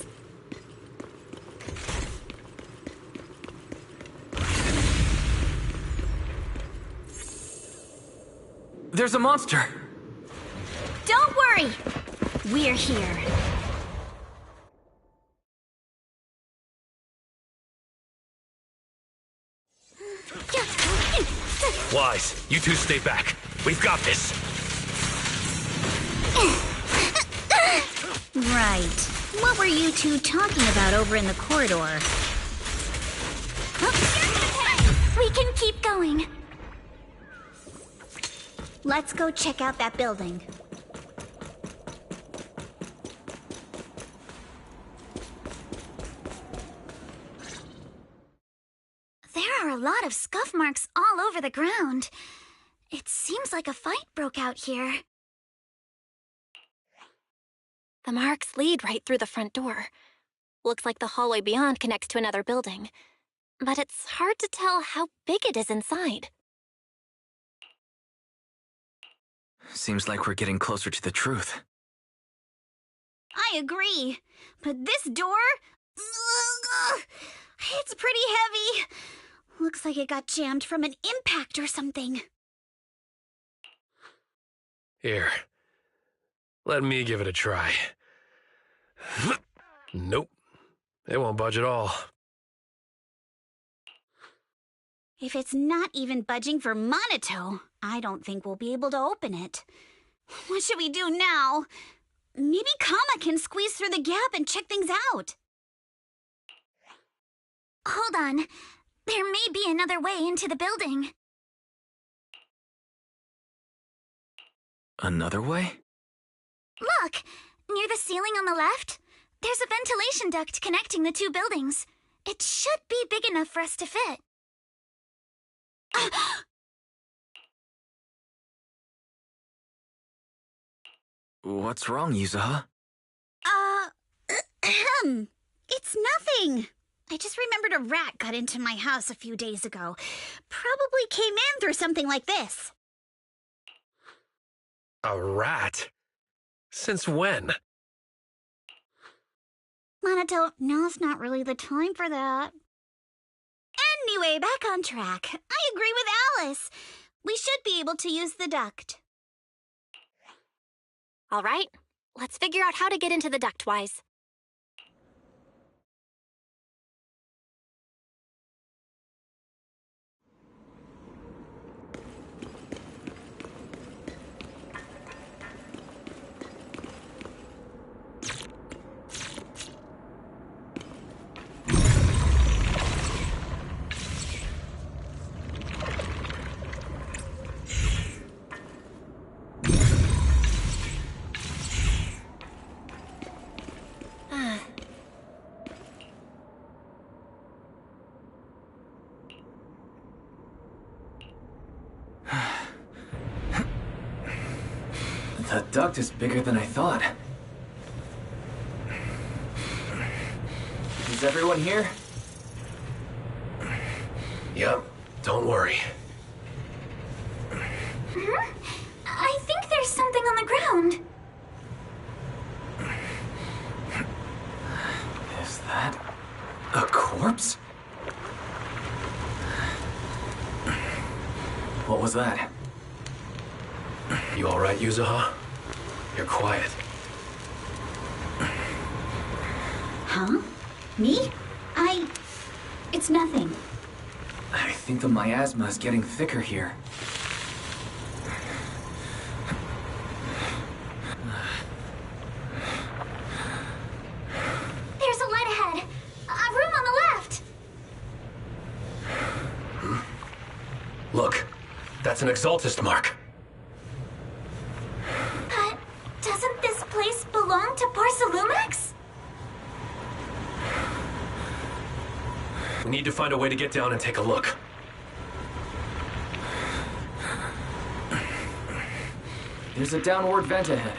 There's a monster! Don't worry! We're here. Wise, you two stay back. We've got this. Right. What were you two talking about over in the corridor? We can keep going. Let's go check out that building. There are a lot of scuff marks all over the ground. It seems like a fight broke out here. The marks lead right through the front door. Looks like the hallway beyond connects to another building. But it's hard to tell how big it is inside. Seems like we're getting closer to the truth. I agree. But this door... it's pretty heavy. Looks like it got jammed from an impact or something. Here. Let me give it a try. Nope. It won't budge at all. If it's not even budging for Monato, I don't think we'll be able to open it. What should we do now? Maybe Kama can squeeze through the gap and check things out. Hold on. There may be another way into the building. Another way? Look! Near the ceiling on the left, there's a ventilation duct connecting the two buildings. It should be big enough for us to fit. What's wrong, Yuzuha? It's nothing. I just remembered a rat got into my house a few days ago. Probably came in through something like this. A rat? Since when? Monato, now's not really the time for that. Anyway, back on track. I agree with Alice. We should be able to use the duct. All right, let's figure out how to get into the duct, Wise. The duct is bigger than I thought. Is everyone here? Yep, don't worry. I think there's something on the ground. Is that a corpse? What was that? You all right, Yuzuha? You're quiet. Huh? Me? It's nothing. I think the miasma is getting thicker here. There's a light ahead. A room on the left. Look, that's an exaltist mark. But doesn't this place belong to Porcelumex? We need to find a way to get down and take a look. There's a downward vent ahead.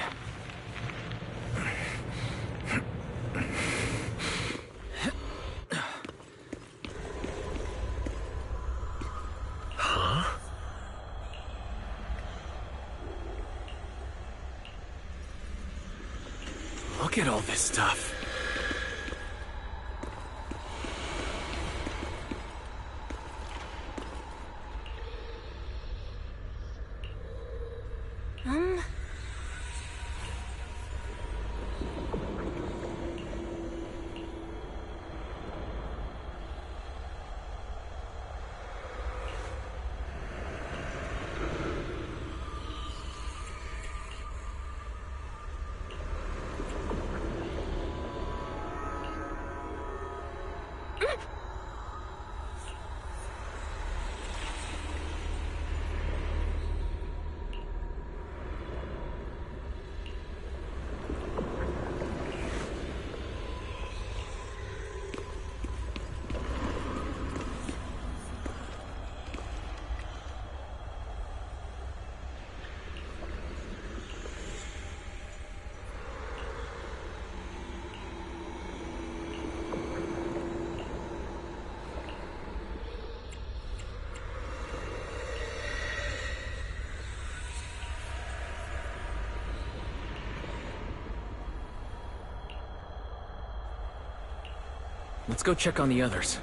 Look at all this stuff. Let's go check on the others.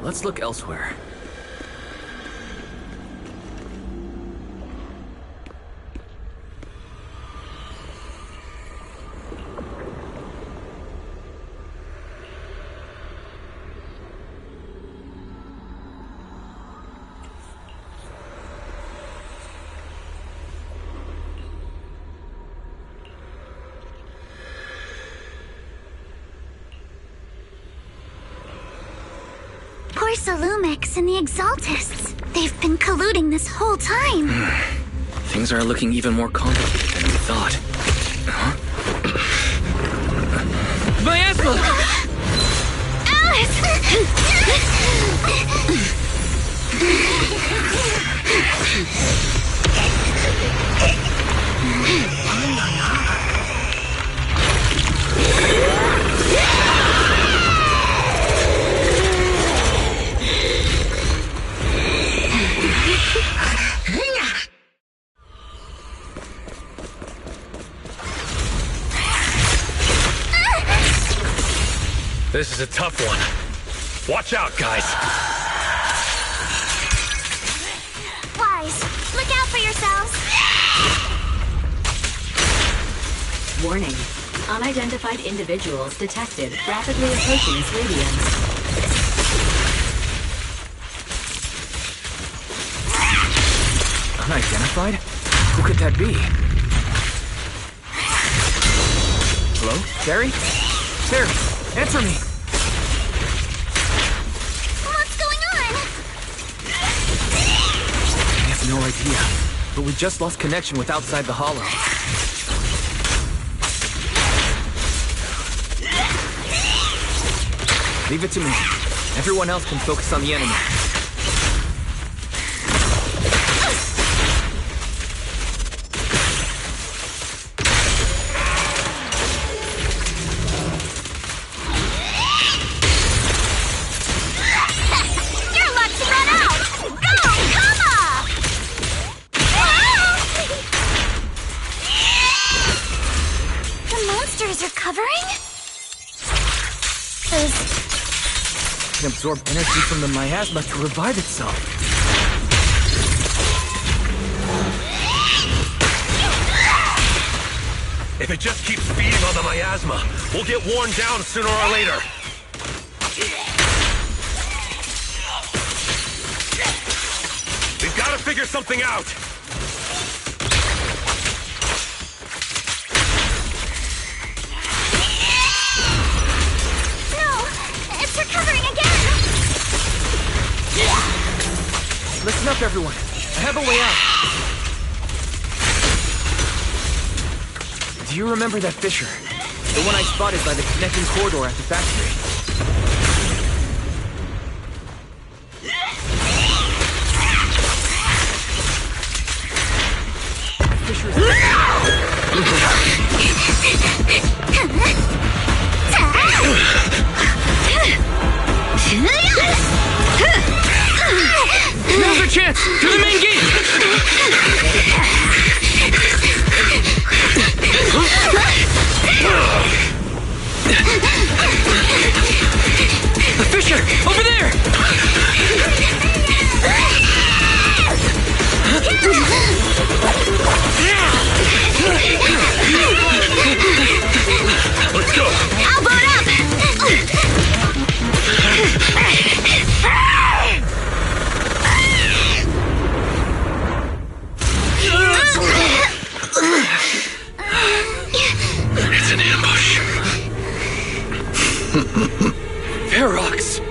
Let's look elsewhere. Lumix and the Exaltists. They've been colluding this whole time. Things are looking even more complicated than we thought. Huh? Miasma! Alice! This is a tough one. Watch out, guys. Wise, look out for yourselves. Warning. Unidentified individuals detected rapidly approaching its radiance. Unidentified? Who could that be? Hello? Terry? Terry, answer me! What's going on? I have no idea, but we just lost connection with outside the hollow. Leave it to me. Everyone else can focus on the enemy. Your luck's run out! Go, Kama! The monsters are covering? It can absorb energy from the miasma to revive itself. If it just keeps feeding on the miasma, we'll get worn down sooner or later. figure something out! No! It's recovering again! Listen up, everyone. I have a way out. Do you remember that fissure? The one I spotted by the connecting corridor at the factory. Fissure's... Now's our chance! To the main gate! The fissure! Over there! Let's go! I'll boot up! It's an ambush. Ferox!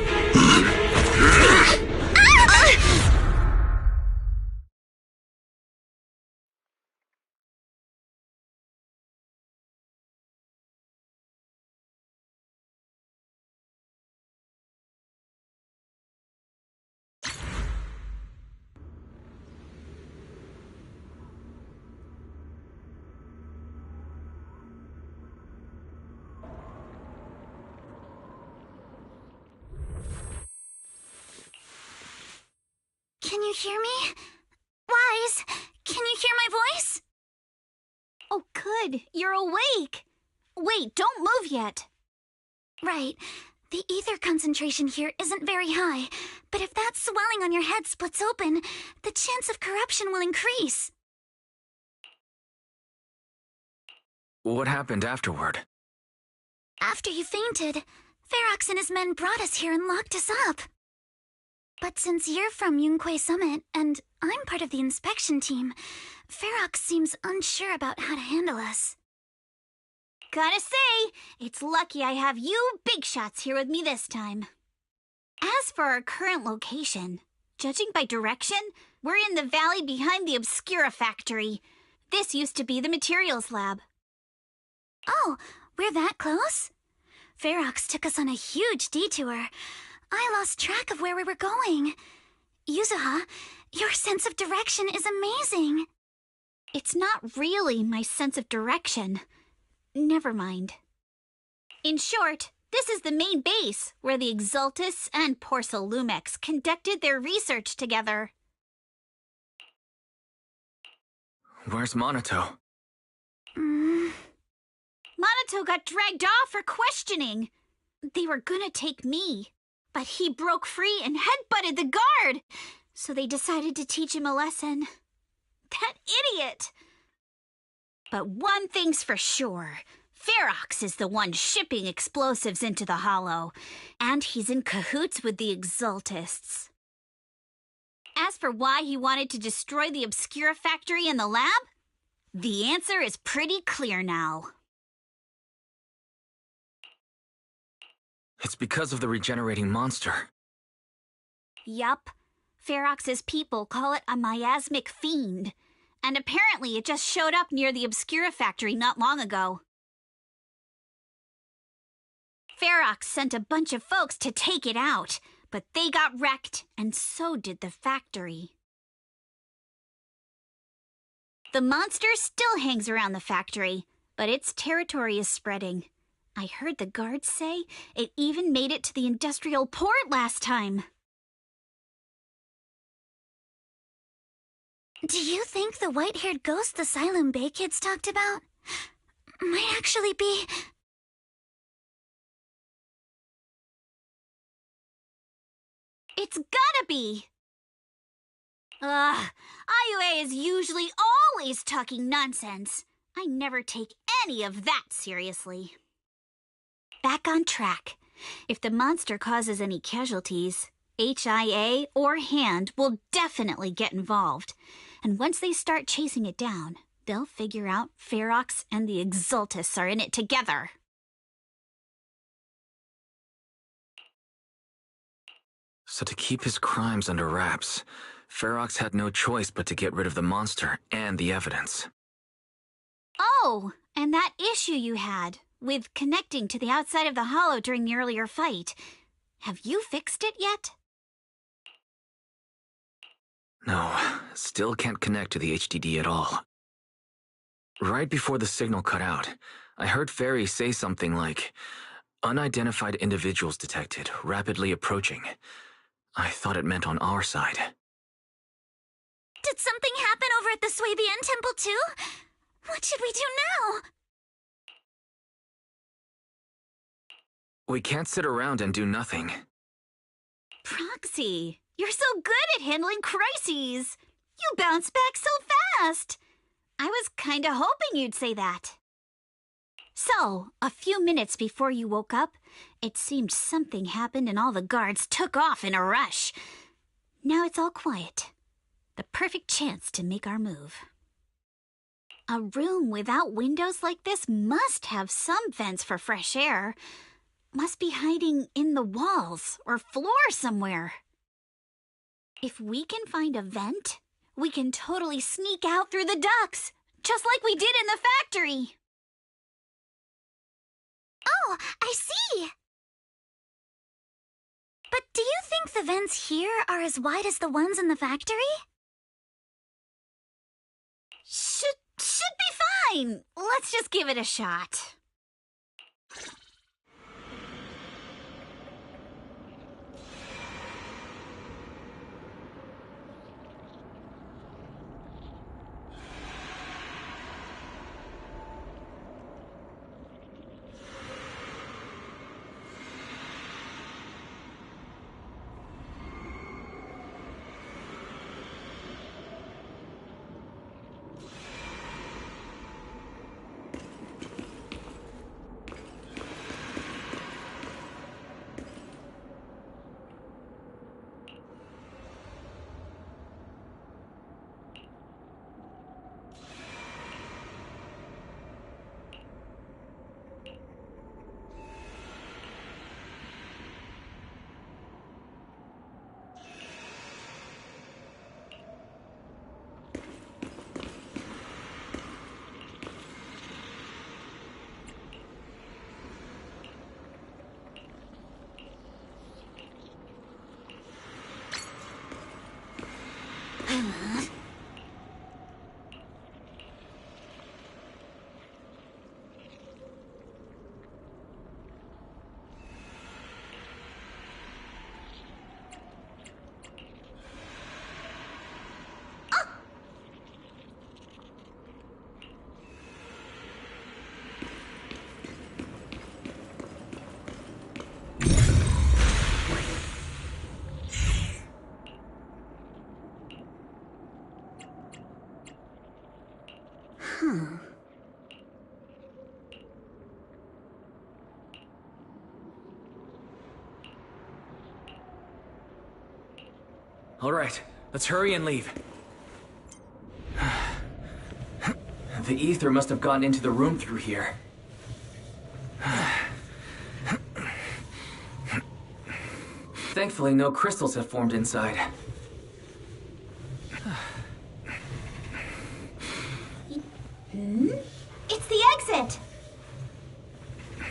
Can you hear me? Wise, can you hear my voice? Oh, good. You're awake. Wait, don't move yet. Right. The ether concentration here isn't very high, but if that swelling on your head splits open, the chance of corruption will increase. What happened afterward? After you fainted, Ferox and his men brought us here and locked us up. But since you're from Yunquay Summit, and I'm part of the inspection team, Ferox seems unsure about how to handle us. Gotta say, it's lucky I have you big shots here with me this time. As for our current location, judging by direction, we're in the valley behind the Obscura factory. This used to be the materials lab. Oh, we're that close? Ferox took us on a huge detour. I lost track of where we were going. Yuzuha, your sense of direction is amazing. It's not really my sense of direction. Never mind. In short, this is the main base where the Exaltus and Porcelumex conducted their research together. Where's Monato? Monato got dragged off for questioning. They were gonna take me, but he broke free and headbutted the guard, so they decided to teach him a lesson. That idiot! But one thing's for sure. Ferox is the one shipping explosives into the Hollow, and he's in cahoots with the Exaltists. As for why he wanted to destroy the Obscura factory and the lab, the answer is pretty clear now. It's because of the regenerating monster. Yup. Ferox's people call it a miasmic fiend, and apparently it just showed up near the Obscura factory not long ago. Ferox sent a bunch of folks to take it out, but they got wrecked, and so did the factory. The monster still hangs around the factory, but its territory is spreading. I heard the guards say it even made it to the industrial port last time. Do you think the white-haired ghost the Siloam Bay kids talked about might actually be... It's gotta be! IUA is usually always talking nonsense. I never take any of that seriously. Back on track. If the monster causes any casualties, HIA or Hand will definitely get involved. And once they start chasing it down, they'll figure out Ferox and the Exultists are in it together. So to keep his crimes under wraps, Ferox had no choice but to get rid of the monster and the evidence. Oh, and that issue you had with connecting to the outside of the hollow during the earlier fight. Have you fixed it yet? No, still can't connect to the HDD at all. Right before the signal cut out, I heard Fairy say something like, "Unidentified individuals detected, rapidly approaching." I thought it meant on our side. Did something happen over at the Swabian Temple too? What should we do now? We can't sit around and do nothing. Proxy, you're so good at handling crises. You bounce back so fast. I was kinda hoping you'd say that. So, a few minutes before you woke up, it seemed something happened and all the guards took off in a rush. Now it's all quiet. The perfect chance to make our move. A room without windows like this must have some vents for fresh air. Must be hiding in the walls or floor somewhere. If we can find a vent, we can totally sneak out through the ducts, just like we did in the factory. Oh, I see! But do you think the vents here are as wide as the ones in the factory? Should be fine. Let's just give it a shot. All right, let's hurry and leave. The ether must have gotten into the room through here. Thankfully, no crystals have formed inside. It's the exit!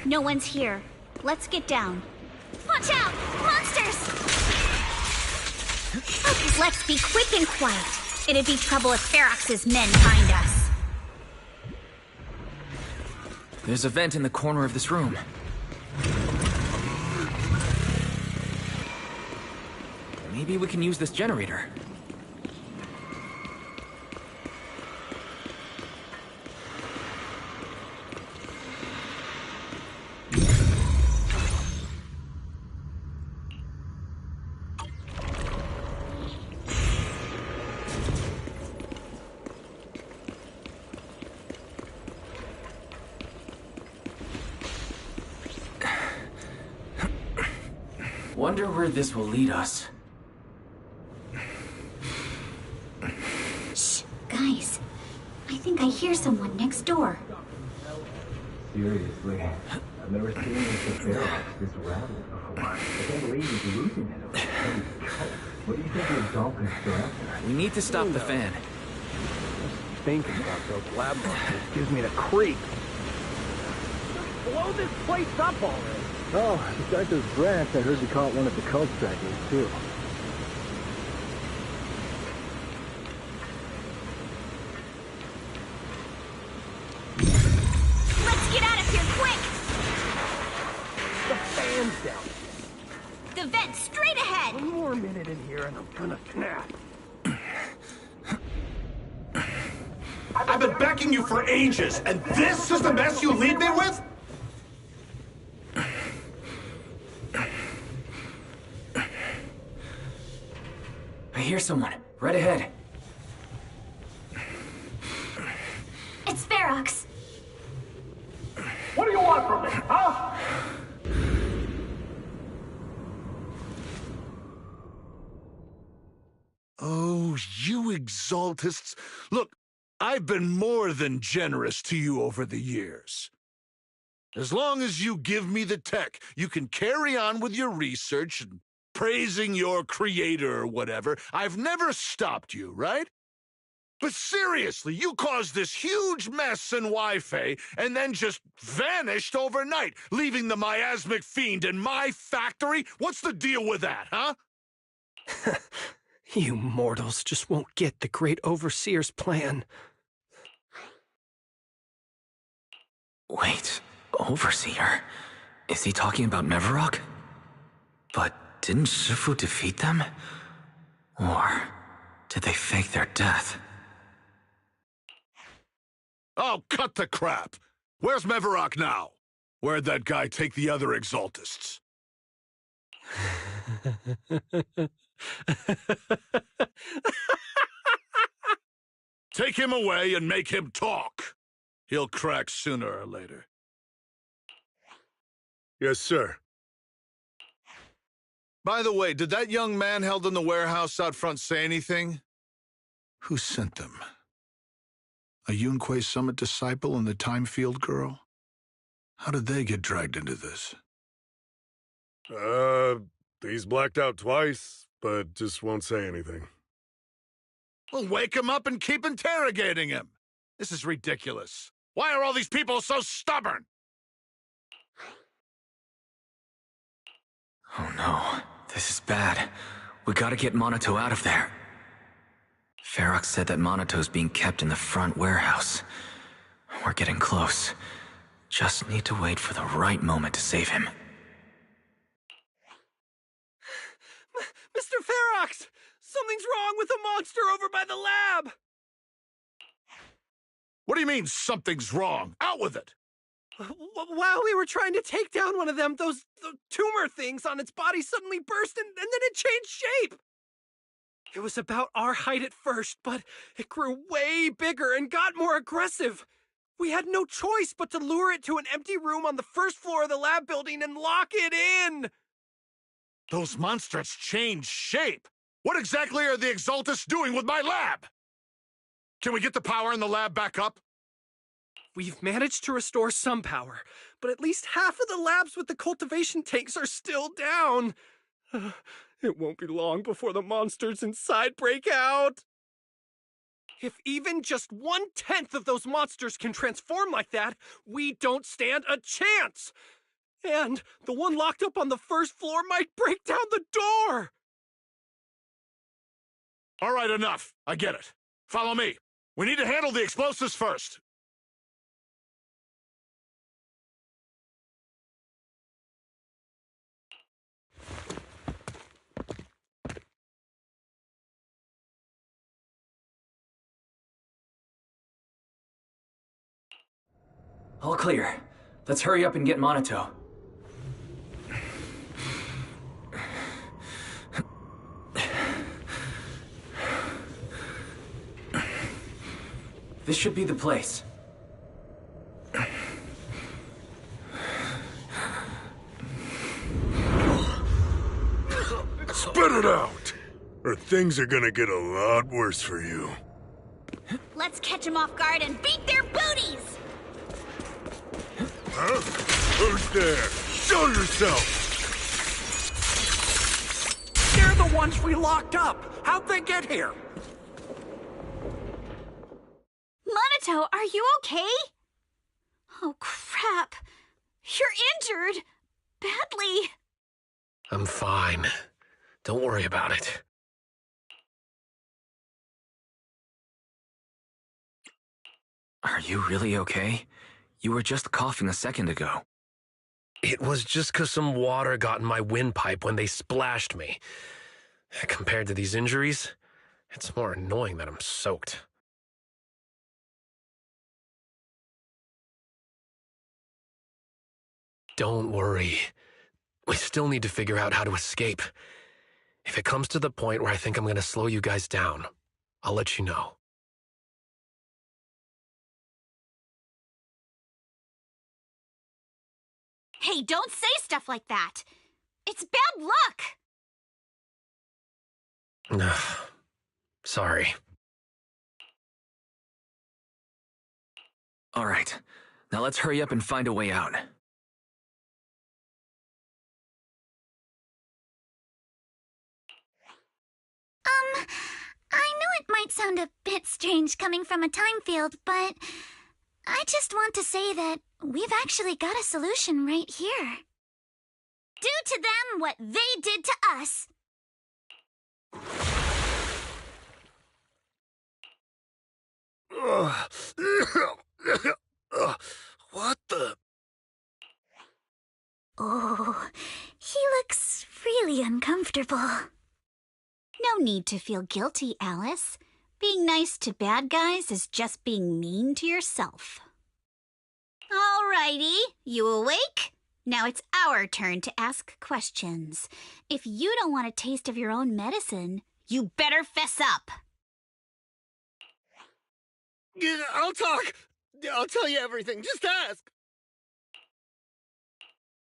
No one's here. Let's get down. Watch out! Monsters! Let's be quick and quiet. It'd be trouble if Ferox's men find us. There's a vent in the corner of this room. Maybe we can use this generator. Wonder where this will lead us. think I hear someone next door. Seriously, I've never seen Mr. Ferox this rattled before. I can't believe he's losing it. What do you think the Exaltants are after? We need to stop the fan. Just thinking about those lab monsters gives me the creep. Blow this place up already. Oh, besides those grants, I heard you caught one of the cult stragglers, too. Let's get out of here, quick! The fan's down. The vent, straight ahead! One more minute in here and I'm gonna snap. I've been backing you for ages, and this is the mess you leave me with? I hear someone. Right ahead. It's Ferox. What do you want from me, huh? Oh, you exaltists. Look, I've been more than generous to you over the years. As long as you give me the tech, you can carry on with your research and praising your creator or whatever. I've never stopped you, right? But seriously, you caused this huge mess in Wi-Fi and then just vanished overnight, leaving the miasmic fiend in my factory? What's the deal with that, huh? You mortals just won't get the great overseer's plan. Wait, overseer? Is he talking about Mevarok? But didn't Shifu defeat them? Or did they fake their death? Oh, cut the crap! Where's Mevarok now? Where'd that guy take the other exaltists? Take him away and make him talk. He'll crack sooner or later. Yes, sir. By the way, did that young man held in the warehouse out front say anything? Who sent them? A Yunquei Summit disciple and the Time Field girl? How did they get dragged into this? He's blacked out twice, but just won't say anything. Well, wake him up and keep interrogating him. This is ridiculous. Why are all these people so stubborn? Oh no, this is bad. We gotta get Monato out of there. Ferox said that Monato's being kept in the front warehouse. We're getting close. Just need to wait for the right moment to save him. Mr. Ferox! Something's wrong with the monster over by the lab! What do you mean, something's wrong? Out with it! While we were trying to take down one of them, those tumor things on its body suddenly burst and then it changed shape! It was about our height at first, but it grew way bigger and got more aggressive. We had no choice but to lure it to an empty room on the first floor of the lab building and lock it in! Those monsters changed shape! What exactly are the Exaltists doing with my lab? Can we get the power in the lab back up? We've managed to restore some power, but at least half of the labs with the cultivation tanks are still down. It won't be long before the monsters inside break out. If even just 1/10 of those monsters can transform like that, we don't stand a chance. And the one locked up on the first floor might break down the door. All right, enough. I get it. Follow me. We need to handle the explosives first. All clear. Let's hurry up and get Monato. This should be the place. Spit it out! Or things are gonna get a lot worse for you. Let's catch catch 'em off guard and beat their booties! Huh? Who's there? Show yourself! They're the ones we locked up! How'd they get here? Monato, are you okay? Oh, crap. You're injured. Badly. I'm fine. Don't worry about it. Are you really okay? You were just coughing a second ago. It was just 'cause some water got in my windpipe when they splashed me. Compared to these injuries, it's more annoying that I'm soaked. Don't worry. We still need to figure out how to escape. If it comes to the point where I think I'm going to slow you guys down, I'll let you know. Hey, don't say stuff like that. It's bad luck. Sorry. All right. Now let's hurry up and find a way out. I know it might sound a bit strange coming from a time field, but I just want to say that we've actually got a solution right here. Do to them what they did to us. What the? Oh, he looks really uncomfortable. No need to feel guilty, Alice. Being nice to bad guys is just being mean to yourself. Alrighty, you awake? Now it's our turn to ask questions. If you don't want a taste of your own medicine, you better fess up. I'll talk. I'll tell you everything. Just ask.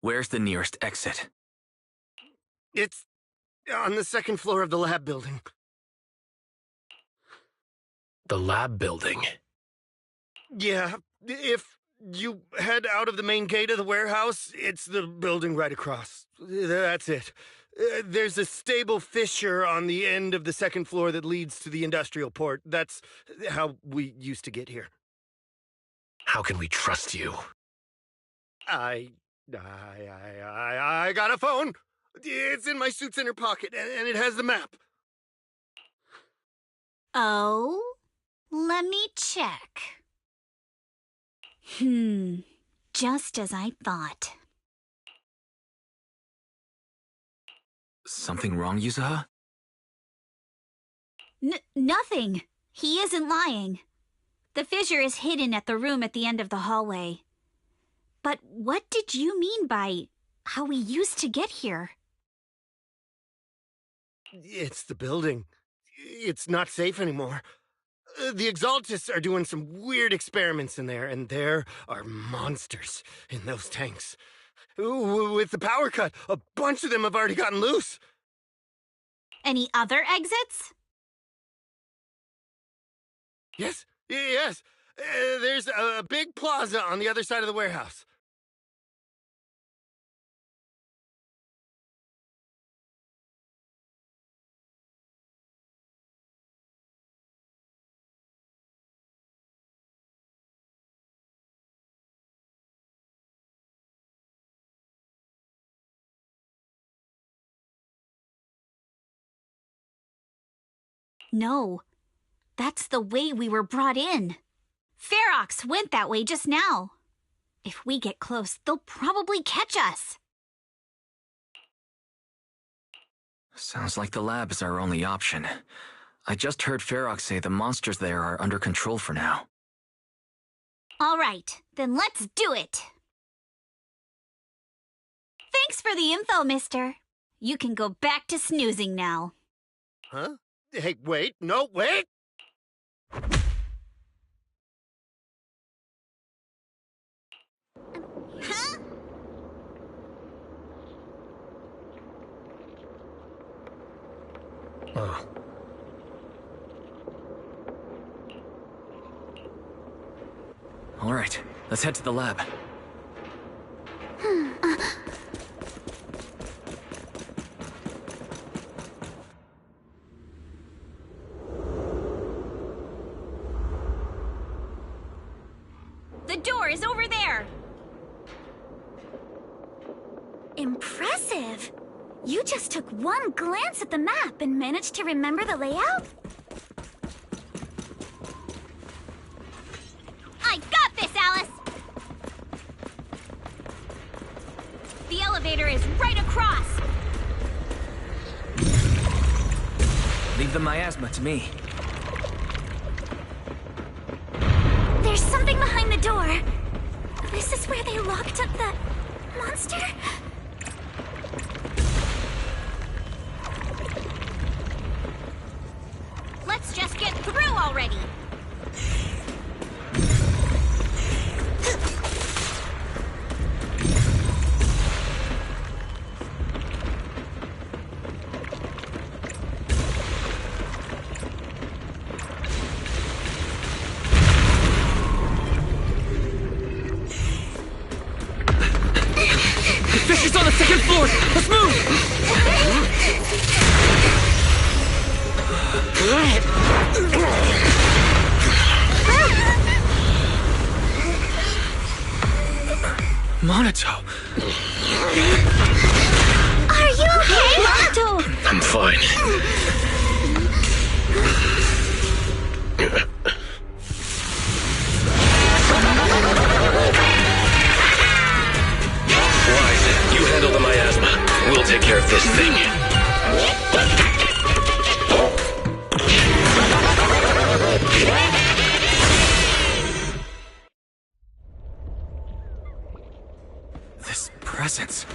Where's the nearest exit? It's on the second floor of the lab building. The lab building? Yeah, if you head out of the main gate of the warehouse, it's the building right across. That's it. There's a stable fissure on the end of the second floor that leads to the industrial port. That's how we used to get here. How can we trust you? I got a phone. It's in my suit's inner pocket, and it has the map. Oh? Let me check. Just as I thought. Something wrong, Yuzuha? Nothing. He isn't lying. The fissure is hidden at the room at the end of the hallway. But what did you mean by how we used to get here? It's the building. It's not safe anymore. The Exaltists are doing some weird experiments in there, and there are monsters in those tanks. With the power cut, a bunch of them have already gotten loose. Any other exits? Yes. There's a big plaza on the other side of the warehouse. No. That's the way we were brought in. Ferox went that way just now. If we get close, they'll probably catch us. Sounds like the lab is our only option. I just heard Ferox say the monsters there are under control for now. All right, then let's do it. Thanks for the info, mister. You can go back to snoozing now. Huh? Hey, wait. No, wait! Huh? Oh. All right, let's head to the lab. The door is over there! Impressive! You just took one glance at the map and managed to remember the layout? I got this, Alice! The elevator is right across! Leave the miasma to me. There's something behind the door. This is where they locked up the monster? Let's just get through already! Fisher's on the second floor! Let's move! Monato! Are you okay, Monato? I'm fine. Wise, you handle the miasma. We'll take care of this thing. This presence.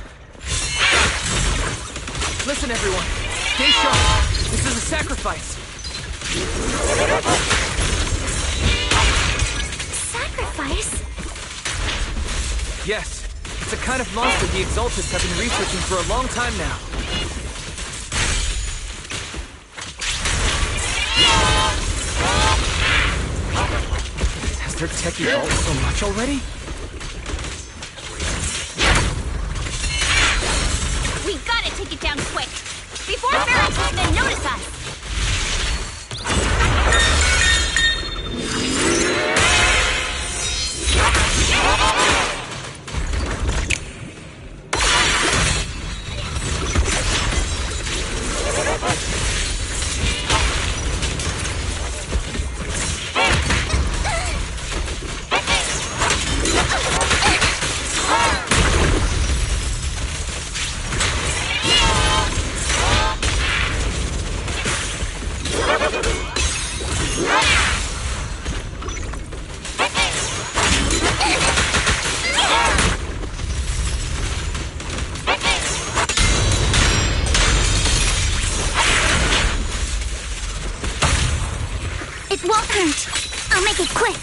Listen, everyone. Stay sharp. This is a sacrifice. Sacrifice? Yes. It's a kind of monster the Exaltists have been researching for a long time now. Has their tech evolved so much already? We gotta take it down quick! Before Ferrocosmin notice us! It won't hurt. I'll make it quick.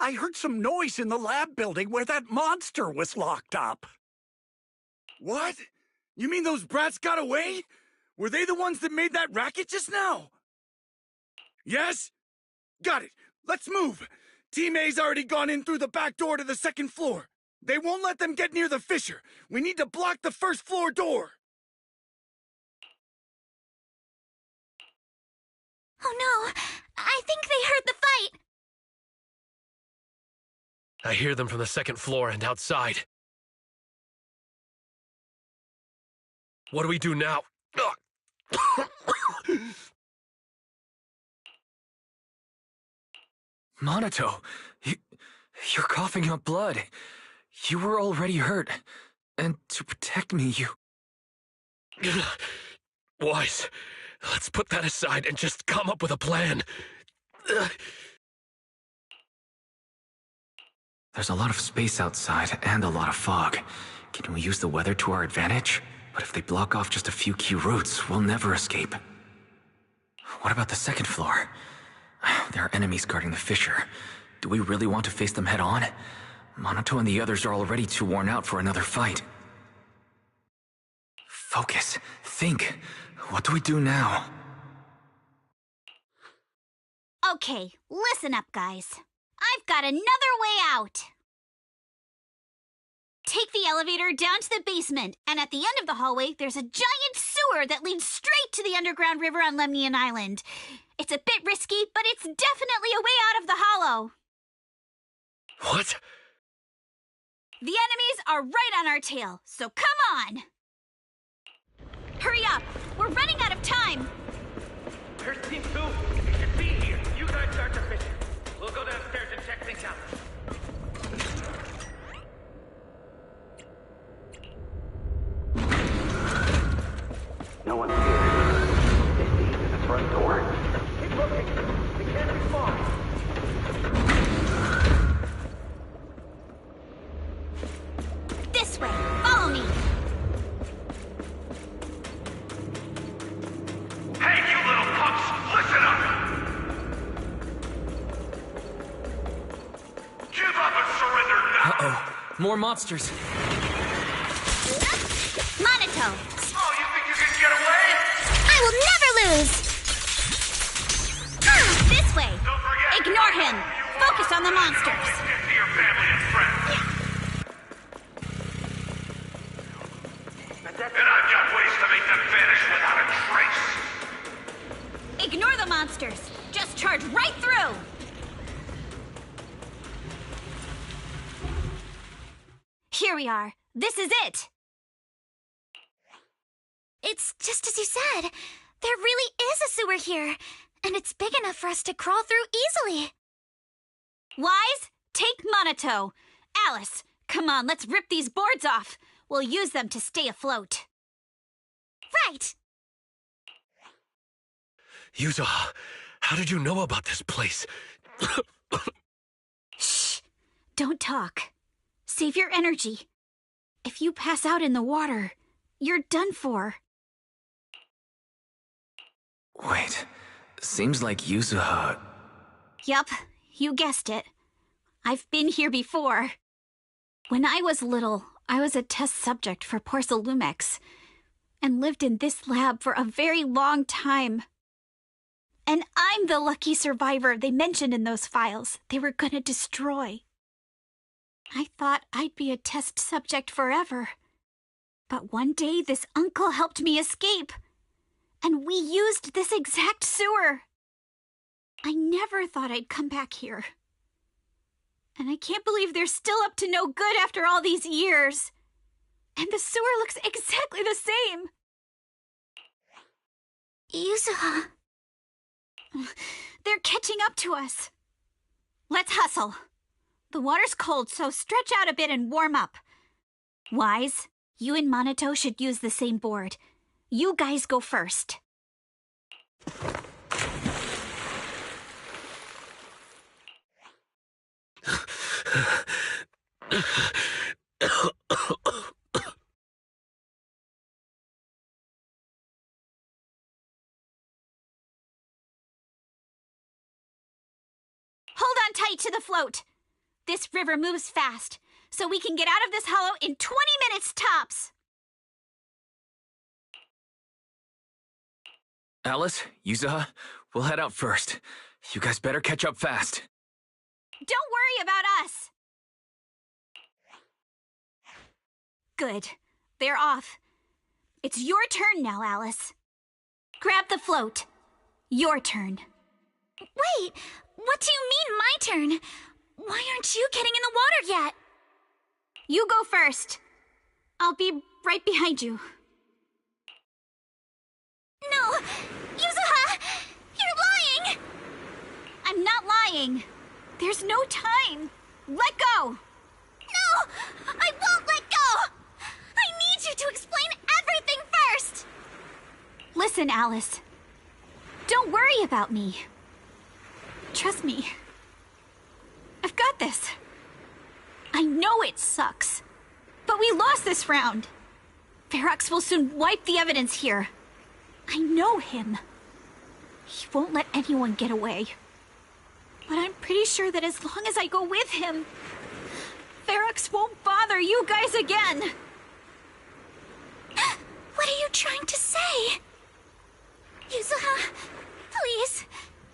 I heard some noise in the lab building where that monster was locked up. What? You mean those brats got away? Were they the ones that made that racket just now? Yes? Got it. Let's move. Team A's already gone in through the back door to the second floor. They won't let them get near the fissure. We need to block the first floor door. Oh no! I think they heard the fight! I hear them from the second floor and outside. What do we do now? Monato, you're coughing up blood. You were already hurt. And to protect me, you... Wise, let's put that aside and just come up with a plan. There's a lot of space outside and a lot of fog. Can we use the weather to our advantage? But if they block off just a few key routes, we'll never escape. What about the second floor? There are enemies guarding the fissure. Do we really want to face them head on? Monato and the others are already too worn out for another fight. Focus. Think. What do we do now? Okay, listen up, guys. I've got another way out. Take the elevator down to the basement, and at the end of the hallway, there's a giant sewer that leads straight to the underground river on Lemnian Island. It's a bit risky, but it's definitely a way out of the hollow. What? The enemies are right on our tail, so come on! Hurry up! We're running out of time! There's Team 2! It should be here! You guys start the fishing. We'll go downstairs and check things out. No one's here. Is he at the front door? Keep looking! We can't be far! This way! Follow me! Hey, you little punks! Listen up! Give up and surrender now! Uh-oh. More monsters. Monato! Oh, you think you can get away? I will never lose! This way! Don't forget! Ignore him! Focus on the monsters! Get to your family and friends. And I've got ways to make them vanish without a trace. Ignore the monsters! Just charge right through! Here we are. This is it! It's just as you said. There really is a sewer here, and it's big enough for us to crawl through easily. Wise, take Monato. Alice, come on, let's rip these boards off. We'll use them to stay afloat. Right. Yuzuha, how did you know about this place? Shh. Don't talk. Save your energy. If you pass out in the water, you're done for. Wait. Seems like Yuzuha... Yup, you guessed it. I've been here before. When I was little, I was a test subject for Porcelumex, and lived in this lab for a very long time. And I'm the lucky survivor they mentioned in those files they were gonna destroy. I thought I'd be a test subject forever. But one day this uncle helped me escape, and we used this exact sewer. I never thought I'd come back here. And I can't believe they're still up to no good after all these years. And the sewer looks exactly the same. Yuzuha. They're catching up to us. Let's hustle. The water's cold, so stretch out a bit and warm up. Wise, you and Monato should use the same board. You guys go first. Hold on tight to the float. This river moves fast, so we can get out of this hollow in 20 minutes tops. Alice, Yuzuha, we'll head out first. You guys better catch up fast. Don't worry about us. Good. They're off. It's your turn now, Alice. Grab the float. Your turn. Wait, what do you mean my turn? Why aren't you getting in the water yet? You go first. I'll be right behind you. No! Yuzuha! You're lying! I'm not lying. There's no time. Let go! No! I won't let go! I need you to explain everything first! Listen, Alice. Don't worry about me. Trust me. I've got this. I know it sucks, but we lost this round. Ferox will soon wipe the evidence here. I know him. He won't let anyone get away. But I'm pretty sure that as long as I go with him, Ferox won't bother you guys again. What are you trying to say? Yuzuha, please,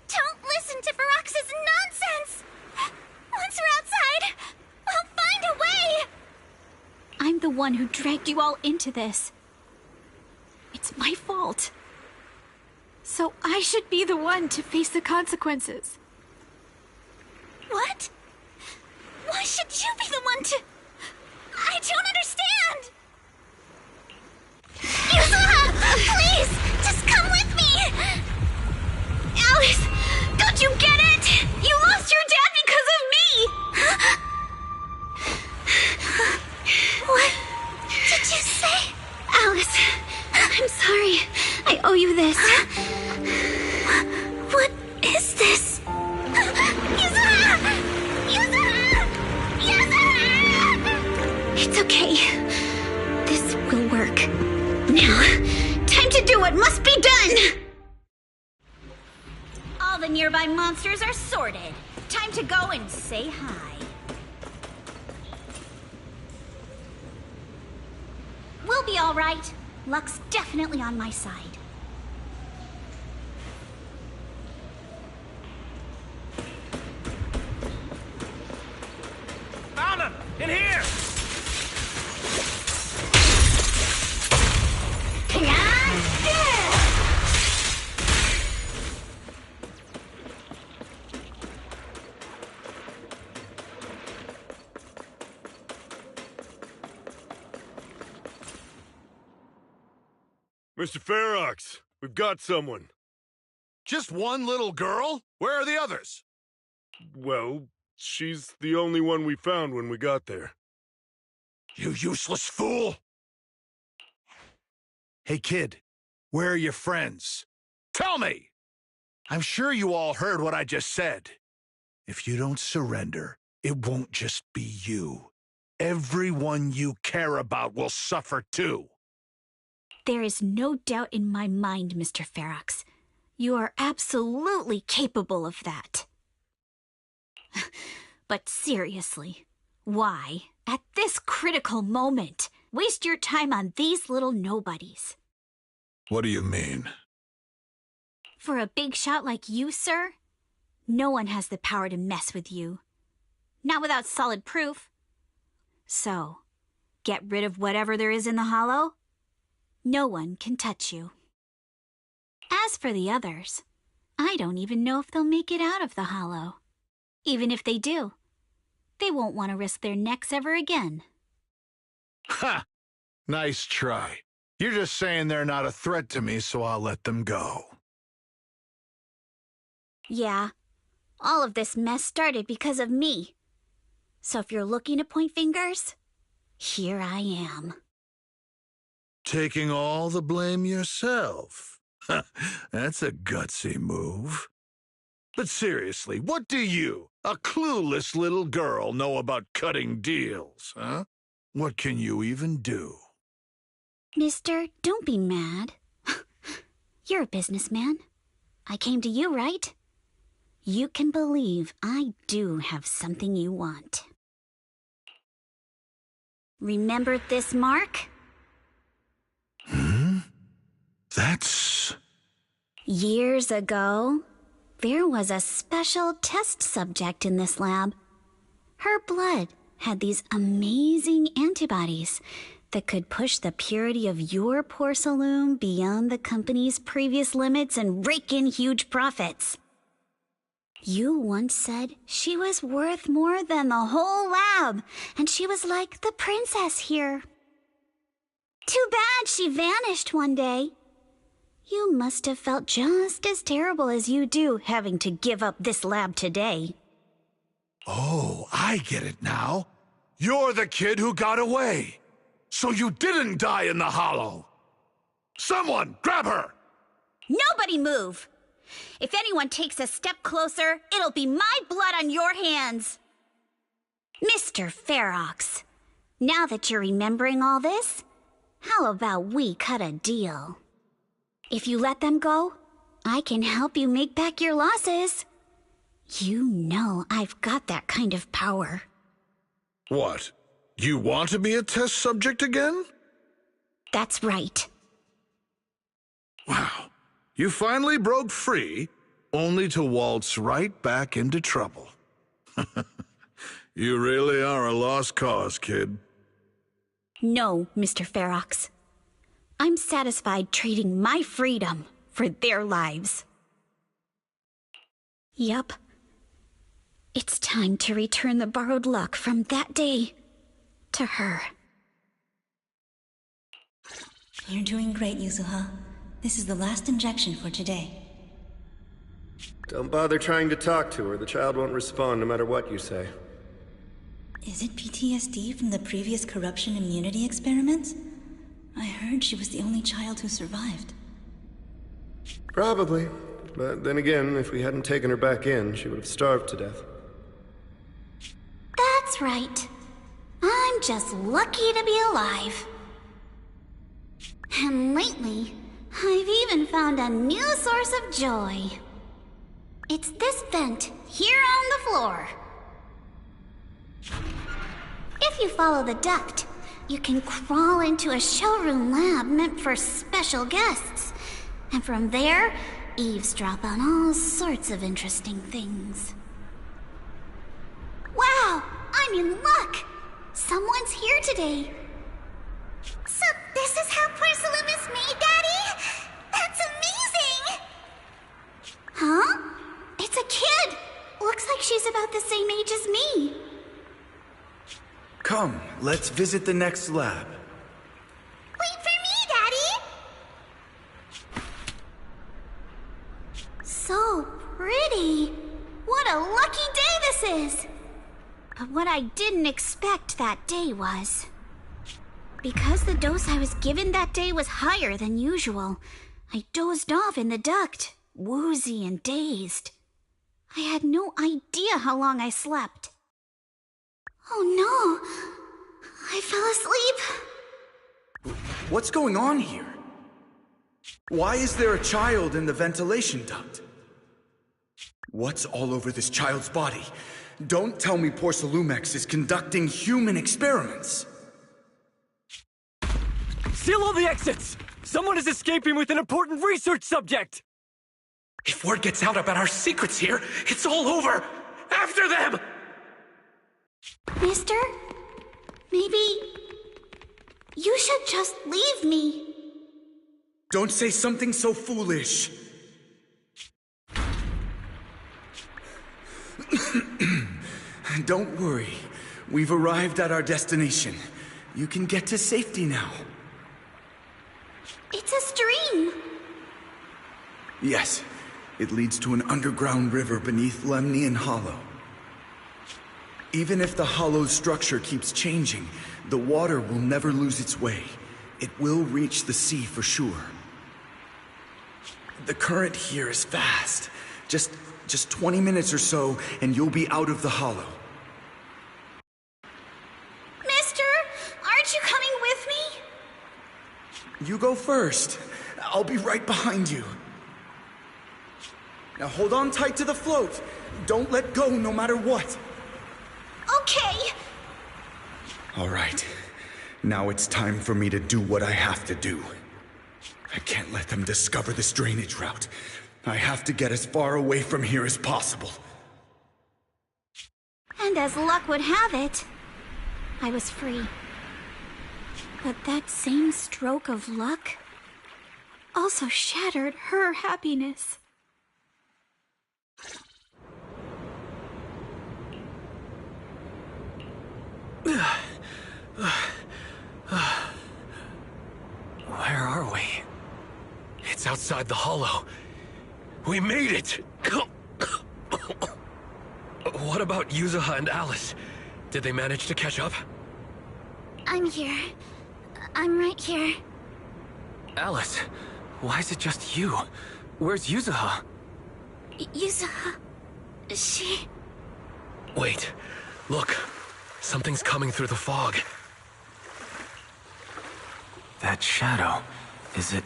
don't listen to Ferox's nonsense! Once we're outside, we'll find a way! I'm the one who dragged you all into this. It's my fault. So I should be the one to face the consequences. What? Why should you be the one to... I don't understand! Yuzuha, please, just come with me! Alice, don't you get it? You lost your dad because of me! What did you say? Alice, I'm sorry. I owe you this. What is this? Yuzuha! Yuzuha! Yuzuha! It's okay. This will work. Now, time to do what must be done! All the nearby monsters are sorted. Time to go and say hi. We'll be all right. Luck's definitely on my side. Found him! In here! Mr. Ferox, we've got someone. Just one little girl? Where are the others? Well, she's the only one we found when we got there. You useless fool! Hey, kid, where are your friends? Tell me! I'm sure you all heard what I just said. If you don't surrender, it won't just be you. Everyone you care about will suffer too. There is no doubt in my mind, Mr. Ferox. You are absolutely capable of that. But seriously, why, at this critical moment, waste your time on these little nobodies? What do you mean? For a big shot like you, sir, no one has the power to mess with you. Not without solid proof. So, get rid of whatever there is in the hollow. No one can touch you. As for the others, I don't even know if they'll make it out of the hollow. Even if they do, they won't want to risk their necks ever again. Ha! Nice try. You're just saying they're not a threat to me, so I'll let them go. Yeah, all of this mess started because of me. So if you're looking to point fingers, here I am. Taking all the blame yourself. That's a gutsy move. But seriously, what do you, a clueless little girl, know about cutting deals, huh? What can you even do? Mister, don't be mad. You're a businessman. I came to you, right? You can believe I do have something you want. Remember this mark? That's... Years ago, there was a special test subject in this lab. Her blood had these amazing antibodies that could push the purity of your porcelain beyond the company's previous limits and rake in huge profits. You once said she was worth more than the whole lab, and she was like the princess here. Too bad she vanished one day. You must have felt just as terrible as you do having to give up this lab today. Oh, I get it now. You're the kid who got away. So you didn't die in the hollow. Someone, grab her! Nobody move! If anyone takes a step closer, it'll be my blood on your hands. Mr. Ferox, now that you're remembering all this, how about we cut a deal? If you let them go, I can help you make back your losses. You know I've got that kind of power. What? You want to be a test subject again? That's right. Wow. You finally broke free, only to waltz right back into trouble. You really are a lost cause, kid. No, Mr. Ferox. I'm satisfied trading my freedom for their lives. Yup. It's time to return the borrowed luck from that day to her. You're doing great, Yuzuha. This is the last injection for today. Don't bother trying to talk to her. The child won't respond no matter what you say. Is it PTSD from the previous corruption immunity experiments? I heard she was the only child who survived. Probably. But then again, if we hadn't taken her back in, she would have starved to death. That's right. I'm just lucky to be alive. And lately, I've even found a new source of joy. It's this vent here on the floor. If you follow the duct, you can crawl into a showroom lab meant for special guests. And from there, eavesdrop on all sorts of interesting things. Wow, I'm in luck! Someone's here today. So this is how porcelain is made, Daddy? That's amazing! Huh? It's a kid! Looks like she's about the same age as me. Come, let's visit the next lab. Wait for me, Daddy! So pretty. What a lucky day this is! But what I didn't expect that day was... because the dose I was given that day was higher than usual, I dozed off in the duct, woozy and dazed. I had no idea how long I slept. Oh no! I fell asleep! What's going on here? Why is there a child in the ventilation duct? What's all over this child's body? Don't tell me Porcelumex is conducting human experiments. Seal all the exits! Someone is escaping with an important research subject! If word gets out about our secrets here, it's all over! After them! Mister? Maybe... you should just leave me. Don't say something so foolish. Don't worry. We've arrived at our destination. You can get to safety now. It's a stream. Yes. It leads to an underground river beneath Lemnian Hollow. Even if the hollow's structure keeps changing, the water will never lose its way. It will reach the sea for sure. The current here is fast. Just 20 minutes or so, and you'll be out of the hollow. Mister, aren't you coming with me? You go first. I'll be right behind you. Now hold on tight to the float. Don't let go no matter what. Okay. All right. Now it's time for me to do what I have to do. I can't let them discover this drainage route. I have to get as far away from here as possible. And as luck would have it, I was free. But that same stroke of luck also shattered her happiness. Where are we? It's outside the hollow. We made it! What about Yuzuha and Alice? Did they manage to catch up? I'm here. I'm right here. Alice, why is it just you? Where's Yuzuha? Yuzuha... she... Wait. Look. Something's coming through the fog. That shadow. Is it...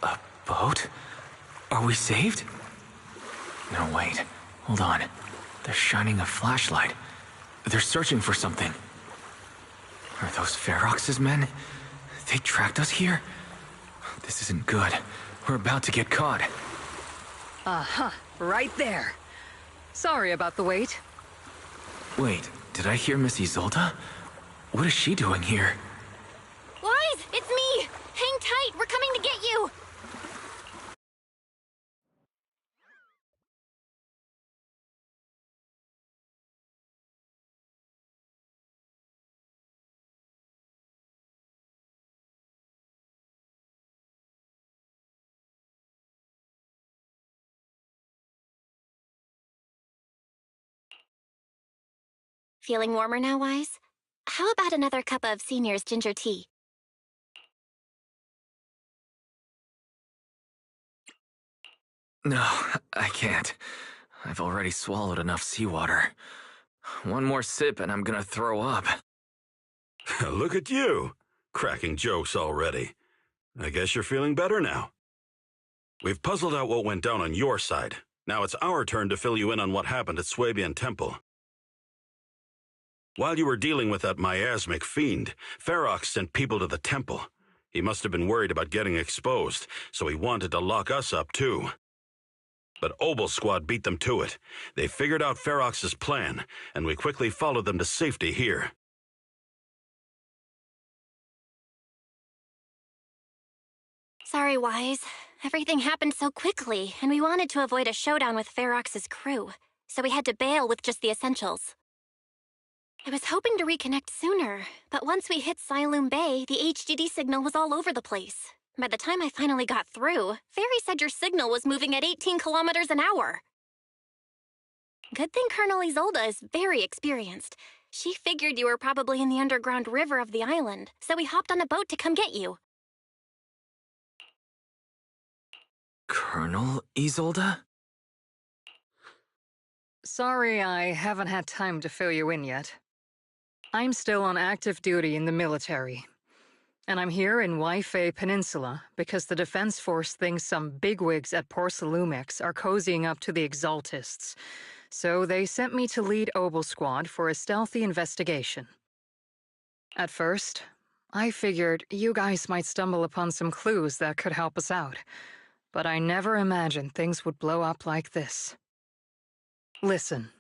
a boat? Are we saved? No, wait. Hold on. They're shining a flashlight. They're searching for something. Are those Ferox's men? They tracked us here? This isn't good. We're about to get caught. Uh-huh. Right there. Sorry about the wait. Wait, did I hear Miss Isolde? What is she doing here? Wise, it's me! Hang tight, we're coming to get you! Feeling warmer now, Wise? How about another cup of Senior's ginger tea? No, I can't. I've already swallowed enough seawater. One more sip and I'm gonna throw up. Look at you, cracking jokes already. I guess you're feeling better now. We've puzzled out what went down on your side. Now it's our turn to fill you in on what happened at Swabian Temple. While you were dealing with that miasmic fiend, Ferox sent people to the temple. He must have been worried about getting exposed, so he wanted to lock us up too. But Obel Squad beat them to it. They figured out Ferox's plan, and we quickly followed them to safety here. Sorry, Wise. Everything happened so quickly, and we wanted to avoid a showdown with Ferox's crew, so we had to bail with just the essentials. I was hoping to reconnect sooner, but once we hit Siloam Bay, the HDD signal was all over the place. By the time I finally got through, Fairy said your signal was moving at 18 kilometers an hour. Good thing Colonel Isolde is very experienced. She figured you were probably in the underground river of the island, so we hopped on a boat to come get you. Colonel Isolde? Sorry I haven't had time to fill you in yet. I'm still on active duty in the military. And I'm here in Waifei Peninsula because the Defense Force thinks some bigwigs at Porcelumex are cozying up to the Exaltists. So they sent me to lead Obel Squad for a stealthy investigation. At first, I figured you guys might stumble upon some clues that could help us out. But I never imagined things would blow up like this. Listen,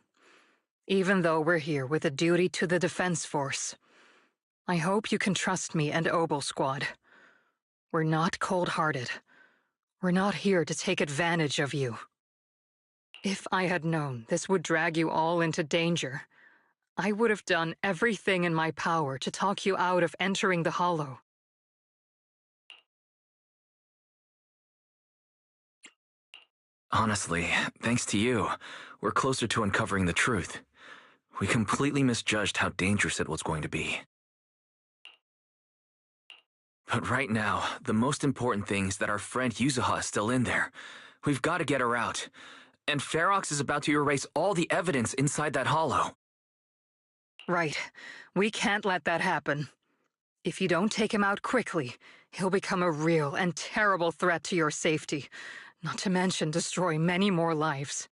even though we're here with a duty to the Defense Force, I hope you can trust me and Obel Squad. We're not cold-hearted. We're not here to take advantage of you. If I had known this would drag you all into danger, I would have done everything in my power to talk you out of entering the Hollow. Honestly, thanks to you, we're closer to uncovering the truth. We completely misjudged how dangerous it was going to be. But right now, the most important thing is that our friend Yuzuha is still in there. We've got to get her out. And Ferox is about to erase all the evidence inside that hollow. Right. We can't let that happen. If you don't take him out quickly, he'll become a real and terrible threat to your safety, not to mention destroy many more lives.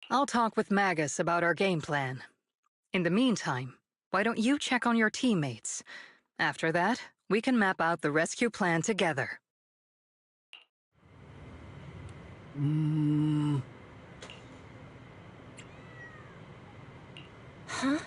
I'll talk with Magus about our game plan. In the meantime, why don't you check on your teammates? After that, we can map out the rescue plan together. Huh?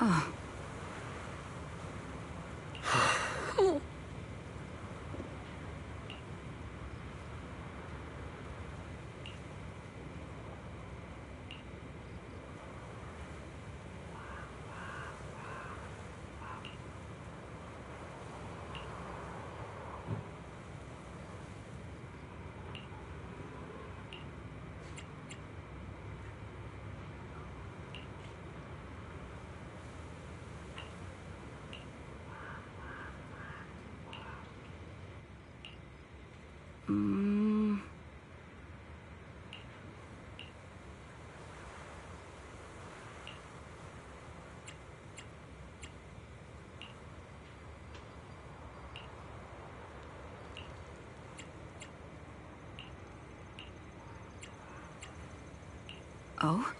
Oh. Oh?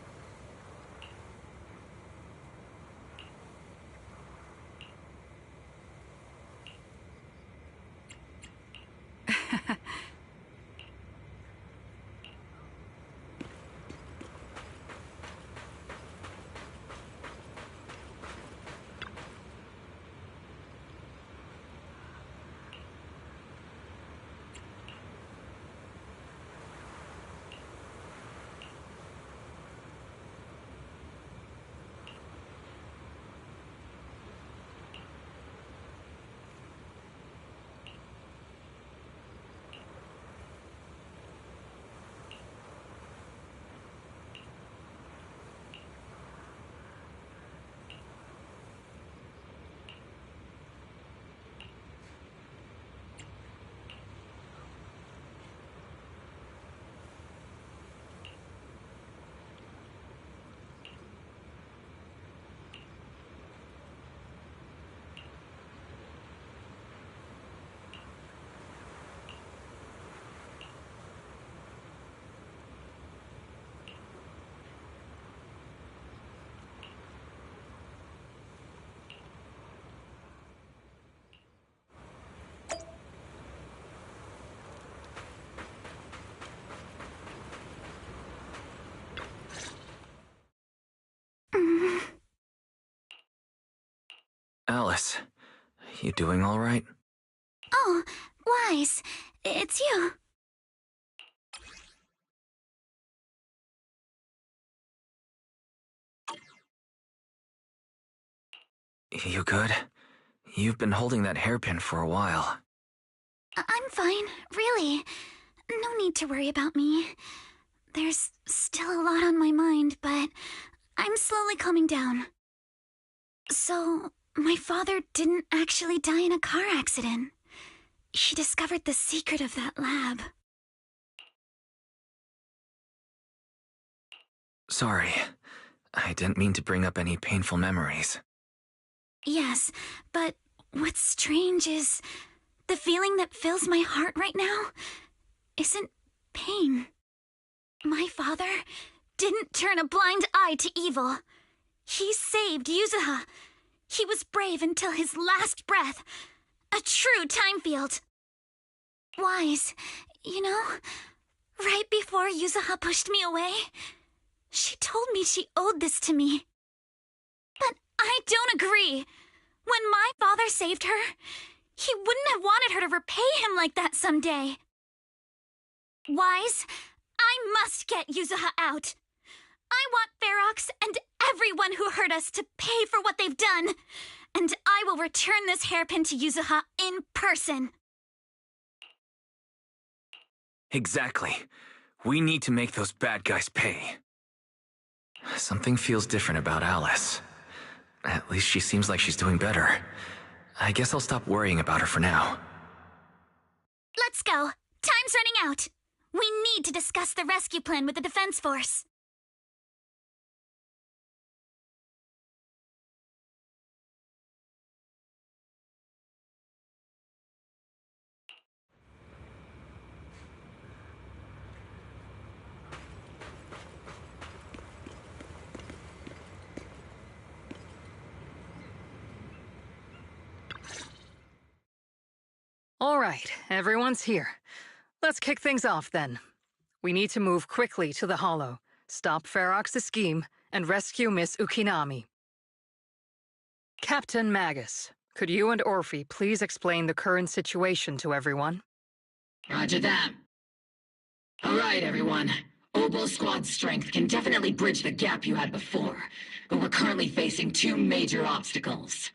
Alice, you doing all right? Oh, Wise, it's you. You good? You've been holding that hairpin for a while. I'm fine, really. No need to worry about me. There's still a lot on my mind, but I'm slowly calming down. So, my father didn't actually die in a car accident. He discovered the secret of that lab. Sorry, I didn't mean to bring up any painful memories. Yes, but what's strange is the feeling that fills my heart right now isn't pain. My father didn't turn a blind eye to evil. He saved Yuzuha. He was brave until his last breath. A true time field. Wise, you know, right before Yuzuha pushed me away, she told me she owed this to me. But I don't agree. When my father saved her, he wouldn't have wanted her to repay him like that someday. Wise, I must get Yuzuha out. I want Ferox and everyone who hurt us to pay for what they've done. And I will return this hairpin to Yuzuha in person. Exactly. We need to make those bad guys pay. Something feels different about Alice. At least she seems like she's doing better. I guess I'll stop worrying about her for now. Let's go. Time's running out. We need to discuss the rescue plan with the Defense Force. All right, everyone's here. Let's kick things off then. We need to move quickly to the Hollow, stop Ferox's scheme, and rescue Miss Ukinami. Captain Magus, could you and Orphe please explain the current situation to everyone? Roger that. All right, everyone. Oboe Squad's strength can definitely bridge the gap you had before, but we're currently facing two major obstacles.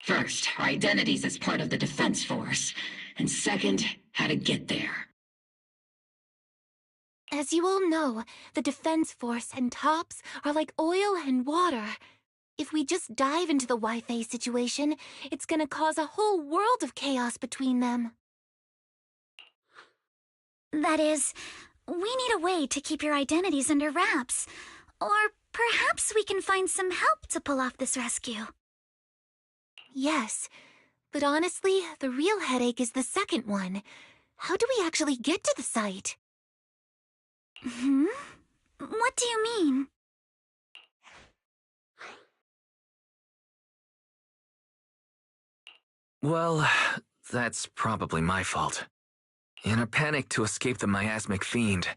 First, our identities as part of the Defense Force, and second, how to get there. As you all know, the Defense Force and Tops are like oil and water. If we just dive into the Wi-Fi situation, it's gonna cause a whole world of chaos between them. That is, we need a way to keep your identities under wraps. Or perhaps we can find some help to pull off this rescue. Yes, but honestly, the real headache is the second one. How do we actually get to the site? Hmm? What do you mean? Well, that's probably my fault. In a panic to escape the miasmic fiend,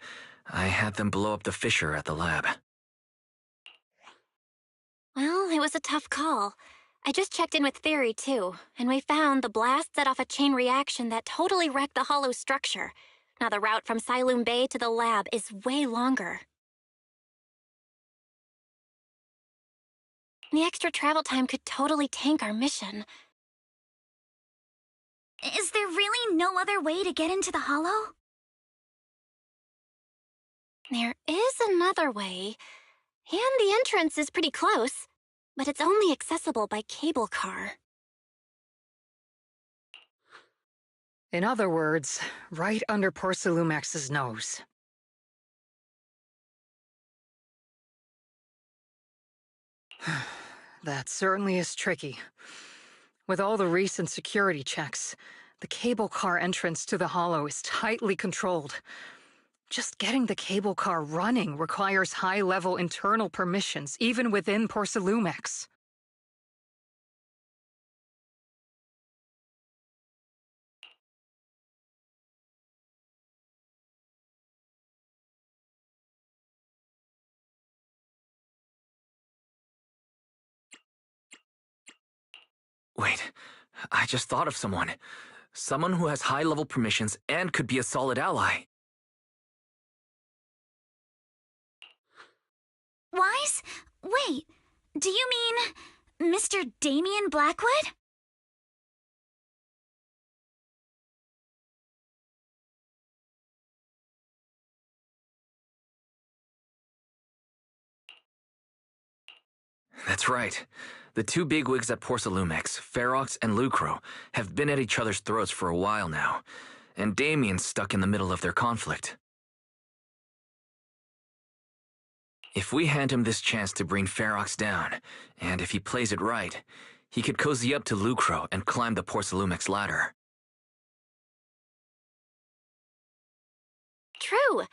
I had them blow up the fissure at the lab. Well, it was a tough call. I just checked in with Theory, too, and we found the blast set off a chain reaction that totally wrecked the hollow structure. Now the route from Siloam Bay to the lab is way longer. The extra travel time could totally tank our mission. Is there really no other way to get into the hollow? There is another way, and the entrance is pretty close, but it's only accessible by cable car. In other words, right under Porcelumex's nose. That certainly is tricky. With all the recent security checks, the cable car entrance to the hollow is tightly controlled. Just getting the cable car running requires high-level internal permissions, even within Porcelumex. Wait, I just thought of someone. Someone who has high-level permissions and could be a solid ally. Wise? Wait, do you mean Mr. Damien Blackwood? That's right. The two bigwigs at Porcelumex, Ferox and Lucro, have been at each other's throats for a while now, and Damien's stuck in the middle of their conflict. If we hand him this chance to bring Ferox down, and if he plays it right, he could cozy up to Lucro and climb the Porcelumex ladder. True.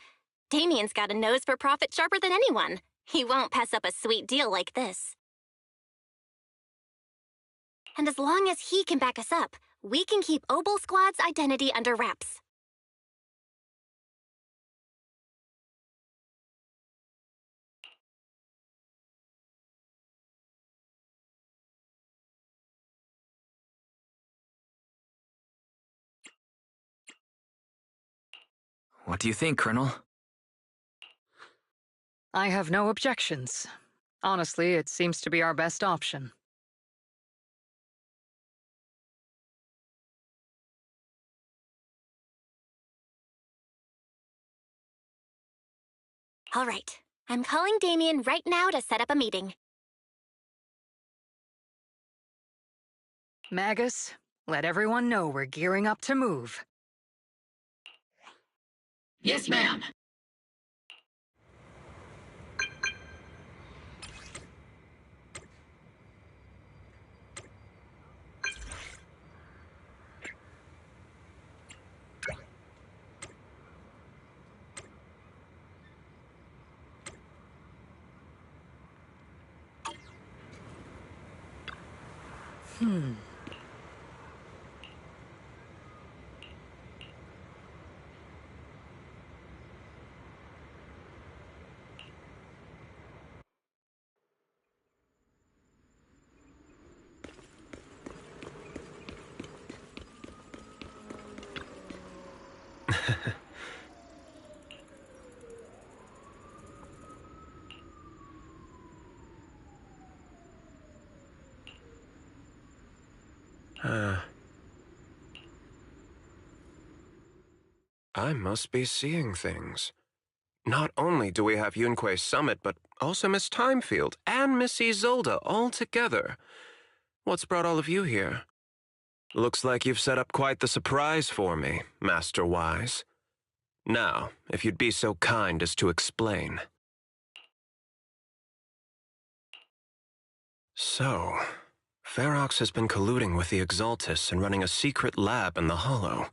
Damien's got a nose for profit sharper than anyone. He won't pass up a sweet deal like this. And as long as he can back us up, we can keep Obel Squad's identity under wraps. What do you think, Colonel? I have no objections. Honestly, it seems to be our best option. All right. I'm calling Damien right now to set up a meeting. Magus, let everyone know we're gearing up to move. Yes, ma'am. I must be seeing things. Not only do we have Yunque's summit, but also Miss Timefield and Miss Isolde all together. What's brought all of you here? Looks like you've set up quite the surprise for me, Master Wise. Now, if you'd be so kind as to explain. So, Ferox has been colluding with the Exaltus and running a secret lab in the Hollow.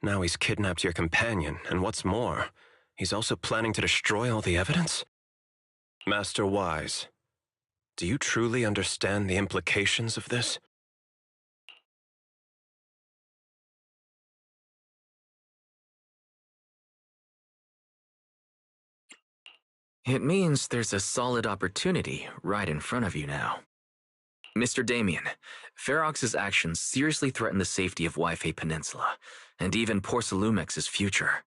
Now he's kidnapped your companion, and what's more, He's also planning to destroy all the evidence? Master Wise, do you truly understand the implications of this? It means there's a solid opportunity right in front of you now. Mr. Damien, Ferox's actions seriously threaten the safety of Wi-Fi Peninsula, and even Porcelumex's future.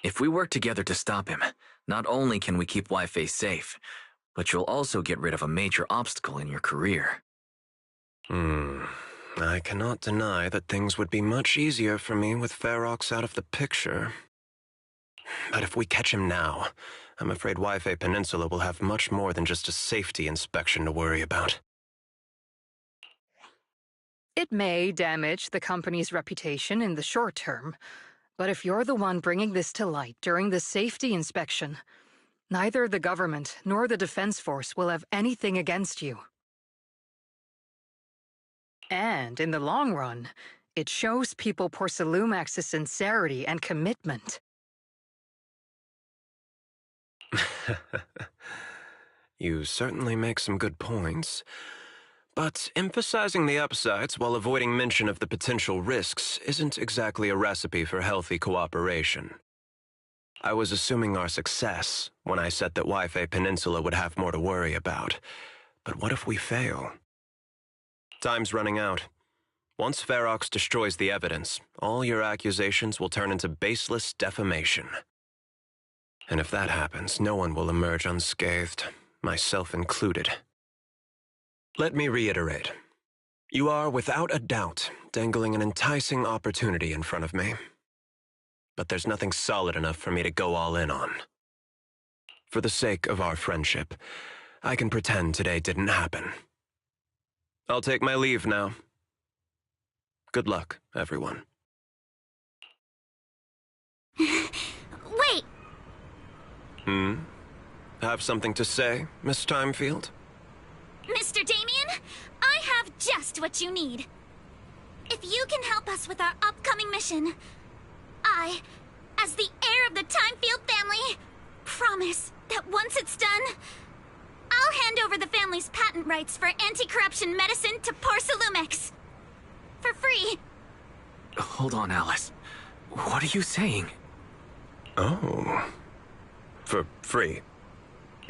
If we work together to stop him, not only can we keep Wi-Fi safe, but you'll also get rid of a major obstacle in your career. I cannot deny that things would be much easier for me with Ferox out of the picture. But if we catch him now, I'm afraid Wi-Fi Peninsula will have much more than just a safety inspection to worry about. It may damage the company's reputation in the short term, but if you're the one bringing this to light during the safety inspection, neither the government nor the Defense Force will have anything against you. And in the long run, it shows people Porcelumex's sincerity and commitment. You certainly make some good points. But emphasizing the upsides while avoiding mention of the potential risks isn't exactly a recipe for healthy cooperation. I was assuming our success when I said that Wi-Fi Peninsula would have more to worry about. But what if we fail? Time's running out. Once Ferox destroys the evidence, all your accusations will turn into baseless defamation. And if that happens, no one will emerge unscathed, myself included. Let me reiterate. You are, without a doubt, dangling an enticing opportunity in front of me. But there's nothing solid enough for me to go all in on. For the sake of our friendship, I can pretend today didn't happen. I'll take my leave now. Good luck, everyone. Wait! Have something to say, Miss Timefield? Mr. Damien, I have just what you need. If you can help us with our upcoming mission, I, as the heir of the Timefield family, promise that once it's done, I'll hand over the family's patent rights for anti-corruption medicine to Porcelumex. For free. Hold on, Alice. What are you saying? Oh. For free?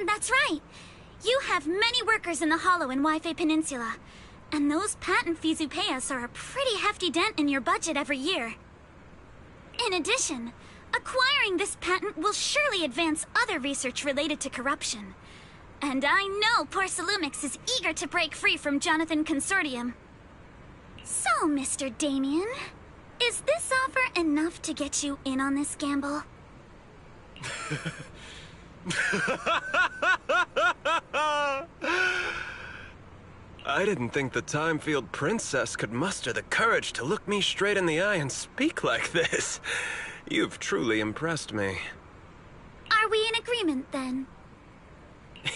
That's right. You have many workers in the Hollow and Wi-Fi Peninsula, and those patent fees you pay us are a pretty hefty dent in your budget every year. In addition, acquiring this patent will surely advance other research related to corruption. And I know Porcelumex is eager to break free from Jonathan Consortium. So, Mr. Damien, is this offer enough to get you in on this gamble? I didn't think the Timefield princess could muster the courage to look me straight in the eye and speak like this. You've truly impressed me. Are we in agreement, then?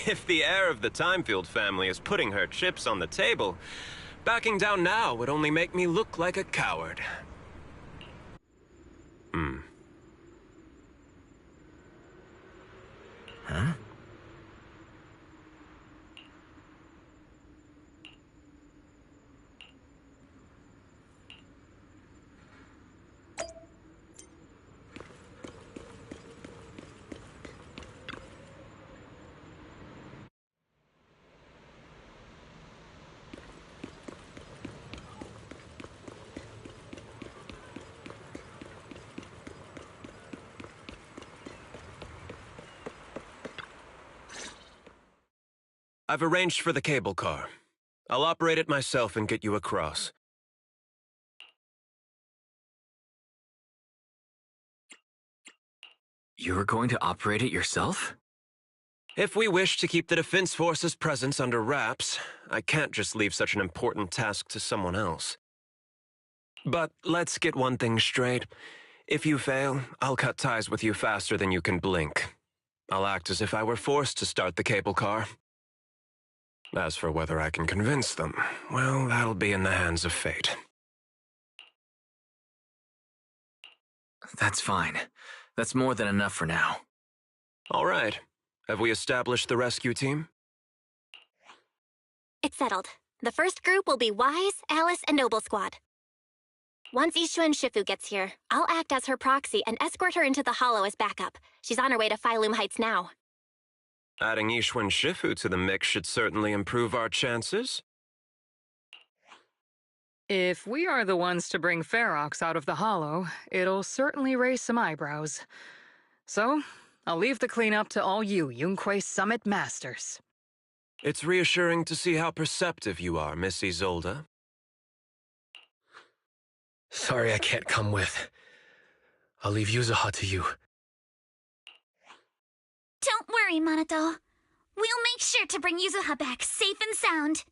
If the heir of the Timefield family is putting her chips on the table, backing down now would only make me look like a coward. Huh? I've arranged for the cable car. I'll operate it myself and get you across. You're going to operate it yourself? If we wish to keep the Defense Force's presence under wraps, I can't just leave such an important task to someone else. But let's get one thing straight. If you fail, I'll cut ties with you faster than you can blink. I'll act as if I were forced to start the cable car. As for whether I can convince them, well, that'll be in the hands of fate. That's fine. That's more than enough for now. All right. Have we established the rescue team? It's settled. The first group will be Wise, Alice, and Noble Squad. Once Ishuen Shifu gets here, I'll act as her proxy and escort her into the Hollow as backup. She's on her way to Phylum Heights now. Adding Ishuen Shifu to the mix should certainly improve our chances. If we are the ones to bring Ferox out of the Hollow, it'll certainly raise some eyebrows. So, I'll leave the cleanup to all you Yunquei Summit Masters. It's reassuring to see how perceptive you are, Miss Isolde. Sorry I can't come with. I'll leave Yuzuha to you. Don't worry, Minato. We'll make sure to bring Yuzuha back safe and sound.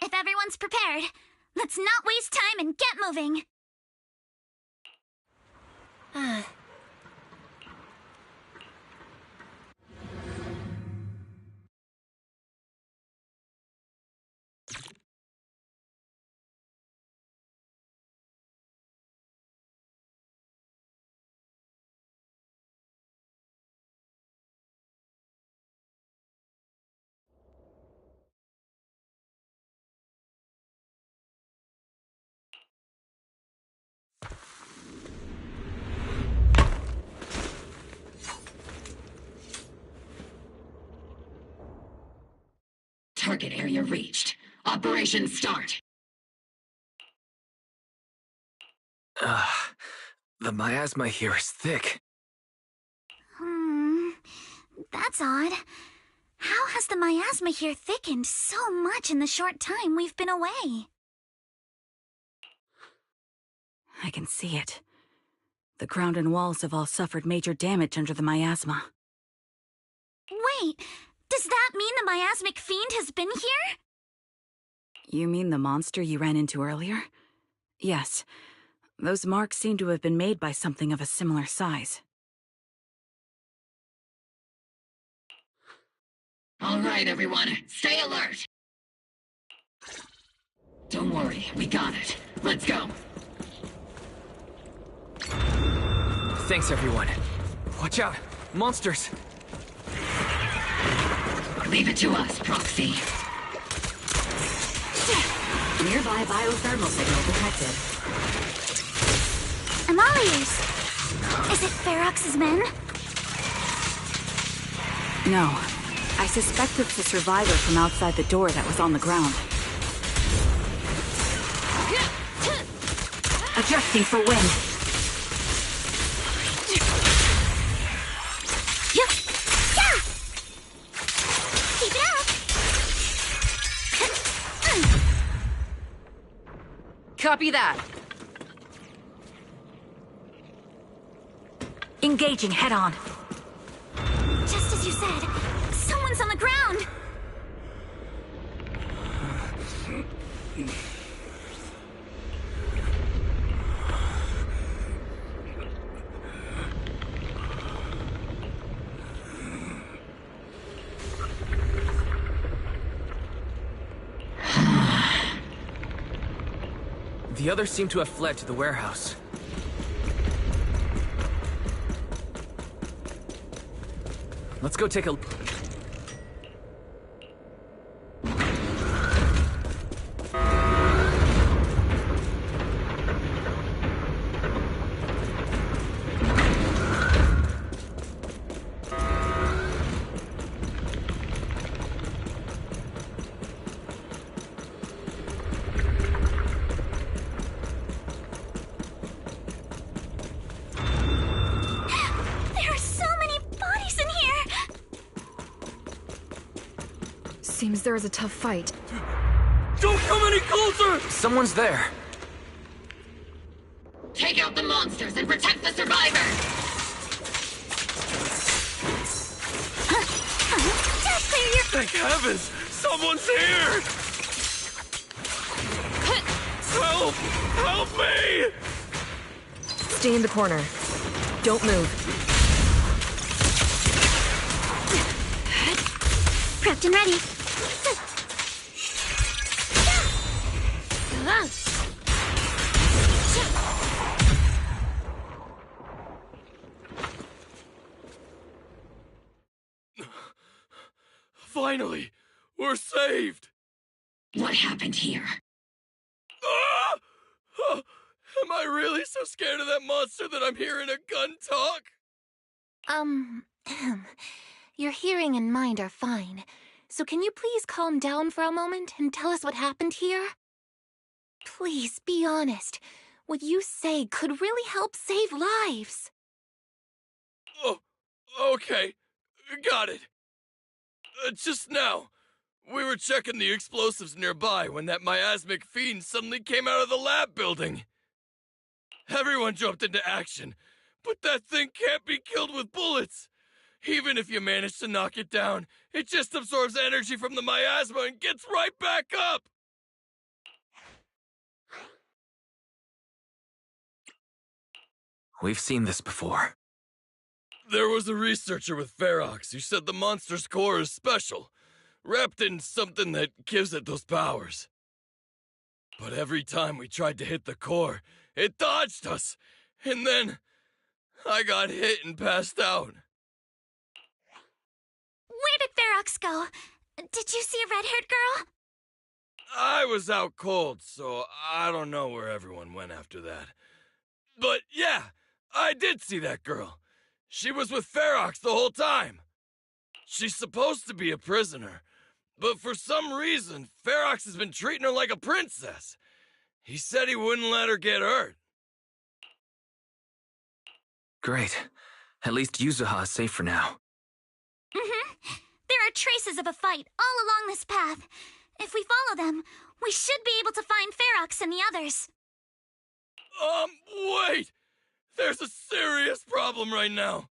If everyone's prepared, let's not waste time and get moving. Target area reached. Operation start. The miasma here is thick. That's odd. How has the miasma here thickened so much in the short time we've been away? I can see it. The ground and walls have all suffered major damage under the miasma. Wait, does that mean the miasmic fiend has been here? You mean the monster you ran into earlier? Yes. Those marks seem to have been made by something of a similar size. All right, everyone, stay alert. Don't worry, we got it. Let's go. Thanks, everyone. Watch out! Monsters! Leave it to us, Proxy. Nearby biothermal signal detected. I'm all ears. Is it Ferox's men? No. I suspect it's the survivor from outside the door that was on the ground. Adjusting for wind. Keep it up! Copy that. Engaging head-on. Just as you said, someone's on the ground! The others seem to have fled to the warehouse. Let's go take a... Seems there is a tough fight. Don't come any closer! Someone's there. Take out the monsters and protect the survivors! Thank heavens! Someone's here! Help! Help me! Stay in the corner. Don't move. Prepped and ready. Finally! We're saved! What happened here? Ah! Oh, am I really so scared of that monster that I'm hearing a gun talk? Your hearing and mind are fine. So can you please calm down for a moment and tell us what happened here? Please, be honest. What you say could really help save lives. Oh, okay. Got it. Just now, we were checking the explosives nearby when that miasmic fiend suddenly came out of the lab building. Everyone jumped into action, but that thing can't be killed with bullets. Even if you manage to knock it down, it just absorbs energy from the miasma and gets right back up! We've seen this before. There was a researcher with Ferox who said the monster's core is special, wrapped in something that gives it those powers. But every time we tried to hit the core, it dodged us, and then I got hit and passed out. Where did Ferox go? Did you see a red-haired girl? I was out cold, so I don't know where everyone went after that. But yeah, I did see that girl. She was with Ferox the whole time. She's supposed to be a prisoner, but for some reason, Ferox has been treating her like a princess. He said he wouldn't let her get hurt. Great. At least Yuzuha is safe for now. There are traces of a fight all along this path. If we follow them, we should be able to find Ferox and the others. Wait! There's a serious problem right now.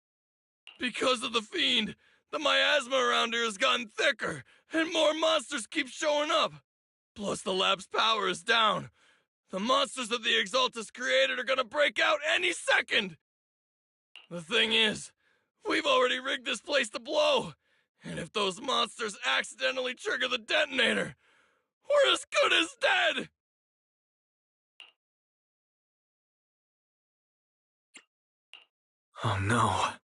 Because of the fiend, the miasma around here has gotten thicker, and more monsters keep showing up. Plus the lab's power is down. The monsters that the Exaltus created are gonna break out any second! The thing is, we've already rigged this place to blow, and if those monsters accidentally trigger the detonator, we're as good as dead! Oh no.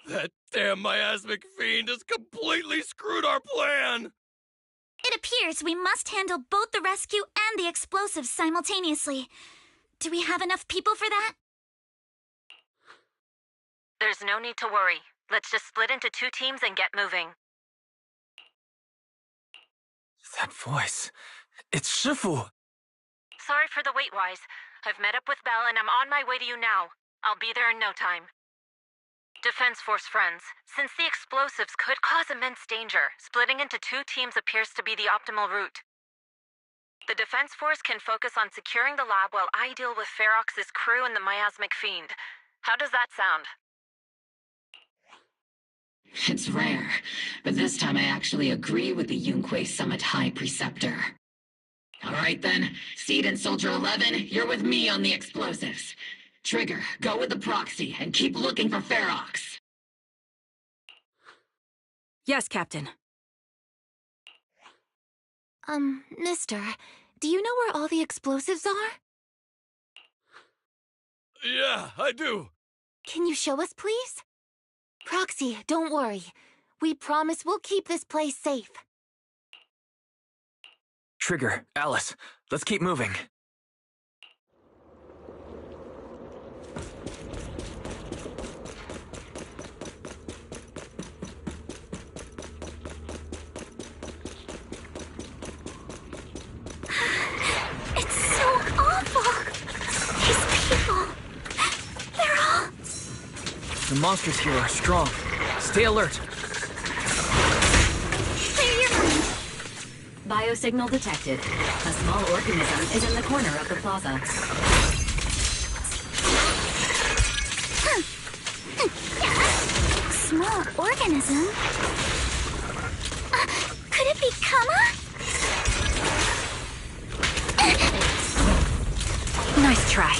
That damn miasmic fiend has completely screwed our plan! It appears we must handle both the rescue and the explosives simultaneously. Do we have enough people for that? There's no need to worry. Let's just split into 2 teams and get moving. That voice. It's Shifu. Sorry for the wait, Wise. I've met up with Belle and I'm on my way to you now. I'll be there in no time. Defense Force friends, since the explosives could cause immense danger, splitting into 2 teams appears to be the optimal route. The Defense Force can focus on securing the lab while I deal with Ferox's crew and the miasmic fiend. How does that sound? It's rare, but this time I actually agree with the Yunque Summit High Preceptor. All right then, Seed and Soldier 11, you're with me on the explosives. Trigger, go with the proxy and keep looking for Ferox. Yes, Captain. Mister, do you know where all the explosives are? Yeah, I do. Can you show us, please? Proxy, don't worry. We promise we'll keep this place safe. Trigger, Alice, let's keep moving. It's so awful. These people, they're all... The monsters here are strong. Stay alert. Clear your mind. Biosignal detected. A small organism is in the corner of the plaza. Small organism? Could it be Kama? Nice try.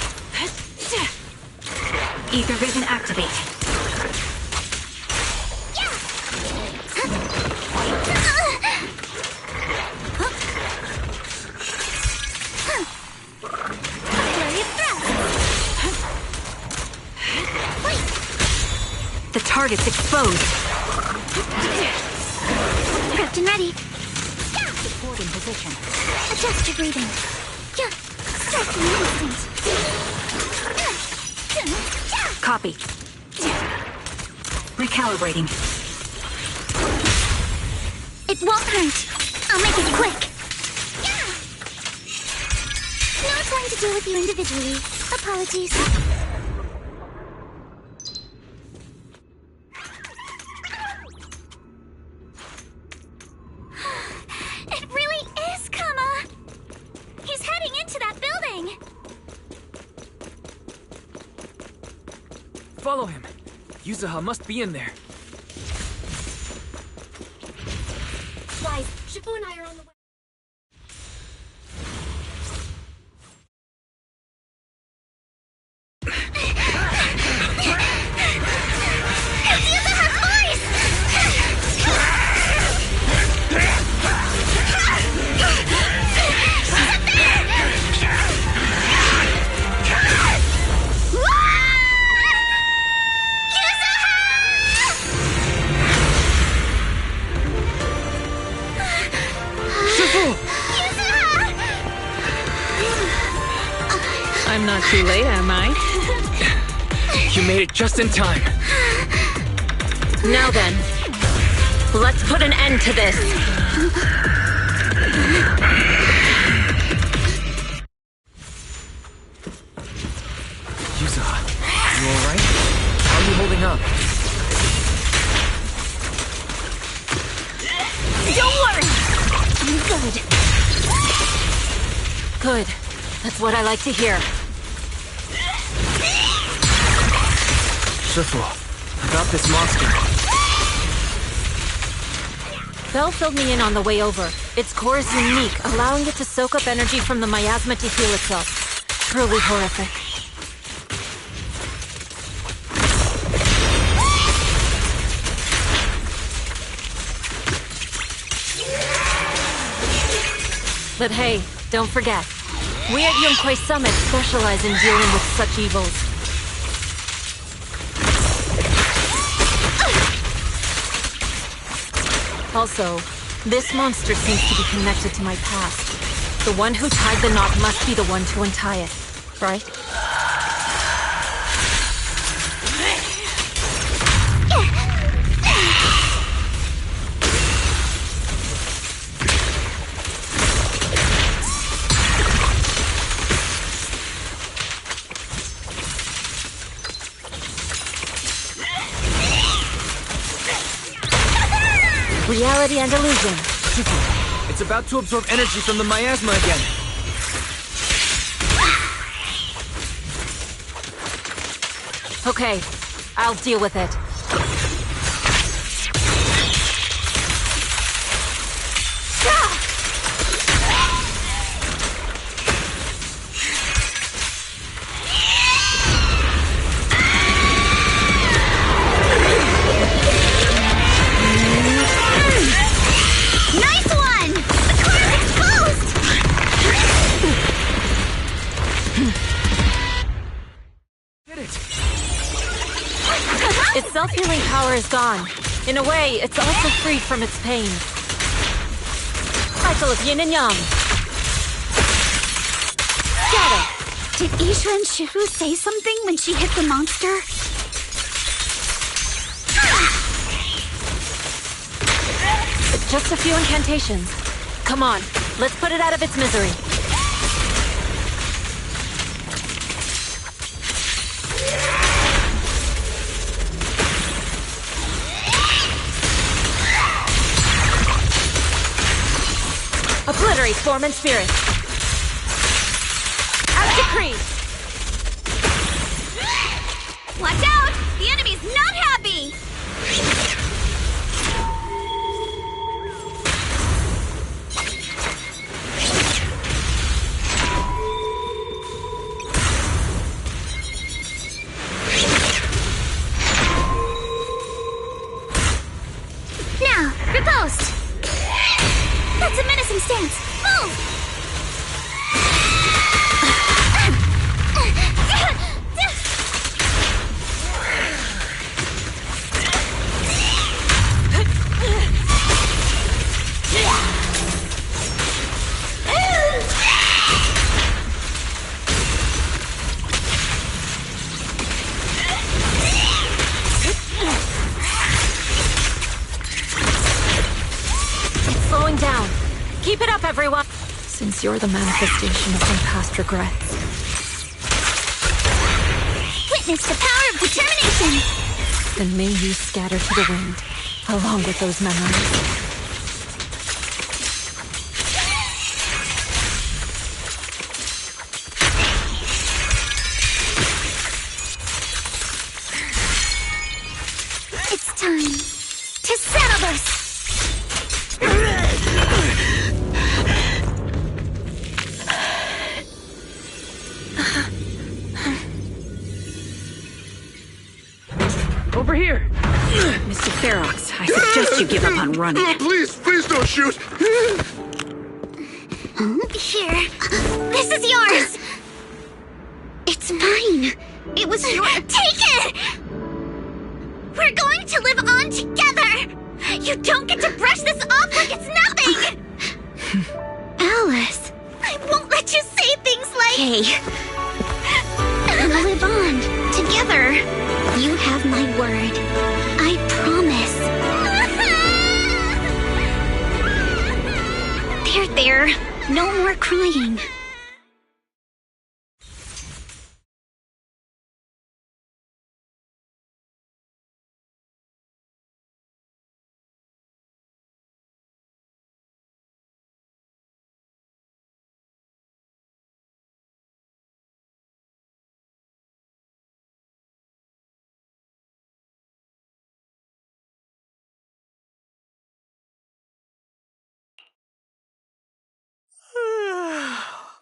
Ether vision activate. The target's exposed. position. Adjust your breathing. Striking instant. Copy. Recalibrating. It won't hurt. I'll make it quick. Not going to deal with you individually. Apologies. It really is Kama. He's heading into that building. Follow him. Yuzuha must be in there. Guys, Shifu and I are on the way. I'm not too late, am I? You made it just in time. Now then, let's put an end to this. Yuzuha, you alright? How are you holding up? Don't worry! I'm good. Good. That's what I like to hear. Shifu, about this monster. Bell filled me in on the way over. Its core is unique, allowing it to soak up energy from the miasma to heal itself. Truly horrific. But hey, don't forget, we at Yunkwei Summit specialize in dealing with such evils. Also, this monster seems to be connected to my past. The one who tied the knot must be the one to untie it, right? Reality and illusion. Shifu, it's about to absorb energy from the miasma again. Okay, I'll deal with it. Its self-healing power is gone. In a way, it's also freed from its pain. Cycle of yin and yang. Get it! Did Isha and Shifu say something when she hit the monster? Just a few incantations. Come on, let's put it out of its misery. Obliterate form and spirit. As decreed. Watch out! The enemy's not happy! Now, riposte! That's a menacing stance. Move! settling down. Keep it up, everyone! Since you're the manifestation of my past regrets. Witness the power of determination! Then may you scatter to the wind, along with those memories. It's time to settle this! Over here! Mr. Ferox, I suggest you give up on running. Please don't shoot! Here. This is yours! It's mine! It was your— Take it! We're going to live on together! You don't get to brush this off like it's nothing! Alice! I won't let you say things like— Hey. We'll live on, together. You have my word. I promise. There. No more crying.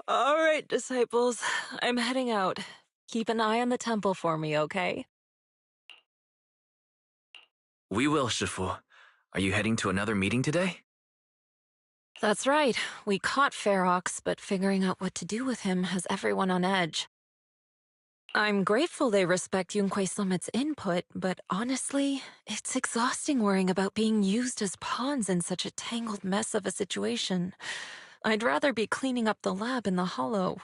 All right, disciples. I'm heading out. Keep an eye on the temple for me, okay? We will, Shifu. Are you heading to another meeting today? That's right. We caught Ferox, but figuring out what to do with him has everyone on edge. I'm grateful they respect Yunquei Summit's input, but honestly, it's exhausting worrying about being used as pawns in such a tangled mess of a situation. I'd rather be cleaning up the lab in the Hollow.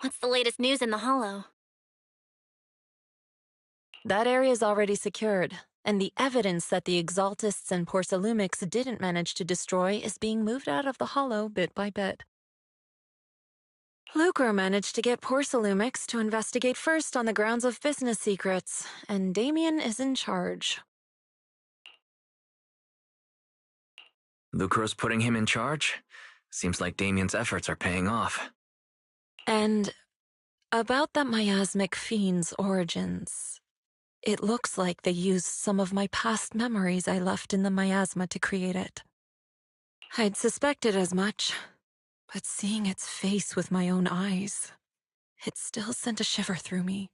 What's the latest news in the Hollow? That area's already secured, and the evidence that the Exaltists and Porcelumics didn't manage to destroy is being moved out of the Hollow bit by bit. Lucre managed to get Porcelumics to investigate first on the grounds of business secrets, and Damien is in charge. Lucro's putting him in charge? Seems like Damien's efforts are paying off. And about that miasmic fiend's origins, it looks like they used some of my past memories I left in the miasma to create it. I'd suspected as much, but seeing its face with my own eyes, it still sent a shiver through me.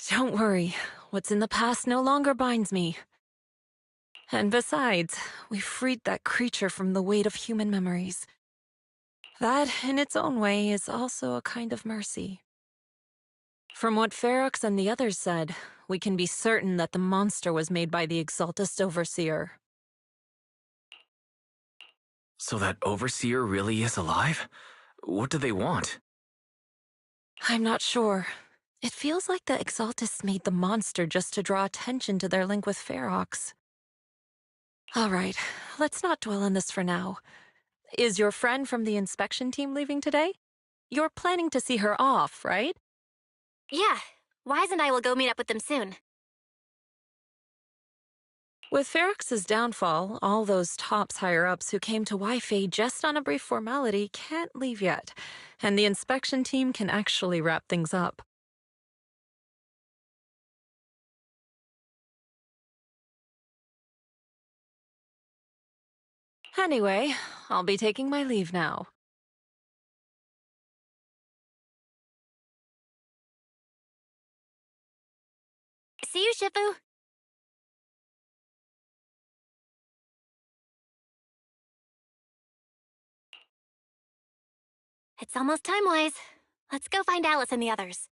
Don't worry, what's in the past no longer binds me. And besides, we freed that creature from the weight of human memories. That, in its own way, is also a kind of mercy. From what Ferox and the others said, we can be certain that the monster was made by the Exaltist Overseer. So that Overseer really is alive? What do they want? I'm not sure. It feels like the Exaltists made the monster just to draw attention to their link with Ferox. All right, let's not dwell on this for now. Is your friend from the inspection team leaving today? You're planning to see her off, right? Yeah, Wise and I will go meet up with them soon. With Ferox's downfall, all those tops higher-ups who came to Wi-Fi just on a brief formality can't leave yet, and the inspection team can actually wrap things up. Anyway, I'll be taking my leave now. See you, Shifu. It's almost time, Wise. Let's go find Alice and the others.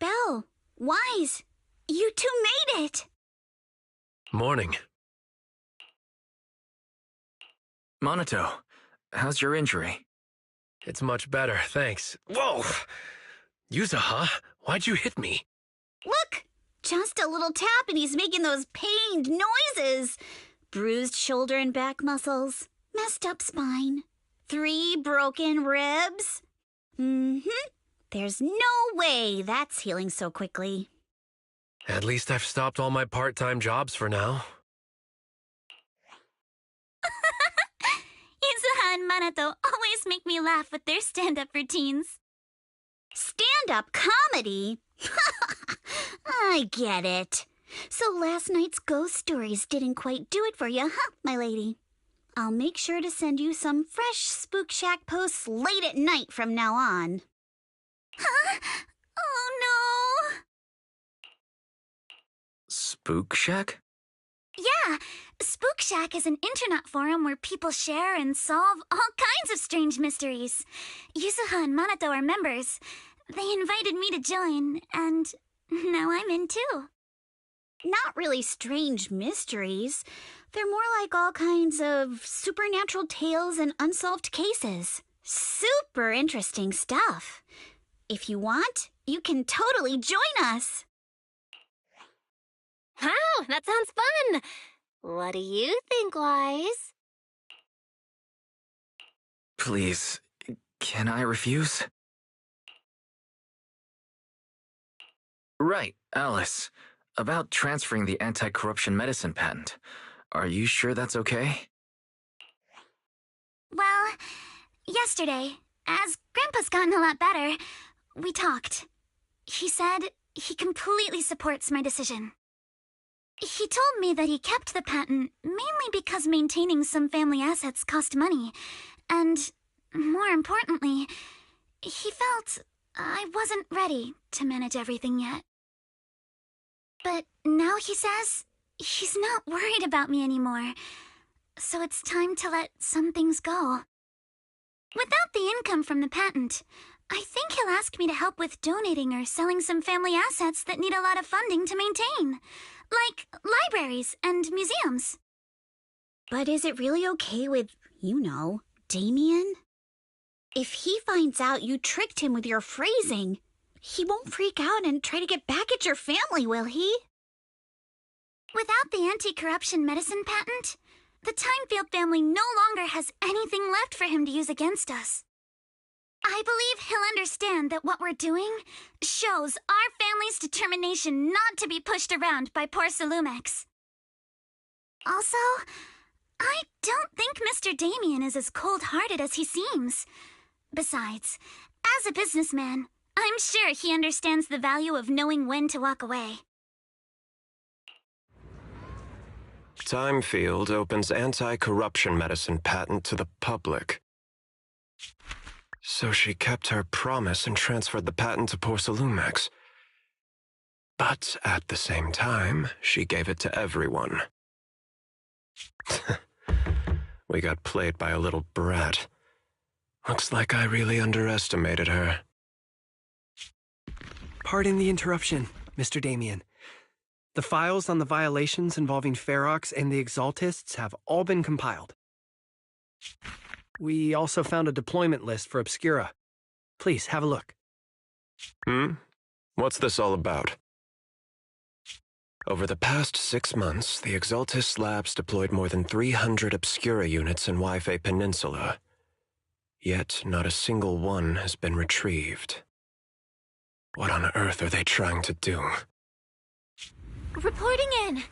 Belle, Wise, you two made it! Morning. Monato, how's your injury? It's much better, thanks. Whoa! Yuzuha, why'd you hit me? Look! Just a little tap and he's making those pained noises. Bruised shoulder and back muscles. Messed up spine. 3 broken ribs. There's no way that's healing so quickly. At least I've stopped all my part-time jobs for now. Yuzuha and Manato always make me laugh with their stand-up routines. Stand-up comedy? I get it. So last night's ghost stories didn't quite do it for you, huh, my lady? I'll make sure to send you some fresh Spook Shack posts late at night from now on. Huh? Oh no! Spook Shack? Yeah, Spook Shack is an internet forum where people share and solve all kinds of strange mysteries. Yuzuha and Manato are members. They invited me to join, and now I'm in too. Not really strange mysteries. They're more like all kinds of supernatural tales and unsolved cases. Super interesting stuff. If you want, you can totally join us. Wow, that sounds fun! What do you think, Wise? Please, can I refuse? Right, Alice. About transferring the anti-corruption medicine patent. Are you sure that's okay? Well, yesterday, as Grandpa's gotten a lot better, we talked. He said he completely supports my decision. He told me that he kept the patent mainly because maintaining some family assets cost money, and, more importantly, he felt I wasn't ready to manage everything yet. But now he says he's not worried about me anymore, so it's time to let some things go. Without the income from the patent, I think he'll ask me to help with donating or selling some family assets that need a lot of funding to maintain, like libraries and museums. But is it really okay with, Damien? If he finds out you tricked him with your phrasing, he won't freak out and try to get back at your family, will he? Without the anti-corruption medicine patent, the Timefield family no longer has anything left for him to use against us. I believe he'll understand that what we're doing shows our family's determination not to be pushed around by poor Salumex. Also, I don't think Mr. Damien is as cold-hearted as he seems. Besides, as a businessman, I'm sure he understands the value of knowing when to walk away. Timefield opens anti-corruption medicine patent to the public. So she kept her promise and transferred the patent to Porcelumex. But at the same time, she gave it to everyone. We got played by a little brat. Looks like I really underestimated her. Pardon the interruption, Mr. Damien. The files on the violations involving Ferox and the Exaltists have all been compiled. We also found a deployment list for Obscura. Please, have a look. What's this all about? Over the past 6 months, the Exaltist Labs deployed more than 300 Obscura units in Wi-Fi Peninsula. Yet, not a single one has been retrieved. What on earth are they trying to do? Reporting in.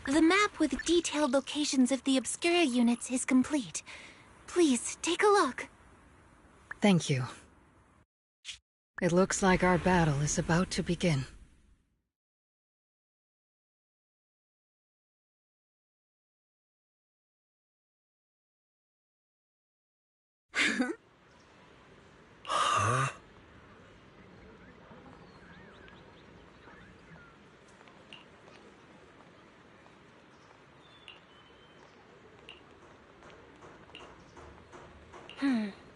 The map with detailed locations of the Obscura units is complete. Please, take a look. Thank you. It looks like our battle is about to begin. Huh? Mm-hmm.